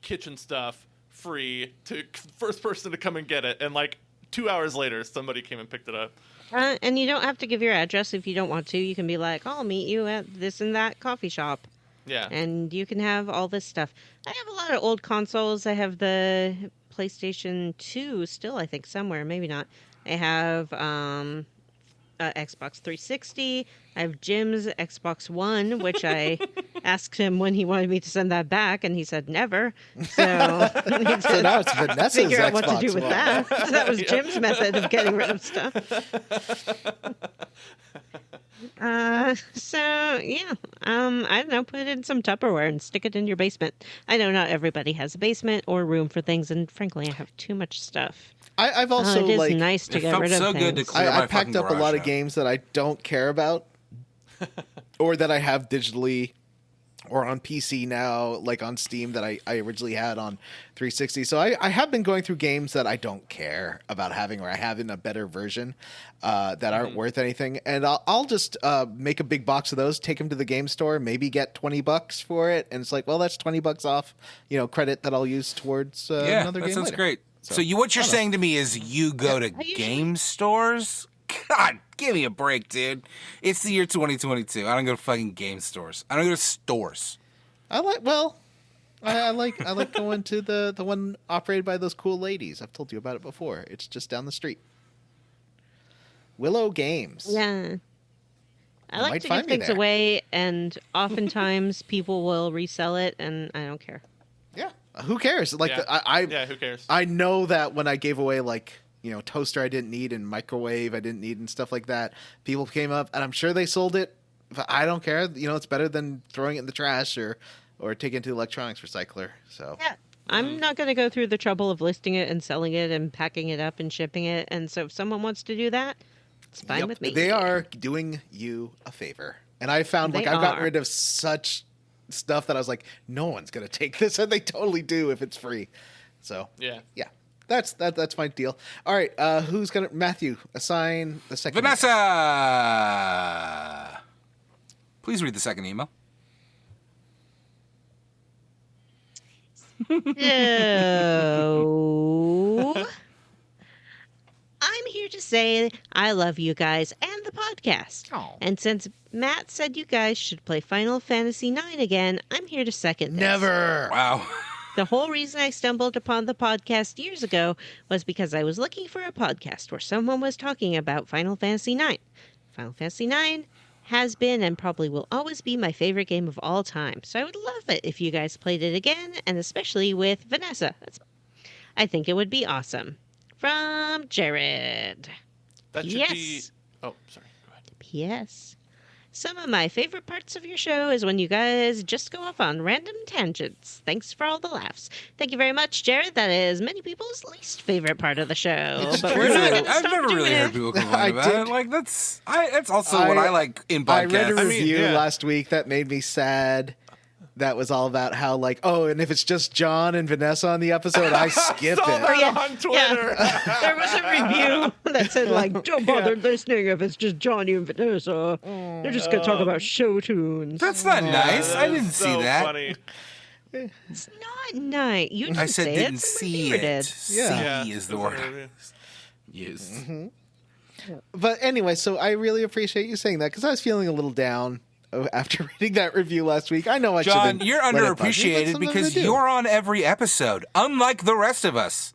Speaker 2: kitchen stuff free to first person to come and get it, and like 2 hours later somebody came and picked it up.
Speaker 5: And you don't have to give your address if you don't want to. You can be like, I'll meet you at this and that coffee shop.
Speaker 2: Yeah.
Speaker 5: And you can have all this stuff. I have a lot of old consoles. I have the PlayStation 2 still, I think, somewhere. Maybe not. I have Xbox 360. I have Jim's Xbox One, which I asked him when he wanted me to send that back, and he said never. So I need
Speaker 4: So
Speaker 5: to
Speaker 4: now it's Vanessa's
Speaker 5: figure out what to
Speaker 4: Xbox
Speaker 5: do with
Speaker 4: One.
Speaker 5: that. So that was Jim's method of getting rid of stuff. So yeah, I don't know, put it in some Tupperware and stick it in your basement. I know not everybody has a basement or room for things, and frankly, I have too much stuff.
Speaker 4: I've also
Speaker 5: it is
Speaker 4: like
Speaker 5: nice to
Speaker 3: It
Speaker 5: get
Speaker 3: felt
Speaker 5: rid of
Speaker 3: so
Speaker 5: things.
Speaker 3: good to clear my
Speaker 4: I packed
Speaker 3: fucking
Speaker 4: up a lot
Speaker 3: garage
Speaker 4: of games that I don't care about, or that I have digitally or on PC now, like on Steam, that I originally had on 360. So I have been going through games that I don't care about having, or I have in a better version that aren't worth anything. And I'll just make a big box of those, take them to the game store, maybe get $20 for it. And it's like, well, that's $20 off, credit that I'll use towards another
Speaker 3: that
Speaker 4: game
Speaker 3: sounds
Speaker 4: later.
Speaker 3: great. So what you're saying to me is you go to
Speaker 5: usually-
Speaker 3: game stores? God, give me a break, dude. It's the year 2022. I don't go to fucking game stores. I don't go to stores.
Speaker 4: I like going to the one operated by those cool ladies. I've told you about it before. It's just down the street. Willow Games.
Speaker 5: Yeah. I
Speaker 4: You
Speaker 5: like
Speaker 4: might
Speaker 5: to
Speaker 4: find
Speaker 5: give
Speaker 4: me
Speaker 5: things
Speaker 4: there.
Speaker 5: away, and oftentimes people will resell it, and I don't care.
Speaker 4: Yeah. Who cares? Like
Speaker 2: Yeah. Yeah, who cares?
Speaker 4: I know that when I gave away toaster I didn't need and microwave I didn't need and stuff like that, people came up and I'm sure they sold it. But I don't care. It's better than throwing it in the trash or taking it to the electronics recycler. So
Speaker 5: Yeah. I'm not going to go through the trouble of listing it and selling it and packing it up and shipping it. And so if someone wants to do that, it's fine
Speaker 4: Yep.
Speaker 5: with me.
Speaker 4: They are doing you a favor. And I found
Speaker 5: They
Speaker 4: I've gotten
Speaker 5: are.
Speaker 4: rid of such stuff that I was like, no one's gonna take this, and they totally do if it's free. So
Speaker 2: Yeah.
Speaker 4: that's my deal. All right, who's gonna Matthew assign the second?
Speaker 3: Vanessa! Please read the second email.
Speaker 5: So I'm here to say I love you guys and the podcast.
Speaker 4: Aw.
Speaker 5: And since Matt said you guys should play Final Fantasy IX again, I'm here to second this.
Speaker 4: Never.
Speaker 3: Wow.
Speaker 5: The whole reason I stumbled upon the podcast years ago was because I was looking for a podcast where someone was talking about Final Fantasy IX. Final Fantasy IX has been and probably will always be my favorite game of all time. So I would love it if you guys played it again, and especially with Vanessa. I think it would be awesome. From Jared.
Speaker 2: That should
Speaker 5: Yes.
Speaker 2: be. Oh, sorry. Go ahead.
Speaker 5: P.S. Some of my favorite parts of your show is when you guys just go off on random tangents. Thanks for all the laughs. Thank you very much, Jared. That is many people's least favorite part of the show.
Speaker 4: It's
Speaker 5: But
Speaker 4: true.
Speaker 5: we're not going to
Speaker 3: I've
Speaker 5: stop
Speaker 3: never
Speaker 5: doing
Speaker 3: really
Speaker 5: it.
Speaker 3: heard people complain
Speaker 4: I
Speaker 3: about
Speaker 4: did.
Speaker 3: it. Like that's also what I like in
Speaker 4: I read a
Speaker 3: podcasts.
Speaker 4: review
Speaker 2: yeah.
Speaker 4: last week that made me sad. That was all about how and if it's just John and Vanessa on the episode, I skip
Speaker 2: Saw
Speaker 4: it.
Speaker 2: that
Speaker 5: yeah.
Speaker 2: on Twitter.
Speaker 5: There was a review that said, don't bother listening if it's just Johnny and Vanessa. They're just going to talk about show tunes.
Speaker 3: That's not nice. I didn't
Speaker 2: so
Speaker 3: see that.
Speaker 2: Funny.
Speaker 5: It's not nice. You didn't
Speaker 3: I said
Speaker 5: say
Speaker 3: didn't
Speaker 5: it.
Speaker 3: see
Speaker 5: Somebody
Speaker 3: it.
Speaker 5: did.
Speaker 4: Yeah.
Speaker 3: See is the
Speaker 2: it was
Speaker 3: word
Speaker 2: on
Speaker 3: I
Speaker 2: the review.
Speaker 3: used.
Speaker 4: But anyway, so I really appreciate you saying that because I was feeling a little down after reading that review last week. I know I
Speaker 3: John,
Speaker 4: shouldn't
Speaker 3: you're
Speaker 4: let it bug me, but
Speaker 3: underappreciated
Speaker 4: sometimes
Speaker 3: because
Speaker 4: I do.
Speaker 3: you're on every episode, unlike the rest of us.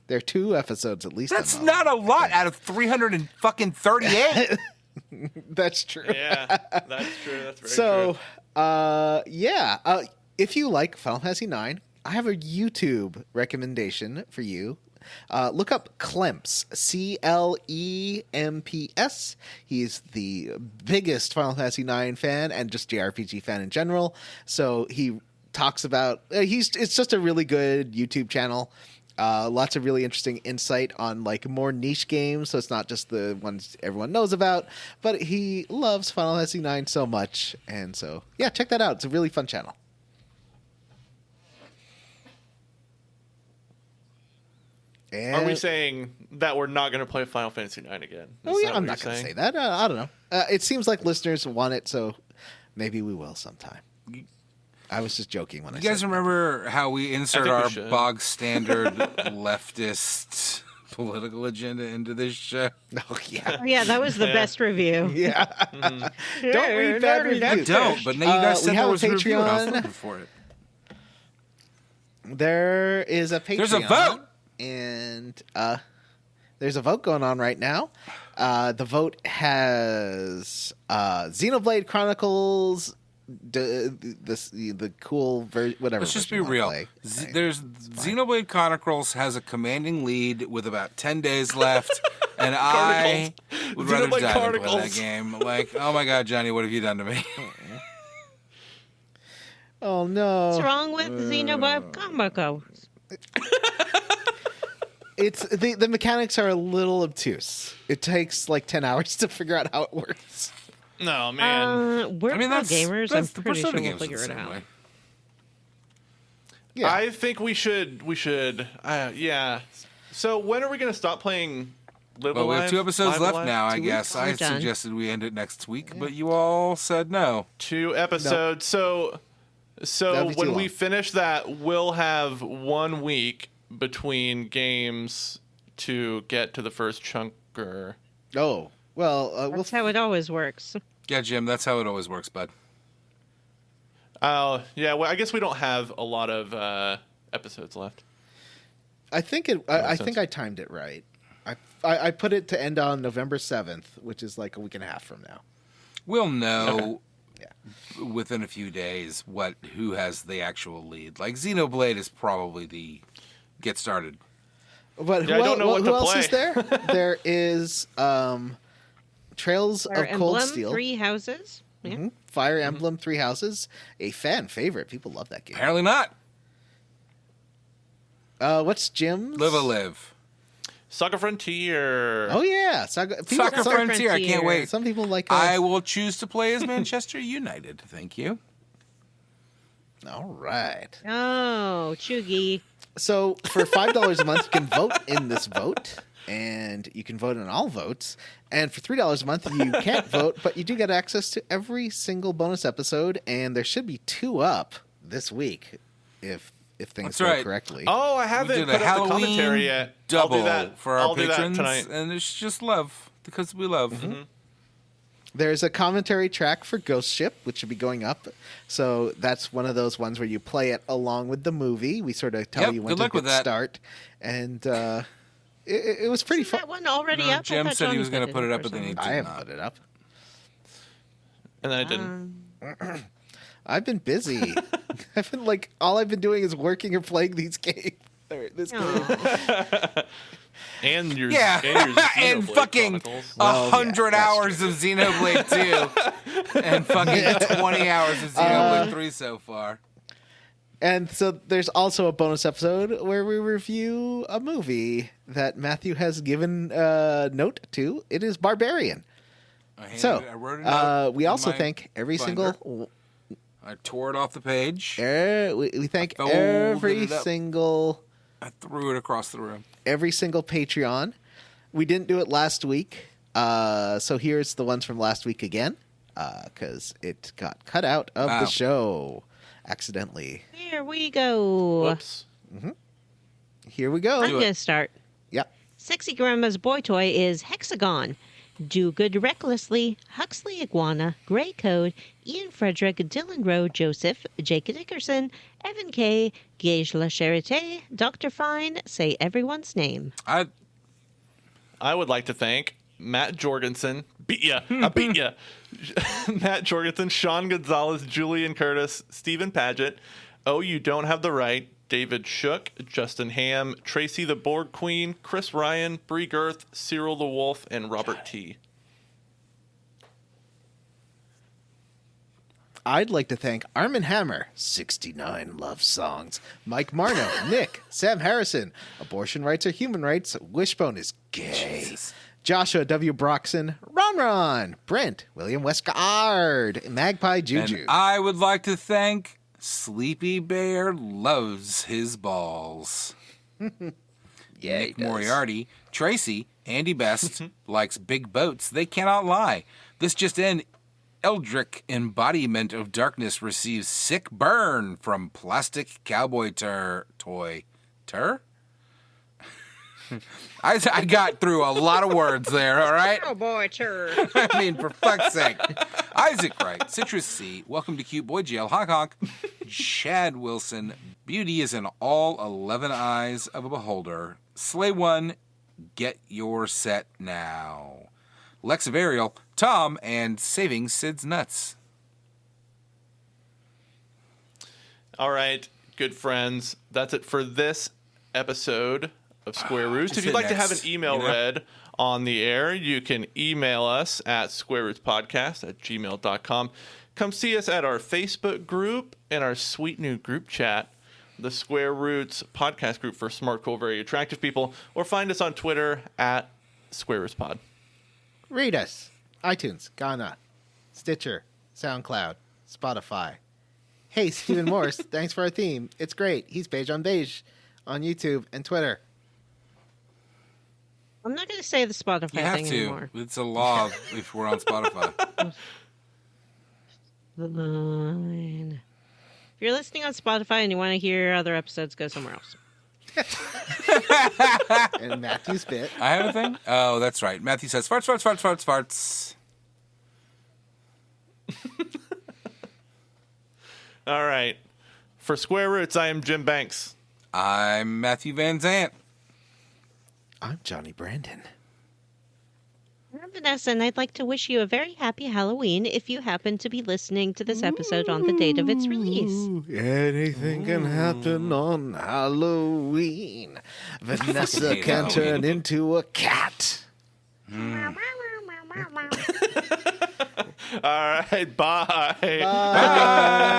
Speaker 4: There are 2 episodes at least.
Speaker 3: That's
Speaker 4: I'm on.
Speaker 3: not a lot out of 338.
Speaker 4: That's true.
Speaker 2: Yeah, that's true. That's very
Speaker 4: So,
Speaker 2: true.
Speaker 4: if you like Final Fantasy IX, I have a YouTube recommendation for you. Look up Clemps, Clemps. He's the biggest Final Fantasy IX fan and just JRPG fan in general. So he talks about it's just a really good YouTube channel. Lots of really interesting insight on like more niche games, so it's not just the ones everyone knows about. But he loves Final Fantasy IX so much, and so yeah, check that out. It's a really fun channel. And,
Speaker 2: Are we saying that we're not going to play Final Fantasy IX again?
Speaker 4: oh
Speaker 2: Is
Speaker 4: yeah,
Speaker 2: that
Speaker 4: I'm
Speaker 2: what
Speaker 4: not
Speaker 2: you're
Speaker 4: going to say
Speaker 2: saying?
Speaker 4: that. I don't know. It seems like listeners want it, so maybe we will sometime. I was just joking when I
Speaker 3: You
Speaker 4: said
Speaker 3: guys
Speaker 4: that.
Speaker 3: remember how we insert
Speaker 2: think we
Speaker 3: our
Speaker 2: should.
Speaker 3: bog standard leftist political agenda into this show?
Speaker 4: Oh yeah,
Speaker 5: Oh, yeah, that was the best review.
Speaker 4: yeah.
Speaker 2: Mm-hmm.
Speaker 4: Don't read bad reviews.
Speaker 3: Don't, but now you guys
Speaker 4: we
Speaker 3: said
Speaker 4: have
Speaker 3: there
Speaker 4: a
Speaker 3: was a review and I was
Speaker 4: Patreon.
Speaker 3: looking for it.
Speaker 4: There is a Patreon.
Speaker 3: There's a vote!
Speaker 4: And there's a vote going on right now. The vote has Xenoblade Chronicles, the cool version, whatever.
Speaker 3: Let's just be
Speaker 4: version you
Speaker 3: real.
Speaker 4: wanna play.
Speaker 3: There's Xenoblade Chronicles has a commanding lead with about 10 days left, and I would rather
Speaker 2: Xenoblade
Speaker 3: die than play that
Speaker 2: Chronicles.
Speaker 3: game. Like, oh my god, Johnny, what have you done to me?
Speaker 4: Oh no!
Speaker 5: What's wrong with Xenobab Comico?
Speaker 4: It's the mechanics are a little obtuse. It takes like 10 hours to figure out how it works.
Speaker 2: No, man.
Speaker 5: We're
Speaker 3: I mean,
Speaker 5: pro
Speaker 3: that's
Speaker 5: gamers.
Speaker 3: that's
Speaker 5: I'm
Speaker 3: the
Speaker 5: pretty sure
Speaker 3: Persona
Speaker 5: we'll
Speaker 3: games
Speaker 5: figure
Speaker 3: the
Speaker 5: it
Speaker 3: same
Speaker 5: out.
Speaker 3: way.
Speaker 4: Yeah,
Speaker 2: I think we should. Yeah. So when are we going to stop playing Live
Speaker 3: Well,
Speaker 2: Alive?
Speaker 3: we have 2 episodes
Speaker 2: Live
Speaker 3: left
Speaker 2: Alive?
Speaker 3: now, I
Speaker 5: 2
Speaker 3: guess.
Speaker 5: weeks?
Speaker 3: I
Speaker 5: We're done.
Speaker 3: suggested we end it next week, but you all said no.
Speaker 2: 2 episodes. So
Speaker 4: That'd be too
Speaker 2: when we
Speaker 4: long.
Speaker 2: finish that, we'll have 1 week between games to get to the first chunker.
Speaker 4: Oh well, we'll
Speaker 5: That's how it always works.
Speaker 3: Yeah, Jim, that's how it always works, bud.
Speaker 2: Yeah. Well, I guess we don't have a lot of episodes left.
Speaker 4: I think it.
Speaker 2: That makes
Speaker 4: I think
Speaker 2: sense.
Speaker 4: I timed it right. I put it to end on November 7th, which is like a week and a half from now.
Speaker 3: We'll know
Speaker 4: Yeah.
Speaker 3: within a few days who has the actual lead. Like, Xenoblade is probably the get started.
Speaker 4: But
Speaker 2: Yeah, I don't know what
Speaker 4: who
Speaker 2: to
Speaker 4: else
Speaker 2: play.
Speaker 4: is there? There is Trails
Speaker 5: Fire
Speaker 4: of Cold
Speaker 5: Emblem,
Speaker 4: Steel,
Speaker 5: 3 houses. Yeah.
Speaker 4: Mhm. Fire Emblem, 3 Houses, a fan favorite. People love that game.
Speaker 3: Apparently not.
Speaker 4: What's Jim's?
Speaker 3: Live a live.
Speaker 2: Soccer Frontier.
Speaker 4: Oh yeah, Soccer
Speaker 3: Soccer
Speaker 5: Soccer
Speaker 3: Frontier. I can't
Speaker 5: Frontier.
Speaker 3: wait.
Speaker 4: Some people like.
Speaker 3: I will choose to play as Manchester United. Thank you.
Speaker 4: All right.
Speaker 5: Oh, Chugi.
Speaker 4: So for $5 a month, you can vote in this vote, and you can vote in all votes. And for $3 a month, you can't vote, but you do get access to every single bonus episode, and there should be 2 up this week if things
Speaker 3: That's
Speaker 4: go
Speaker 3: right.
Speaker 4: correctly.
Speaker 2: Oh, I
Speaker 3: We
Speaker 2: haven't
Speaker 3: did
Speaker 2: put
Speaker 3: a
Speaker 2: up the
Speaker 3: Halloween
Speaker 2: commentary yet.
Speaker 3: double
Speaker 2: I'll do that
Speaker 3: for our
Speaker 2: I'll do that
Speaker 3: patrons,
Speaker 2: tonight.
Speaker 3: and it's just love because we love.
Speaker 2: Mm-hmm.
Speaker 4: There's a commentary track for Ghost Ship, which should be going up. So that's one of those ones where you play it along with the movie. We sort of tell
Speaker 3: Yep,
Speaker 4: you when
Speaker 3: good
Speaker 4: to
Speaker 3: luck with
Speaker 4: hit
Speaker 3: that.
Speaker 4: start. And it was pretty
Speaker 5: Isn't
Speaker 4: fun.
Speaker 5: that one already
Speaker 3: No,
Speaker 5: up? I
Speaker 3: Jim
Speaker 5: thought
Speaker 3: said he
Speaker 5: John
Speaker 3: was gonna
Speaker 5: said
Speaker 3: put it up,
Speaker 5: for
Speaker 3: but then he
Speaker 5: some
Speaker 3: did
Speaker 4: I haven't
Speaker 3: not.
Speaker 4: put it up.
Speaker 2: And then I didn't.
Speaker 4: I've been busy. I've been like, all I've been doing is working or playing these games. Or this game.
Speaker 5: Aw.
Speaker 2: And your
Speaker 3: Yeah,
Speaker 2: and,
Speaker 3: and fucking
Speaker 2: Chronicles.
Speaker 4: Well,
Speaker 3: 100
Speaker 4: yeah, that's
Speaker 3: hours of Xenoblade 2 and fucking 20 hours of Xenoblade 3 so far.
Speaker 4: And so there's also a bonus episode where we review a movie that Matthew has given a note to. It is Barbarian.
Speaker 3: I wrote a note
Speaker 4: We
Speaker 3: in
Speaker 4: also
Speaker 3: my
Speaker 4: thank every
Speaker 3: binder.
Speaker 4: single.
Speaker 3: I tore it off the page.
Speaker 4: We thank
Speaker 3: folded
Speaker 4: every
Speaker 3: it up.
Speaker 4: single
Speaker 3: I threw it across the room.
Speaker 4: Patreon. We didn't do it last week, so here's the ones from last week again, because it got cut out of
Speaker 3: Wow.
Speaker 4: the show accidentally.
Speaker 5: Here we go.
Speaker 2: Whoops.
Speaker 4: Here we go.
Speaker 5: I'm going to start.
Speaker 4: Yep.
Speaker 5: Sexy Grandma's boy toy is Hexagon. Do Good Recklessly, Huxley Iguana, Grey Code, Ian Frederick, Dylan Rowe, Joseph, Jake Dickerson, Evan K, Gage La Charité, Dr. Fine, say everyone's name.
Speaker 2: I would like to thank Matt Jorgensen. Beat ya. I beat ya. Matt Jorgensen, Sean Gonzalez, Julian Curtis, Stephen Paget. Oh, You Don't Have the Right. David Shook, Justin Ham, Tracy the Board Queen, Chris Ryan, Bree Girth, Cyril the Wolf, and Robert T.
Speaker 4: I'd like to thank Armin Hammer, 69 Love Songs, Mike Marno, Nick, Sam Harrison, Abortion Rights are Human Rights, Wishbone is Gay,
Speaker 3: Jesus.
Speaker 4: Joshua W. Broxson, Ron, Brent, William Westgard, Magpie Juju.
Speaker 3: And I would like to thank Sleepy Bear Loves His Balls.
Speaker 4: Yeah,
Speaker 3: Nick Moriarty, Tracy, Andy Best, likes big boats. They cannot lie. This just in, Eldrick embodiment of darkness receives sick burn from plastic cowboy toy. I got through a lot of words there, all right?
Speaker 5: Oh boy, sure.
Speaker 3: I mean, for fuck's sake. Isaac Wright, Citrus C, Welcome to Cute Boy Jail, Honk Honk, Chad Wilson, Beauty is in all 11 eyes of a beholder, Slay One, Get Your Set Now, Lex of Ariel, Tom, and Saving Sid's Nuts.
Speaker 2: All right, good friends. That's it for this episode of Square Roots.
Speaker 3: Just
Speaker 2: If you'd
Speaker 3: hit
Speaker 2: like to have an
Speaker 3: next,
Speaker 2: email
Speaker 3: you know?
Speaker 2: read on the air, you can email us at squarerootspodcast@gmail.com. Come see us at our Facebook group and our sweet new group chat, the Square Roots podcast group for smart, cool, very attractive people, or find us on Twitter at Square Roots Pod.
Speaker 4: Read us. iTunes, Ghana, Stitcher, SoundCloud, Spotify. Hey, Stephen Morse, thanks for our theme. It's great. He's Beige on Beige on YouTube and Twitter.
Speaker 5: I'm not going to say the Spotify
Speaker 3: You have
Speaker 5: thing
Speaker 3: to.
Speaker 5: anymore.
Speaker 3: It's a law if we're on Spotify.
Speaker 5: The line. If you're listening on Spotify and you want to hear other episodes, go somewhere else.
Speaker 4: And Matthew's bit.
Speaker 3: I have a thing? Oh, that's right. Matthew says, farts, farts, farts, farts, farts.
Speaker 2: All right. For Square Roots, I am Jim Banks.
Speaker 3: I'm Matthew Van Zant.
Speaker 4: I'm Johnny Brandon.
Speaker 5: I'm Vanessa, and I'd like to wish you a very happy Halloween if you happen to be listening to this episode on the date of its release.
Speaker 4: Anything can happen on Halloween. Vanessa
Speaker 3: hate
Speaker 4: can turn
Speaker 3: Halloween.
Speaker 4: into a cat.
Speaker 2: All right. Bye.
Speaker 4: Bye.